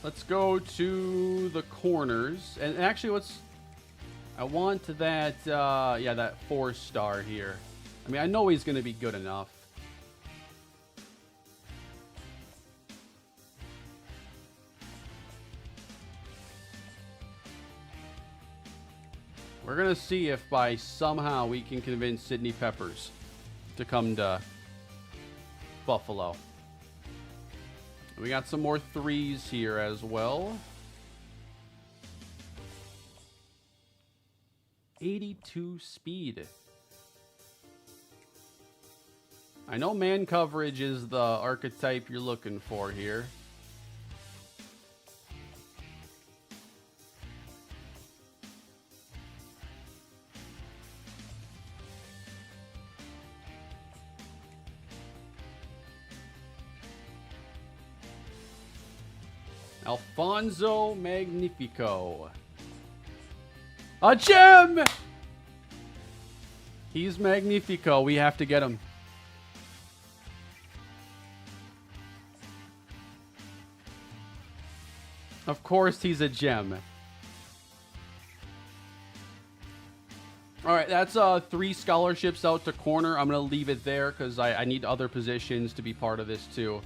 Let's go to the corners. And actually, I want that, yeah, that 4-star here. I mean, I know he's going to be good enough. We're going to see if by somehow we can convince Sidney Peppers to come to Buffalo. We got some more 3s here as well. 82 speed. I know man coverage is the archetype you're looking for here. Alfonso Magnifico. A gem! He's Magnifico. We have to get him. Of course he's a gem. All right, that's 3 scholarships out to corner. I'm going to leave it there because I need other positions to be part of this too.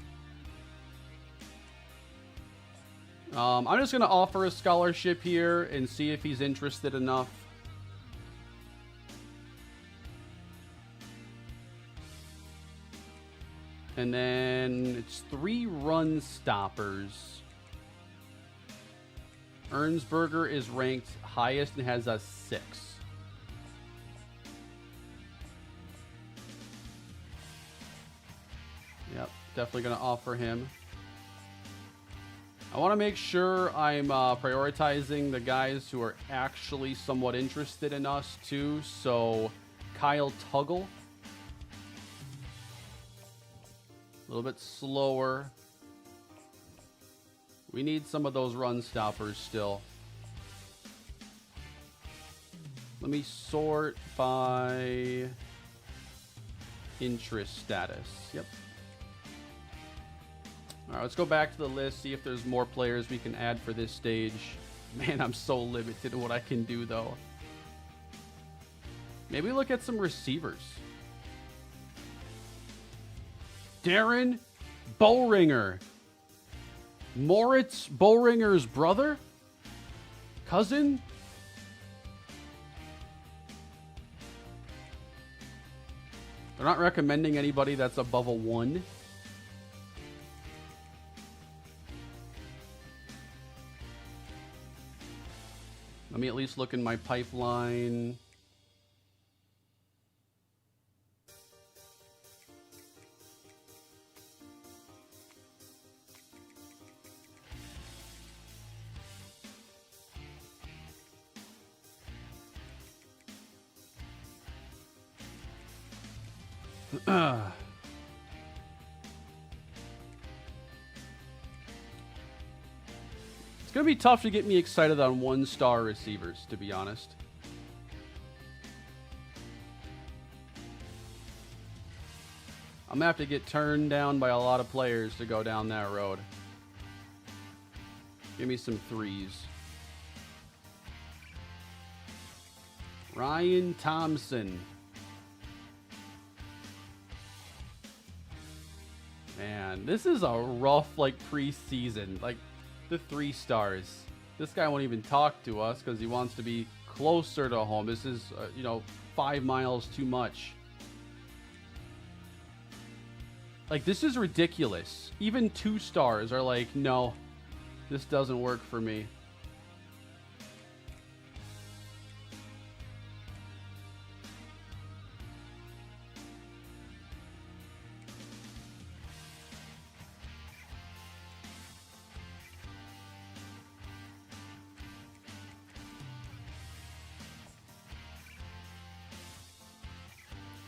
I'm just going to offer a scholarship here and see if he's interested enough. And then it's 3 run stoppers. Ernsberger is ranked highest and has a 6. Yep, definitely going to offer him. I want to make sure I'm prioritizing the guys who are actually somewhat interested in us too. So Kyle Tuggle. A little bit slower. We need some of those run stoppers still. Let me sort by interest status. Yep. All right, let's go back to the list, see if there's more players we can add for this stage. Man, I'm so limited in what I can do, though. Maybe look at some receivers. Darren Boehringer. Moritz Boehringer's brother? Cousin? They're not recommending anybody that's above a 1. Let me at least look in my pipeline. It's going to be tough to get me excited on 1-star receivers, to be honest. I'm going to have to get turned down by a lot of players to go down that road. Give me some 3s. Ryan Thompson. Man, this is a rough, preseason. The 3 stars. This guy won't even talk to us because he wants to be closer to home. This is, 5 miles too much. This is ridiculous. Even 2 stars are like, no, this doesn't work for me.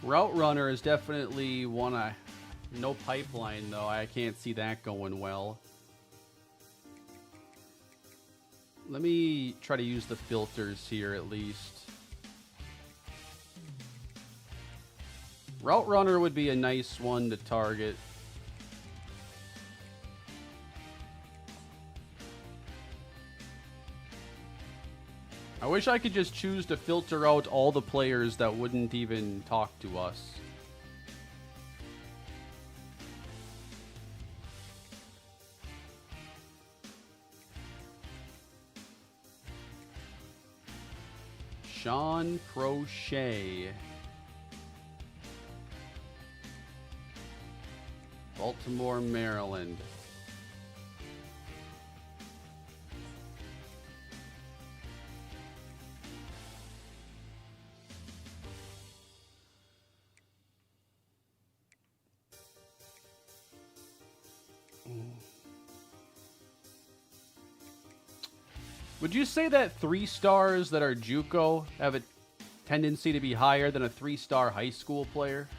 Route Runner is definitely one no pipeline, though. I can't see that going well. Let me try to use the filters here at least. Route Runner would be a nice one to target. I wish I could just choose to filter out all the players that wouldn't even talk to us. Sean Prochet. Baltimore, Maryland. Would you say that 3 stars that are JUCO have a tendency to be higher than a 3-star high school player?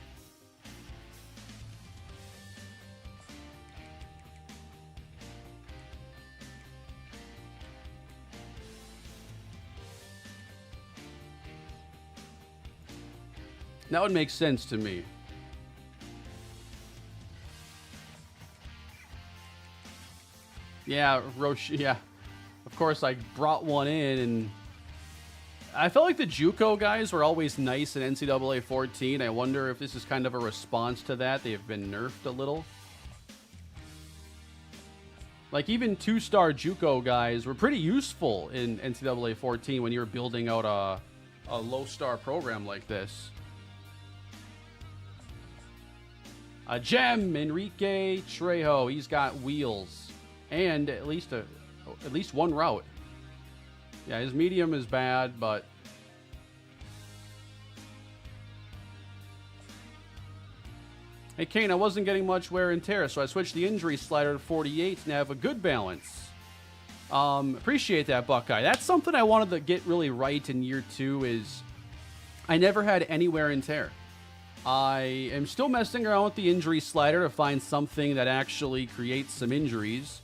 That would make sense to me. Yeah, Roche, yeah. Of course, I brought one in, and I felt like the JUCO guys were always nice in NCAA 14. I wonder if this is kind of a response to that. They have been nerfed a little. Even 2-star JUCO guys were pretty useful in NCAA 14 when you were building out a low-star program like this. A gem, Enrique Trejo. He's got wheels and at least one route. Yeah, his medium is bad, but hey, Kane, I wasn't getting much wear and tear, so I switched the injury slider to 48 and have a good balance. Appreciate that, Buckeye. That's something I wanted to get really right in year 2 is I never had any wear and tear. I am still messing around with the injury slider to find something that actually creates some injuries.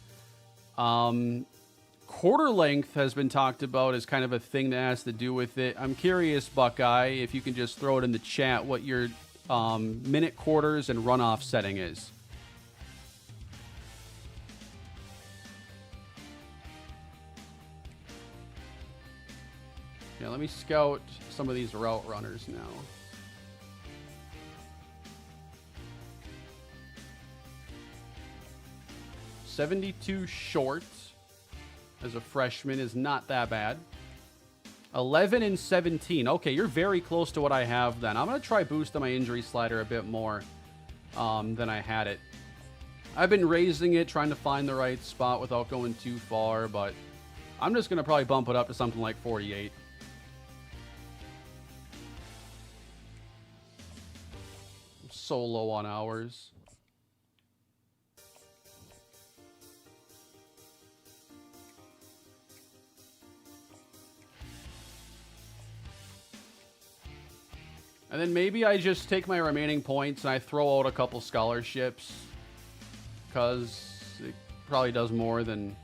Quarter length has been talked about as kind of a thing that has to do with it. I'm curious, Buckeye, if you can just throw it in the chat what your minute quarters and runoff setting is. Yeah, let me scout some of these route runners now. .72 short as a freshman is not that bad. 11 and 17. Okay, you're very close to what I have then. I'm going to try boosting my injury slider a bit more than I had it. I've been raising it, trying to find the right spot without going too far, but I'm just going to probably bump it up to something like 48. I'm so low on hours. And then maybe I just take my remaining points and I throw out a couple scholarships because it probably does more than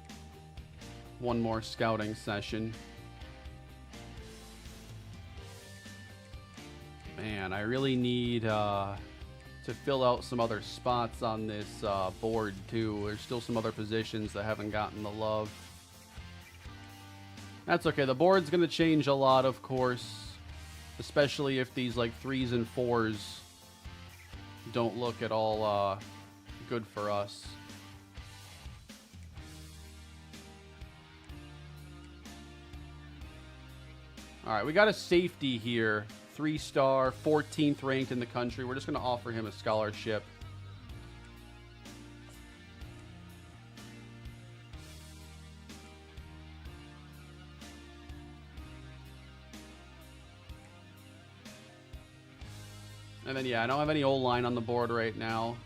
one more scouting session. Man, I really need to fill out some other spots on this board too. There's still some other positions that haven't gotten the love. That's okay. The board's going to change a lot, of course. Especially if these like 3s and 4s don't look at all good for us. All right, we got a safety here. 3-star, 14th ranked in the country. We're just going to offer him a scholarship. And then, yeah, I don't have any O-line on the board right now.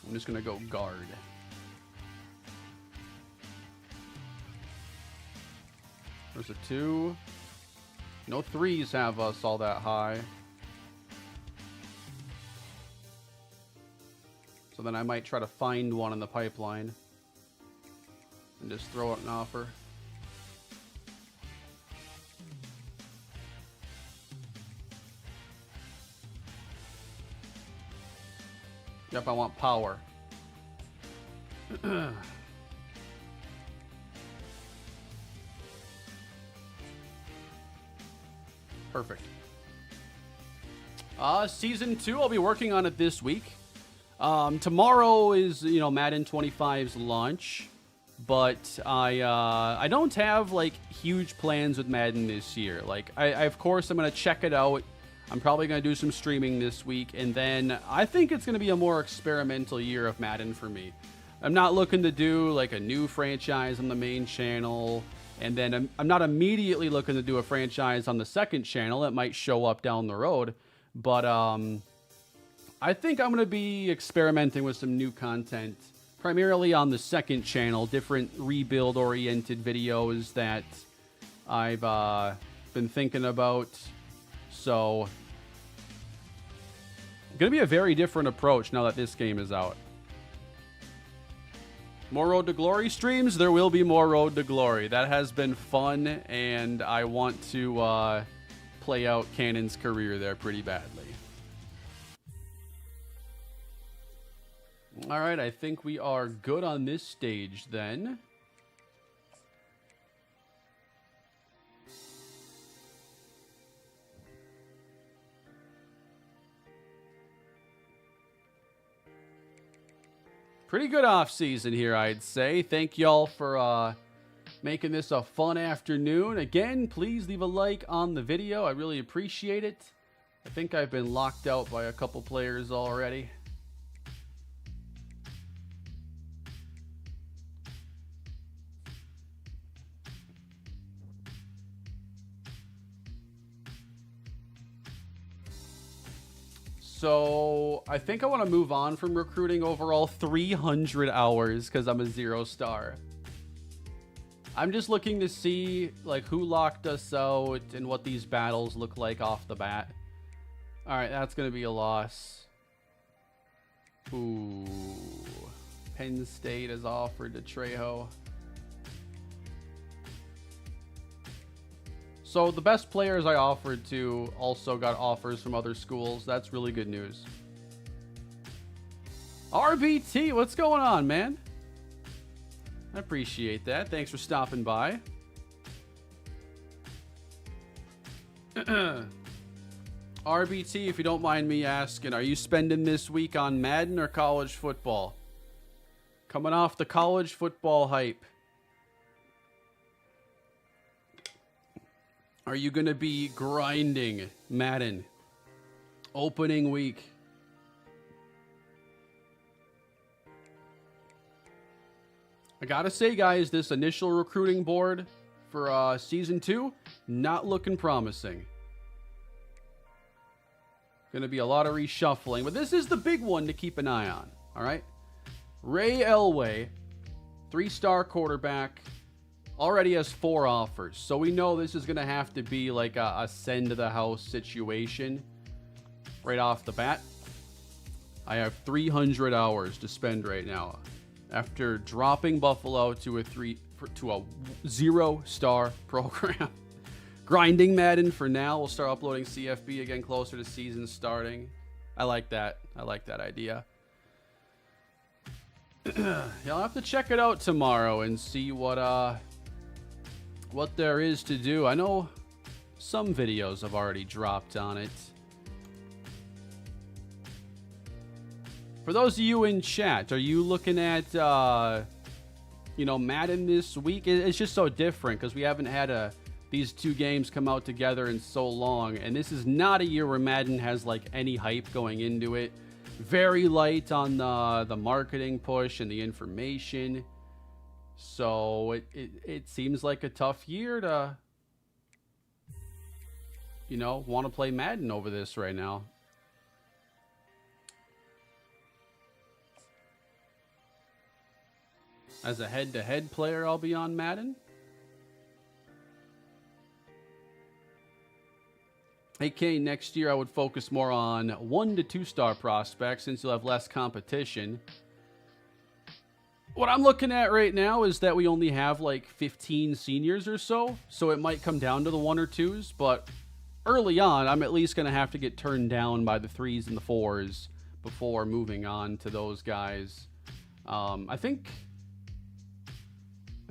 I'm just going to go guard. There's a 2. No 3s have us all that high. So then I might try to find one in the pipeline and just throw out an offer. Yep, I want power. Perfect. Season 2, I'll be working on it this week. Tomorrow is, Madden 25's launch, but I don't have like huge plans with Madden this year. Like, I of course I'm gonna check it out. I'm probably gonna do some streaming this week, and then I think it's gonna be a more experimental year of Madden for me. I'm not looking to do like a new franchise on the main channel, and then I'm not immediately looking to do a franchise on the second channel. It might show up down the road, but I think I'm going to be experimenting with some new content, primarily on the second channel, different rebuild-oriented videos that I've been thinking about. So, going to be a very different approach now that this game is out. More Road to Glory streams? There will be more Road to Glory. That has been fun, and I want to play out Cannon's career there pretty badly. All right, I think we are good on this stage then. Pretty good off season here, I'd say. Thank y'all for making this a fun afternoon. Again, please leave a like on the video. I really appreciate it. I think I've been locked out by a couple players already. So I think I want to move on from recruiting overall 300 hours because I'm a 0-star. I'm just looking to see like who locked us out and what these battles look like off the bat. All right, that's going to be a loss. Ooh. Penn State has offered to Trejo. So the best players I offered to also got offers from other schools. That's really good news. RBT, what's going on, man? I appreciate that. Thanks for stopping by. RBT, if you don't mind me asking, are you spending this week on Madden or college football? Coming off the college football hype. Are you going to be grinding Madden opening week? I got to say, guys, this initial recruiting board for Season 2, not looking promising. Going to be a lot of reshuffling, but this is the big one to keep an eye on, all right? Ray Elway, 3-star quarterback. Already has 4 offers, so we know this is going to have to be like a send to the house situation right off the bat. I have 300 hours to spend right now after dropping Buffalo to a 0-star program. Grinding Madden for now. We'll start uploading CFB again closer to season starting. I like that. I like that idea. Yeah, I'll have to check it out tomorrow and see what there is to do. I know some videos have already dropped on it. For those of you in chat, are you looking at, Madden this week? It's just so different because we haven't had these 2 games come out together in so long. And this is not a year where Madden has like any hype going into it. Very light on the marketing push and the information. So it seems like a tough year to, want to play Madden over this right now. As a head-to-head player, I'll be on Madden. AK, next year I would focus more on 1 to 2-star prospects since you'll have less competition. What I'm looking at right now is that we only have like 15 seniors or so it might come down to the 1 or 2s, but early on, I'm at least going to have to get turned down by the 3s and the 4s before moving on to those guys. I think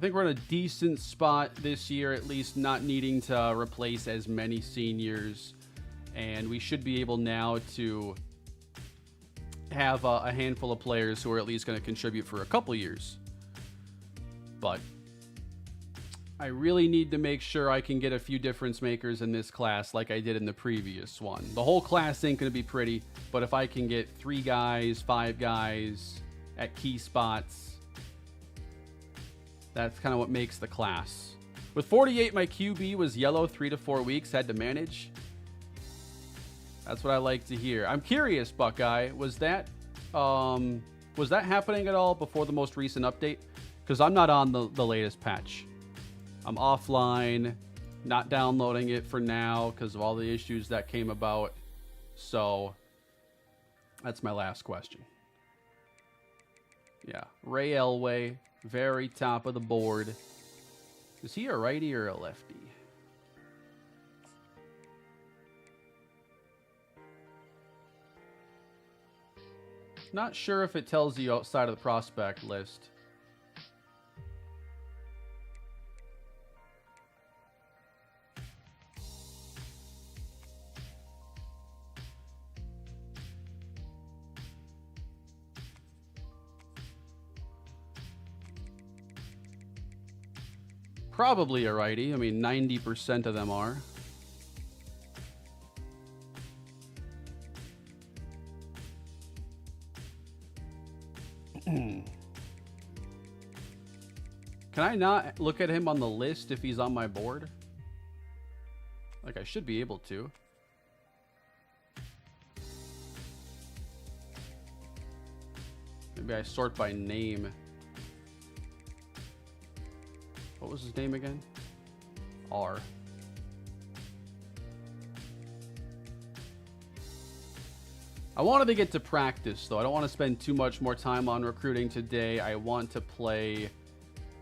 we're in a decent spot this year, at least not needing to replace as many seniors, and we should be able now to have a handful of players who are at least going to contribute for a couple years. But I really need to make sure I can get a few difference makers in this class like I did in the previous one. The whole class ain't going to be pretty, but if I can get 3 guys, 5 guys at key spots, that's kind of what makes the class. With 48, my QB was yellow 3 to 4 weeks, had to manage. That's what I like to hear. I'm curious, Buckeye, was that happening at all before the most recent update? Because I'm not on the latest patch. I'm offline, not downloading it for now because of all the issues that came about. So that's my last question. Yeah, Ray Elway, very top of the board. Is he a righty or a lefty? Not sure if it tells you outside of the prospect list. Probably a righty. I mean, 90% of them are. Can I not look at him on the list if he's on my board? Like, I should be able to. Maybe I sort by name. What was his name again? R. I wanted to get to practice, though. I don't want to spend too much more time on recruiting today. I want to play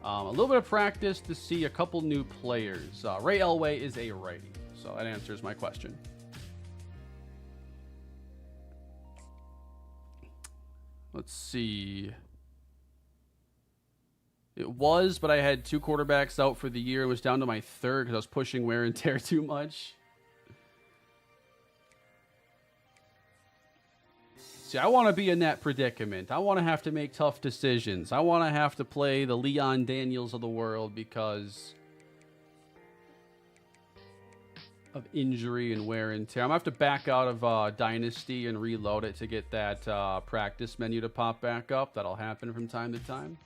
a little bit of practice to see a couple new players. Ray Elway is a righty, so that answers my question. Let's see. It was, but I had 2 quarterbacks out for the year. It was down to my 3rd because I was pushing wear and tear too much. See, I want to be in that predicament. I want to have to make tough decisions. I want to have to play the Leon Daniels of the world because of injury and wear and tear. I'm going to have to back out of Dynasty and reload it to get that practice menu to pop back up. That'll happen from time to time.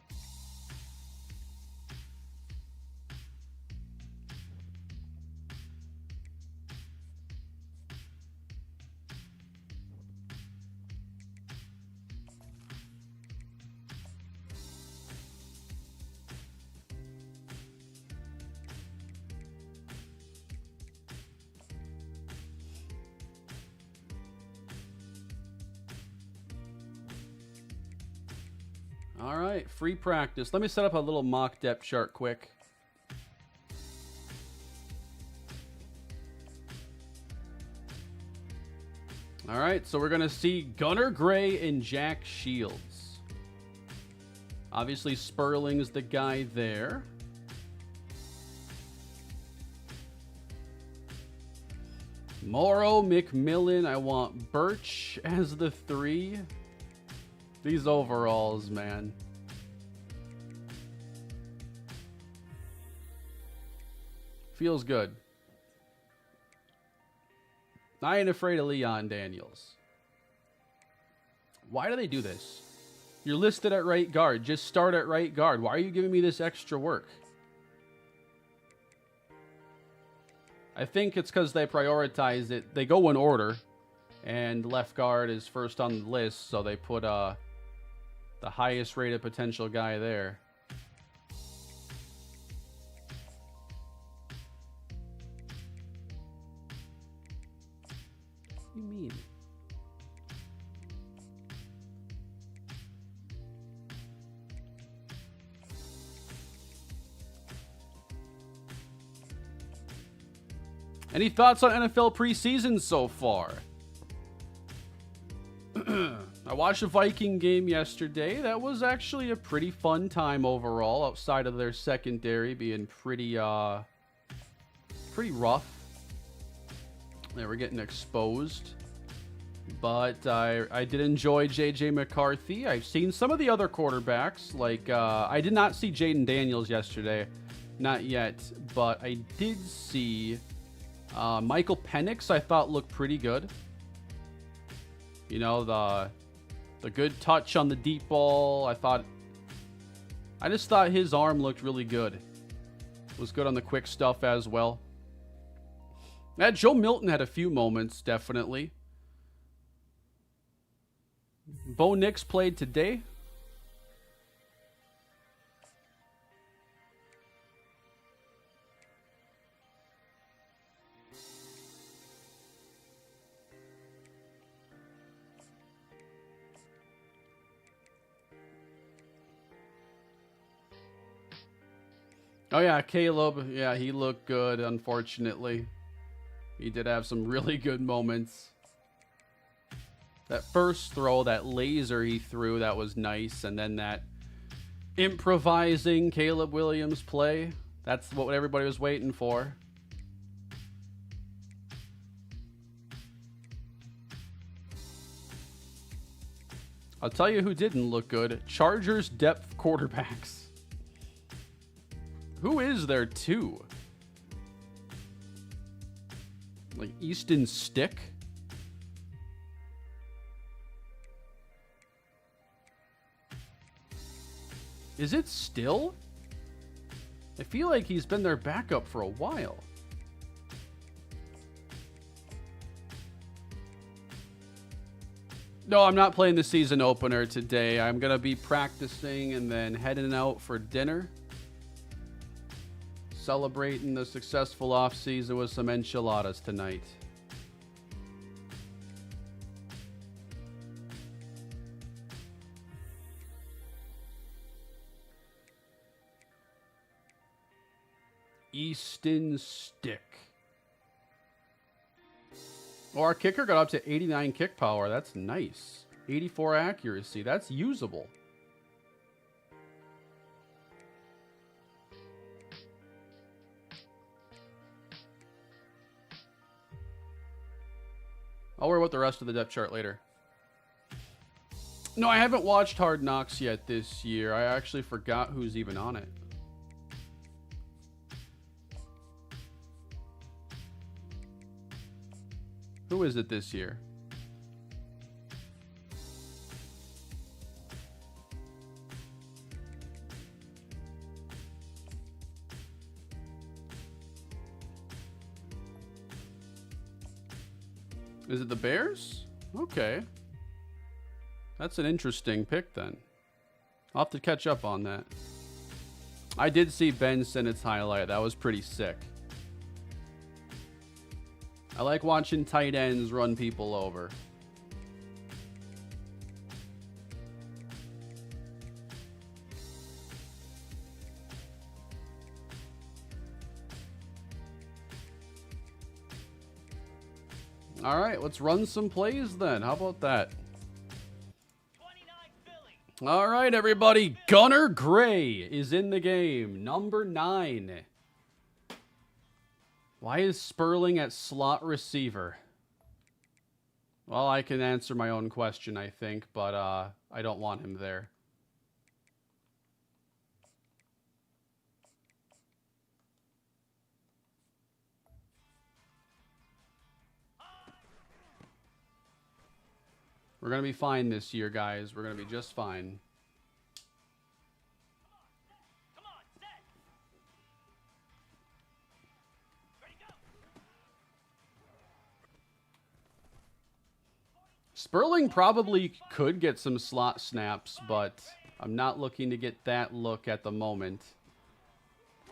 All right, free practice. Let me set up a little mock depth chart quick. All right, so we're going to see Gunnar Gray and Jack Shields. Obviously, Sperling's the guy there. Morrow, McMillan. I want Birch as the 3. These overalls, man. Feels good. I ain't afraid of Leon Daniels. Why do they do this? You're listed at right guard. Just start at right guard. Why are you giving me this extra work? I think it's because they prioritize it. They go in order, and left guard is first on the list, so they put the highest rated potential guy there. What do you mean? Any thoughts on NFL preseason so far? I watched a Viking game yesterday. That was actually a pretty fun time overall, outside of their secondary being pretty rough. They were getting exposed. But I did enjoy J.J. McCarthy. I've seen some of the other quarterbacks. Like, I did not see Jaden Daniels yesterday. Not yet. But I did see Michael Penix, I thought looked pretty good. You know, the good touch on the deep ball. I just thought his arm looked really good. Was good on the quick stuff as well. Joe Milton had a few moments, definitely. Bo Nix played today. Oh, yeah, Caleb. Yeah, he looked good, unfortunately. He did have some really good moments. That first throw, that laser he threw, that was nice. And then that improvising Caleb Williams play. That's what everybody was waiting for. I'll tell you who didn't look good. Chargers depth quarterbacks. Who is there too? Like Easton Stick? Is it still? I feel like he's been their backup for a while. No, I'm not playing the season opener today. I'm going to be practicing and then heading out for dinner. Celebrating the successful offseason with some enchiladas tonight. Easton Stick. Oh, our kicker got up to 89 kick power. That's nice. 84 accuracy. That's usable. I'll worry about the rest of the depth chart later. No, I haven't watched Hard Knocks yet this year. I actually forgot who's even on it. Who is it this year? Is it the Bears? Okay. That's an interesting pick then. I'll have to catch up on that. I did see Ben Sinnott's highlight. That was pretty sick. I like watching tight ends run people over. All right, let's run some plays then. How about that? All right, everybody. Gunnar Gray is in the game. Number 9. Why is Sperling at slot receiver? Well, I can answer my own question, I think, but I don't want him there. We're going to be fine this year, guys. We're going to be just fine. Sperling probably could get some slot snaps, but I'm not looking to get that look at the moment.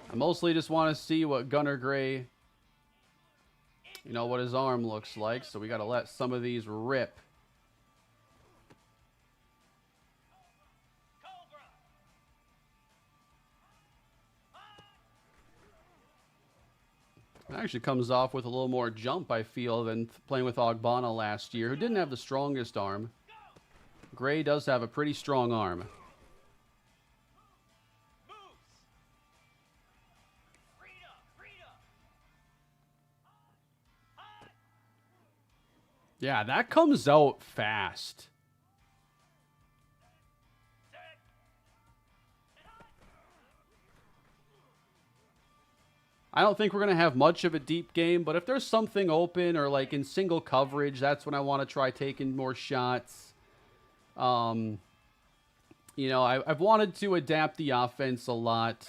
I mostly just want to see what Gunnar Gray, you know, what his arm looks like. So we got to let some of these rip. It actually comes off with a little more jump, I feel, than playing with Ogbonna last year, who didn't have the strongest arm. Gray does have a pretty strong arm. Yeah, that comes out fast. I don't think we're going to have much of a deep game, but if there's something open or like in single coverage, that's when I want to try taking more shots. You know, I've wanted to adapt the offense a lot.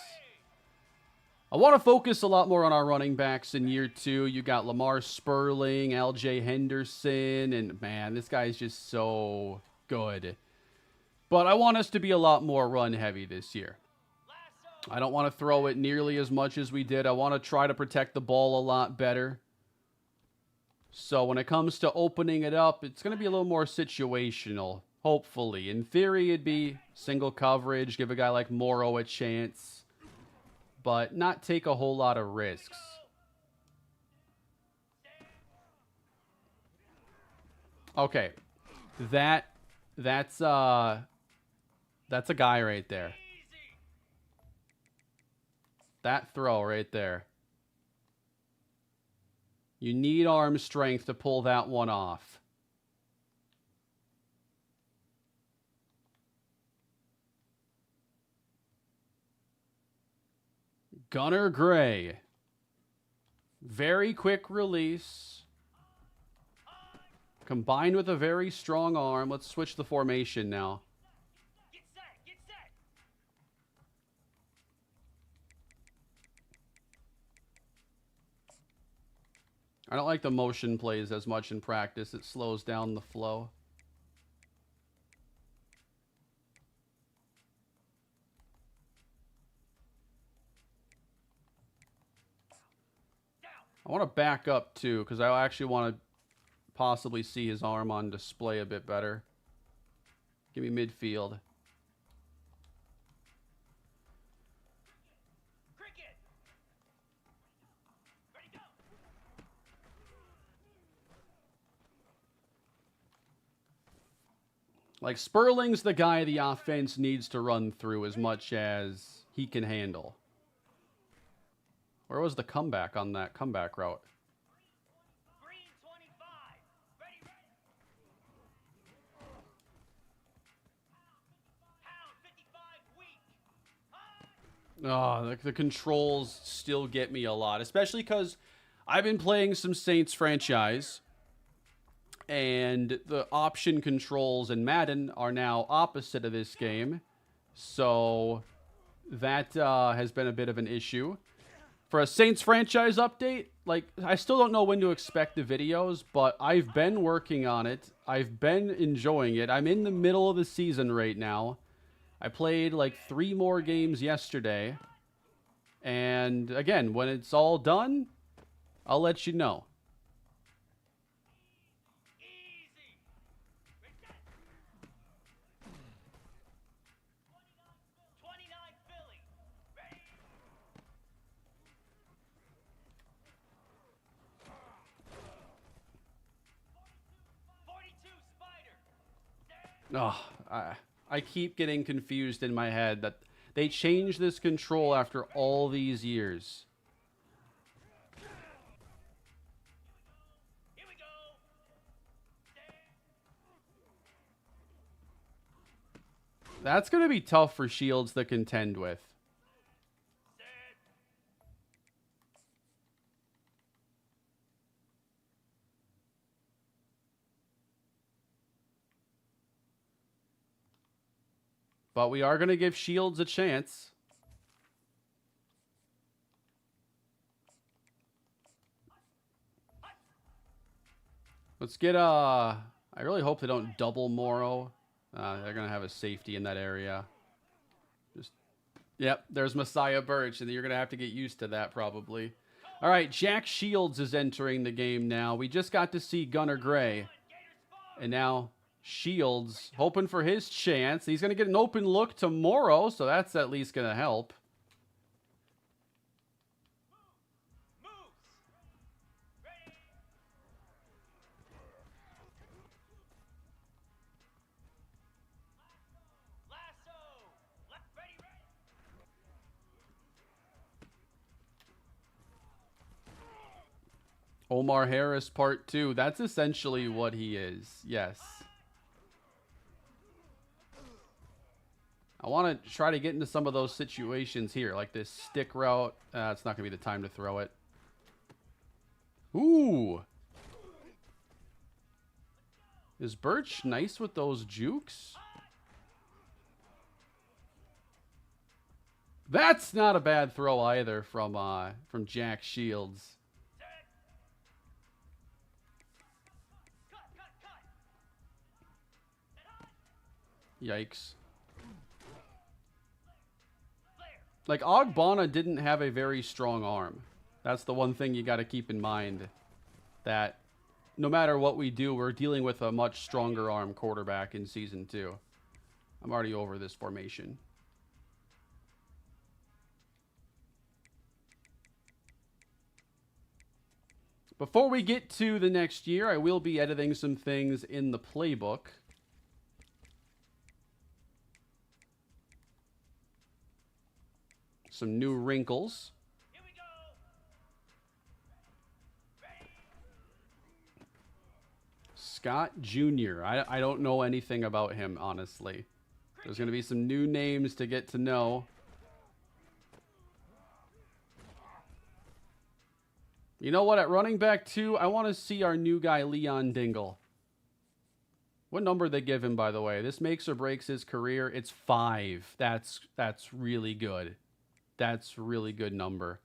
I want to focus a lot more on our running backs in year 2. You got Lamar Sperling, LJ Henderson, and man, this guy's just so good. But I want us to be a lot more run heavy this year. I don't want to throw it nearly as much as we did. I want to try to protect the ball a lot better. So when it comes to opening it up, it's going to be a little more situational, hopefully. In theory, it'd be single coverage, give a guy like Morrow a chance, but not take a whole lot of risks. Okay. That's a guy right there. That throw right there. You need arm strength to pull that one off. Gunnar Gray. Very quick release. Combined with a very strong arm. Let's switch the formation now. Get set. I don't like the motion plays as much in practice. It slows down the flow. I want to back up too, because I actually want to possibly see his arm on display a bit better. Give me midfield. Cricket. Ready, go. Like, Sperling's the guy the offense needs to run through as much as he can handle. Where was the comeback on that comeback route? Green 25. Ready. Pound 55 weak. Oh, the controls still get me a lot, especially because I've been playing some Saints franchise, and the option controls in Madden are now opposite of this game, so that has been a bit of an issue. For a Saints franchise update, like, I still don't know when to expect the videos, but I've been working on it. I've been enjoying it. I'm in the middle of the season right now. I played like 3 more games yesterday. And again, when it's all done, I'll let you know. Easy. Ready, set. 29 Philly. Ready. 42 Spider. Oh, I keep getting confused in my head that they changed this control after all these years. Here we go. That's going to be tough for Shields to contend with. But we are going to give Shields a chance. Let's get I really hope they don't double Morrow. They're going to have a safety in that area. Yep, there's Messiah Birch, and you're going to have to get used to that probably. All right, Jack Shields is entering the game now. We just got to see Gunnar Gray. And now Shields hoping for his chance. He's going to get an open look to Morrow, so that's at least going to help. Omar Harris Part 2. That's essentially what he is. Yes. I want to try to get into some of those situations here, like this stick route. It's not going to be the time to throw it. Ooh. Is Birch nice with those jukes? That's not a bad throw either from Jack Shields. Yikes. Like, Ogbonna didn't have a very strong arm. That's the one thing you got to keep in mind. That no matter what we do, we're dealing with a much stronger arm quarterback in Season 2. I'm already over this formation. Before we get to the next year, I will be editing some things in the playbook. Some new wrinkles. Here we go. Ready. Scott Jr. I don't know anything about him, honestly. There's going to be some new names to get to know. You know what? At running back 2, I want to see our new guy, Leon Dingle. What number they give him, by the way? This makes or breaks his career. It's 5. That's really good. That's really good number.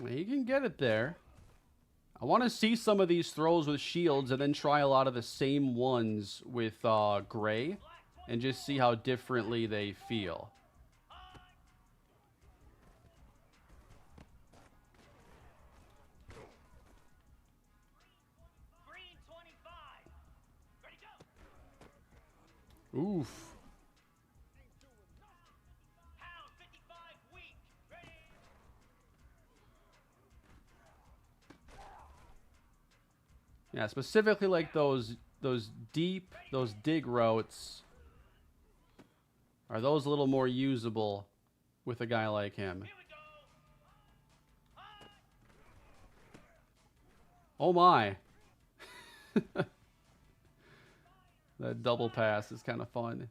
He can get it there. I want to see some of these throws with shields and then try a lot of the same ones with gray and just see how differently they feel. Green 25. Ready, go. Oof. Pound 55 weak. Ready. Yeah, specifically like those deep, those dig routes. Are those a little more usable with a guy like him? Here we go. Oh my. That double pass is kind of fun.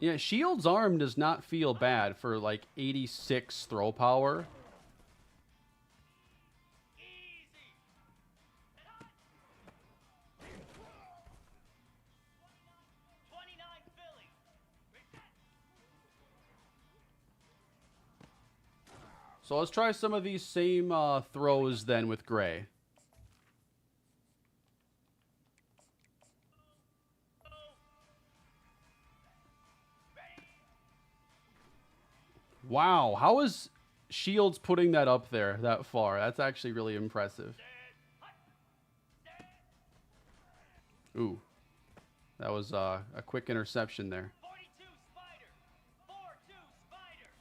Yeah, Shield's arm does not feel bad for like 86 throw power. So let's try some of these same throws then with Gray. Wow, how is Shields putting that up there that far? That's actually really impressive. Ooh, that was a quick interception there. 42 Spider. 4-2 Spider.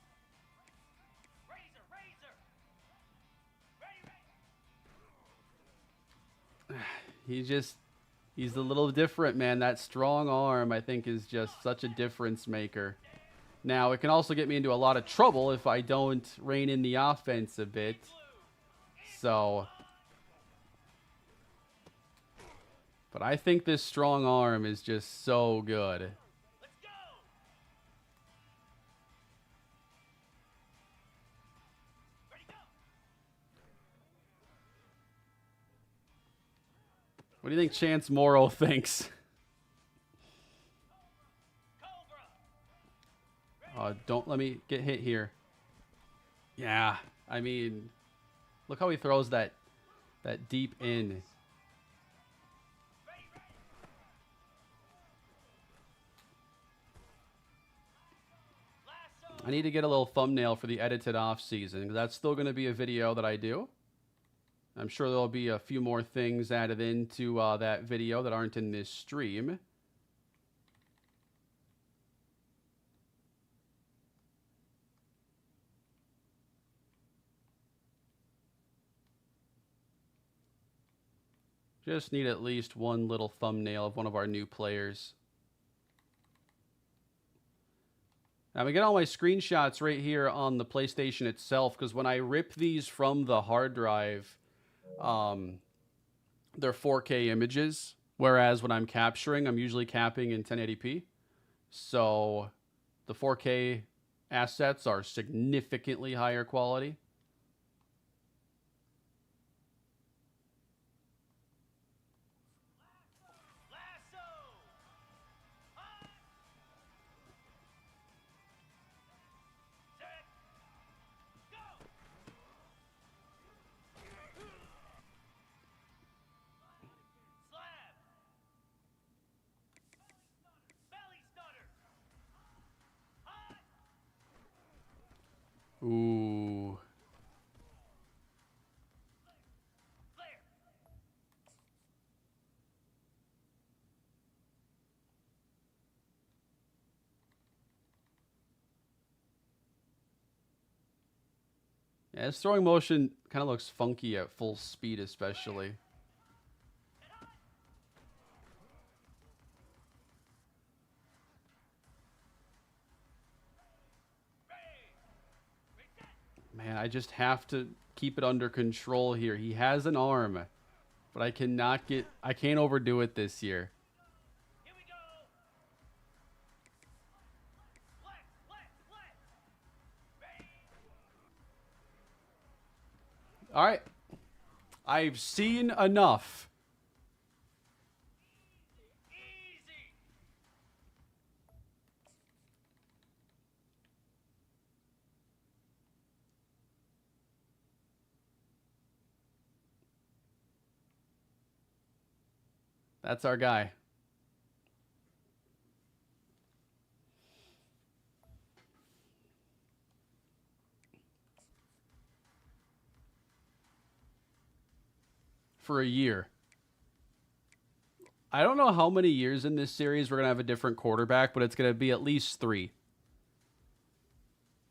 Razor. Ready. He's a little different, man. That strong arm, I think, is just such a difference maker. Now, it can also get me into a lot of trouble if I don't rein in the offense a bit. So, but I think this strong arm is just so good. Let's go. Ready, go. What do you think Chance Morrow thinks? Don't let me get hit here. Yeah, I mean, look how he throws that deep in. I need to get a little thumbnail for the edited off season, because that's still going to be a video that I do. I'm sure there'll be a few more things added into that video that aren't in this stream. Just need at least one little thumbnail of one of our new players. Now, we get all my screenshots right here on the PlayStation itself, because when I rip these from the hard drive, they're 4K images, whereas when I'm capturing, I'm usually capping in 1080p. So the 4K assets are significantly higher quality. Ooh, Yeah, his throwing motion kind of looks funky at full speed, especially. Man, I just have to keep it under control here. He has an arm, but I can't overdo it this year. Here we go. Left. Ready. All right. I've seen enough. Easy. That's our guy. For a year. I don't know how many years in this series we're going to have a different quarterback, but it's going to be at least 3.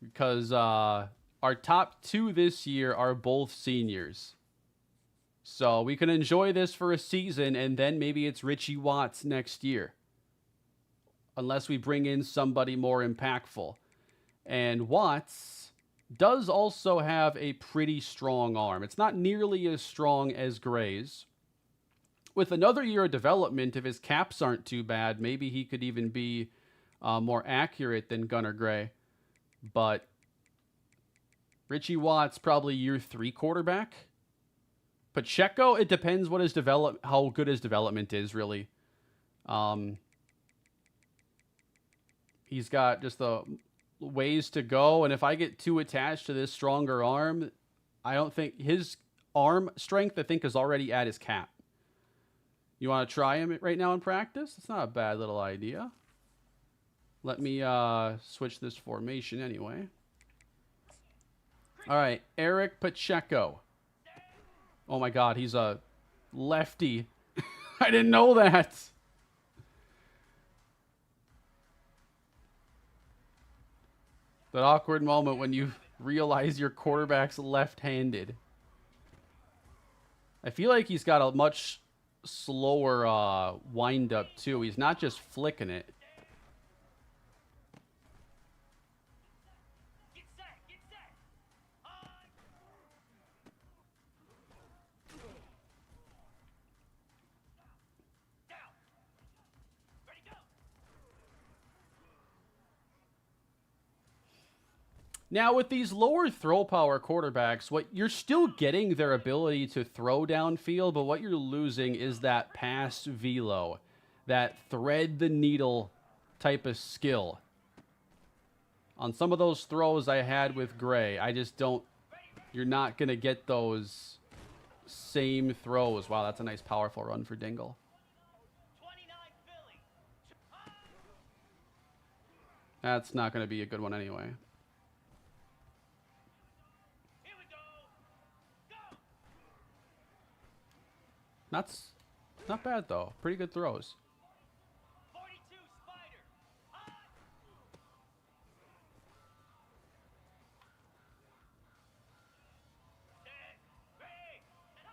Because our top 2 this year are both seniors. So we can enjoy this for a season, and then maybe it's Richie Watts next year. Unless we bring in somebody more impactful. And Watts does also have a pretty strong arm. It's not nearly as strong as Gray's. With another year of development, if his caps aren't too bad, maybe he could even be more accurate than Gunnar Gray. But Richie Watts, probably year 3 quarterback. Pacheco, it depends what how good his development is, really. He's got just the ways to go, and if I get too attached to this stronger arm, I don't think his arm strength, I think, is already at his cap. You want to try him right now in practice? It's not a bad little idea. Let me switch this formation anyway. All right, Eric Pacheco. Oh my God, he's a lefty. I didn't know that. That awkward moment when you realize your quarterback's left-handed. I feel like he's got a much slower wind-up, too. He's not just flicking it. Get set. On. Down. Ready, go. Now, with these lower throw power quarterbacks, what you're still getting their ability to throw downfield, but what you're losing is that pass velo, that thread the needle type of skill. On some of those throws I had with Gray, I just don't, you're not going to get those same throws. Wow, that's a nice powerful run for Dingle. 29 Philly. That's not going to be a good one anyway. Here we go. Go. Not bad, though. Pretty good throws. 42 Spider. On. Set. Ready. And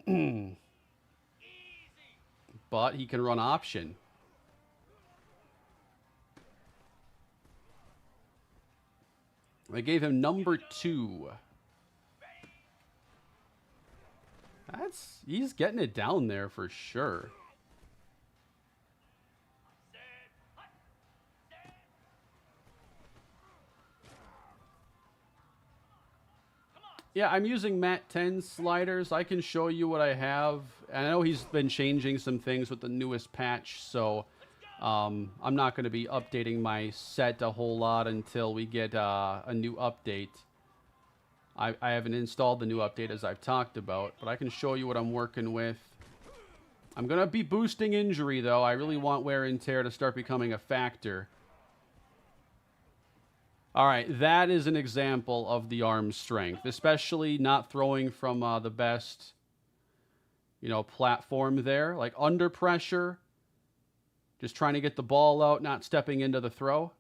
on. Easy. But he can run option. I gave him number 2. He's getting it down there for sure. Set. Hut. Set. Come on. Yeah, I'm using Mat 10 sliders. I can show you what I have. And I know he's been changing some things with the newest patch, so I'm not going to be updating my set a whole lot until we get a new update. I haven't installed the new update as I've talked about, but I can show you what I'm working with. I'm going to be boosting injury, though. I really want wear and tear to start becoming a factor. All right, that is an example of the arm strength, especially not throwing from the best, platform there. Like under pressure, Just trying to get the ball out, not stepping into the throw.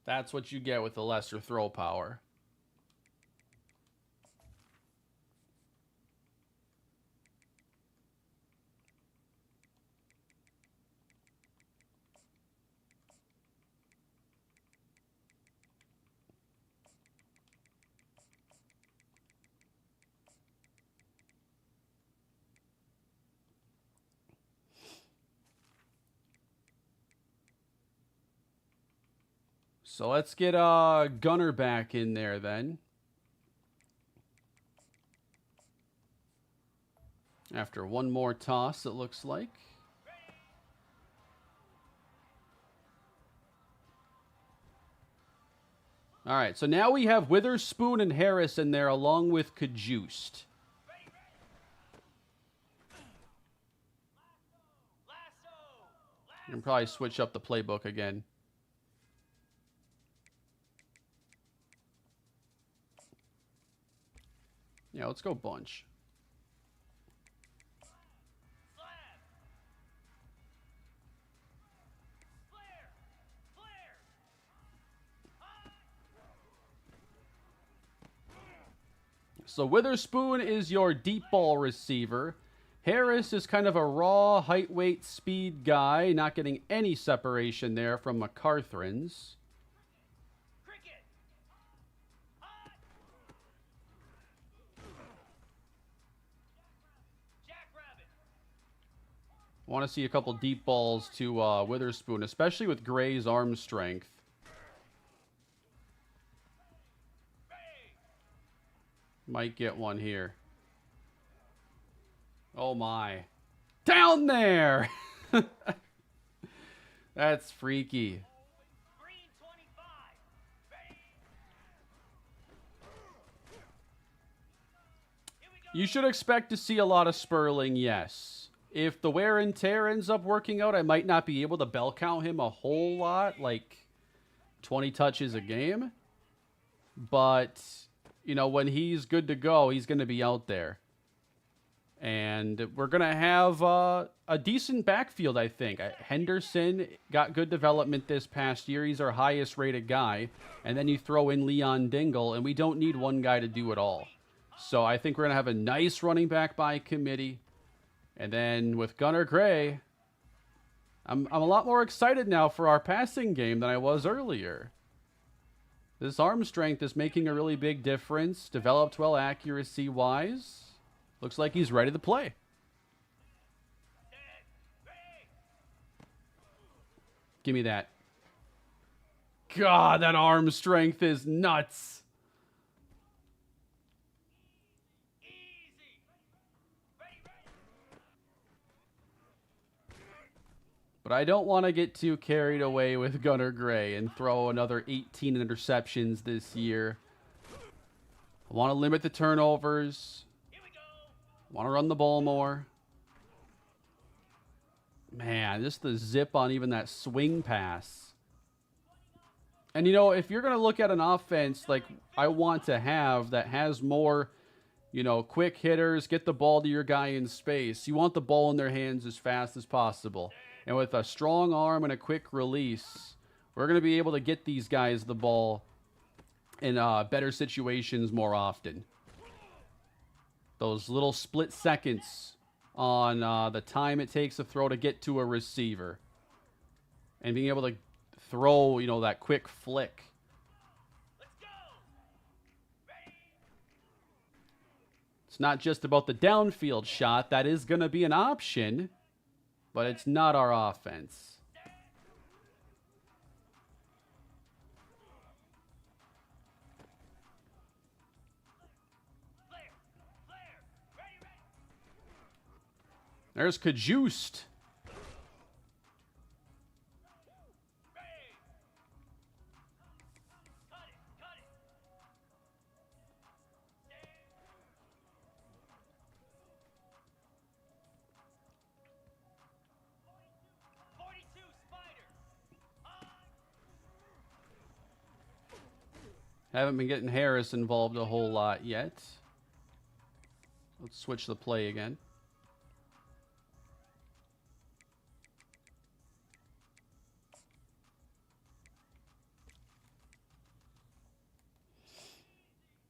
That's what you get with the lesser throw power. So let's get Gunner back in there then. After one more toss, it looks like. All right, so now we have Witherspoon and Harris in there along with Cajuiced. You can probably switch up the playbook again. Yeah, let's go bunch. So Witherspoon is your deep ball receiver. Harris is kind of a raw, height, weight, speed guy, not getting any separation there from McCarthrins. I want to see a couple deep balls to Witherspoon, especially with Gray's arm strength. Might get one here. Oh my. Down there! That's freaky. You should expect to see a lot of Sperling, yes. If the wear and tear ends up working out, I might not be able to bell count him a whole lot, like 20 touches a game. But, you know, when he's good to go, he's going to be out there. And we're going to have a decent backfield, I think. Henderson got good development this past year. He's our highest rated guy. And then you throw in Leon Dingle, and we don't need one guy to do it all. So I think we're going to have a nice running back by committee. And then with Gunnar Gray, I'm a lot more excited now for our passing game than I was earlier. This arm strength is making a really big difference. Developed well accuracy-wise. Looks like he's ready to play. Give me that. God, that arm strength is nuts. But I don't want to get too carried away with Gunnar Gray and throw another 18 interceptions this year. I want to limit the turnovers. I want to run the ball more. Man, just the zip on even that swing pass. And, you know, if you're going to look at an offense like I want to have that has more, you know, quick hitters, get the ball to your guy in space, you want the ball in their hands as fast as possible. And with a strong arm and a quick release, we're going to be able to get these guys the ball in better situations more often. Those little split seconds on the time it takes to throw to get to a receiver. And being able to throw, you know, that quick flick. It's not just about the downfield shot. That is going to be an option. But it's not our offense. There's Cajuiced. Haven't been getting Harris involved a whole lot yet. Let's switch the play again.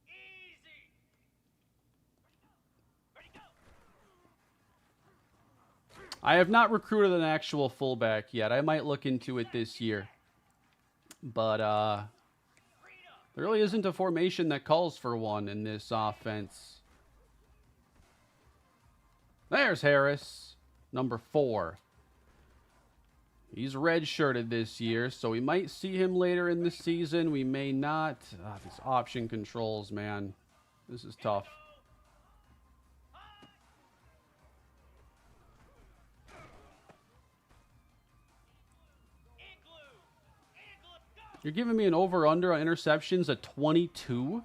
Easy. Ready, go. I have not recruited an actual fullback yet. I might look into it this year. But there really isn't a formation that calls for one in this offense. There's Harris, number 4. He's redshirted this year, so we might see him later in the season. We may not. These option controls, man. This is tough. You're giving me an over-under on interceptions at 22?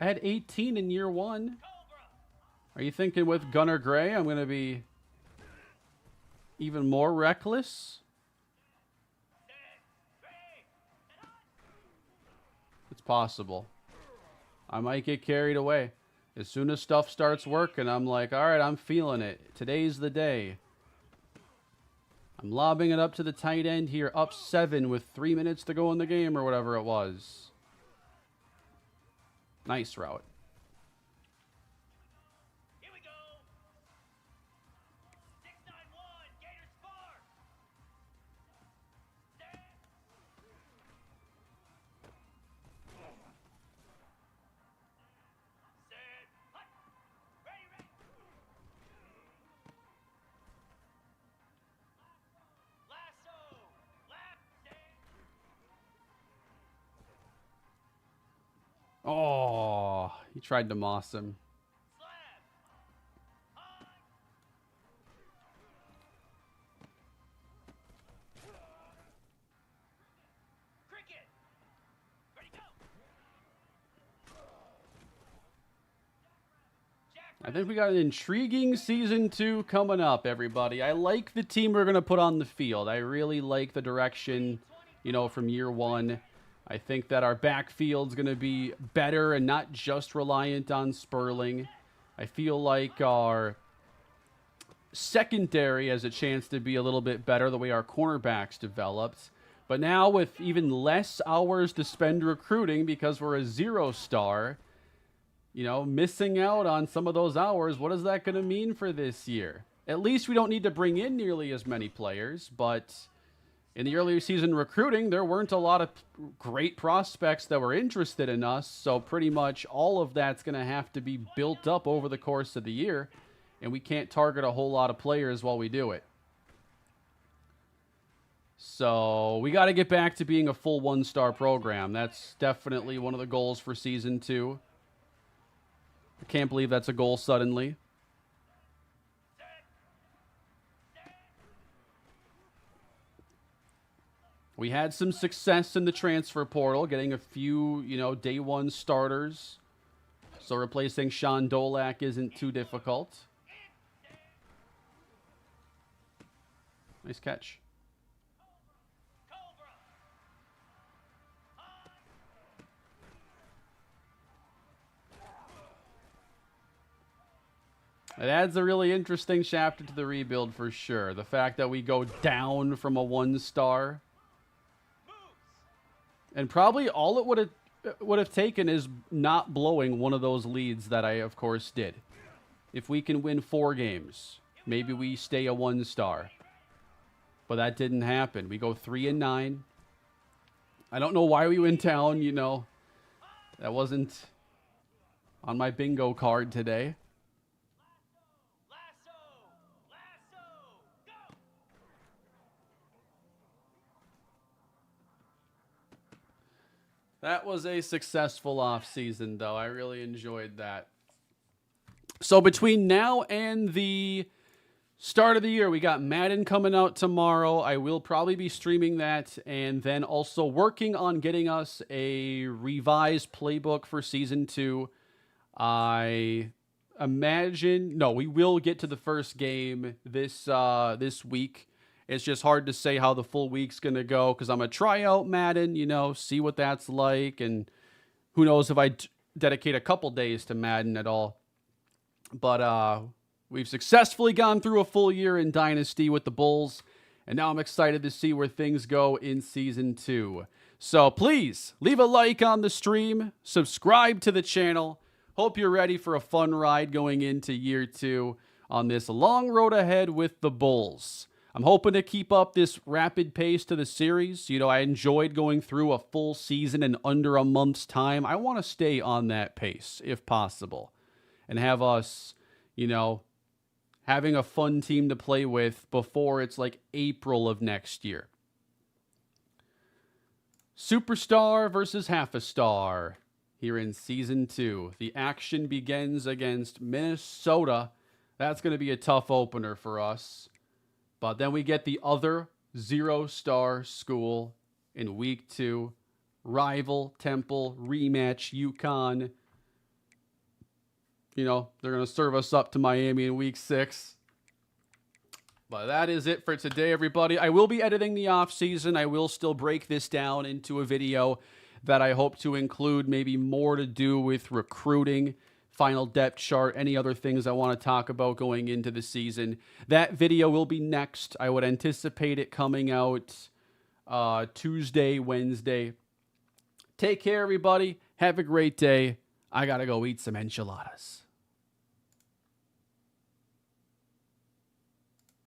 I had 18 in year 1. Are you thinking with Gunnar Gray I'm going to be even more reckless? It's possible. I might get carried away. As soon as stuff starts working, I'm like, all right, I'm feeling it. Today's the day. I'm lobbing it up to the tight end here, up 7 with 3 minutes to go in the game or whatever it was. Nice route. Here we go. 691 Gators far. Set. Set. Hut. Ready, ready. Lasso. Lap. Set. Oh, he tried to moss him. Slap. Hut. Cricket. Ready, go. Jack. I think we got an intriguing season 2 coming up, everybody. I like the team we're going to put on the field. I really like the direction, from year 1. I think that our backfield's going to be better and not just reliant on Sperling. I feel like our secondary has a chance to be a little bit better the way our cornerbacks developed. But now with even less hours to spend recruiting because we're a 0-star, missing out on some of those hours, what is that going to mean for this year? At least we don't need to bring in nearly as many players, but in the earlier season recruiting, there weren't a lot of great prospects that were interested in us, so pretty much all of that's going to have to be built up over the course of the year, and we can't target a whole lot of players while we do it. So we got to get back to being a full 1-star program. That's definitely one of the goals for season 2. I can't believe that's a goal suddenly. We had some success in the transfer portal, getting a few, day 1 starters. So replacing Sean Dolak isn't too difficult. Nice catch. It adds a really interesting chapter to the rebuild for sure. The fact that we go down from a 1-star. And probably all it would have taken is not blowing one of those leads that I, of course, did. If we can win 4 games, maybe we stay a 1-star. But that didn't happen. We go 3-9. I don't know why we went down, That wasn't on my bingo card today. That was a successful offseason, though. I really enjoyed that. So between now and the start of the year, we got Madden coming out tomorrow. I will probably be streaming that and then also working on getting us a revised playbook for Season 2. I imagine... No, we will get to the first game this week. It's just hard to say how the full week's going to go because I'm going to try out Madden, see what that's like. And who knows if I dedicate a couple days to Madden at all. But we've successfully gone through a full year in Dynasty with the Bulls, and now I'm excited to see where things go in Season 2. So please, leave a like on the stream, subscribe to the channel. Hope you're ready for a fun ride going into Year 2 on this long road ahead with the Bulls. I'm hoping to keep up this rapid pace to the series. You know, I enjoyed going through a full season in under a month's time. I want to stay on that pace, if possible, and have us, you know, having a fun team to play with before it's like April of next year. Superstar versus half a star here in Season 2. The action begins against Minnesota. That's going to be a tough opener for us. But then we get the other 0-star school in Week 2. Rival, Temple, rematch, UConn. You know, they're going to serve us up to Miami in Week 6. But that is it for today, everybody. I will be editing the offseason. I will still break this down into a video that I hope to include maybe more to do with recruiting, final depth chart, any other things I want to talk about going into the season. That video will be next. I would anticipate it coming out Tuesday, Wednesday. Take care, everybody. Have a great day. I got to go eat some enchiladas.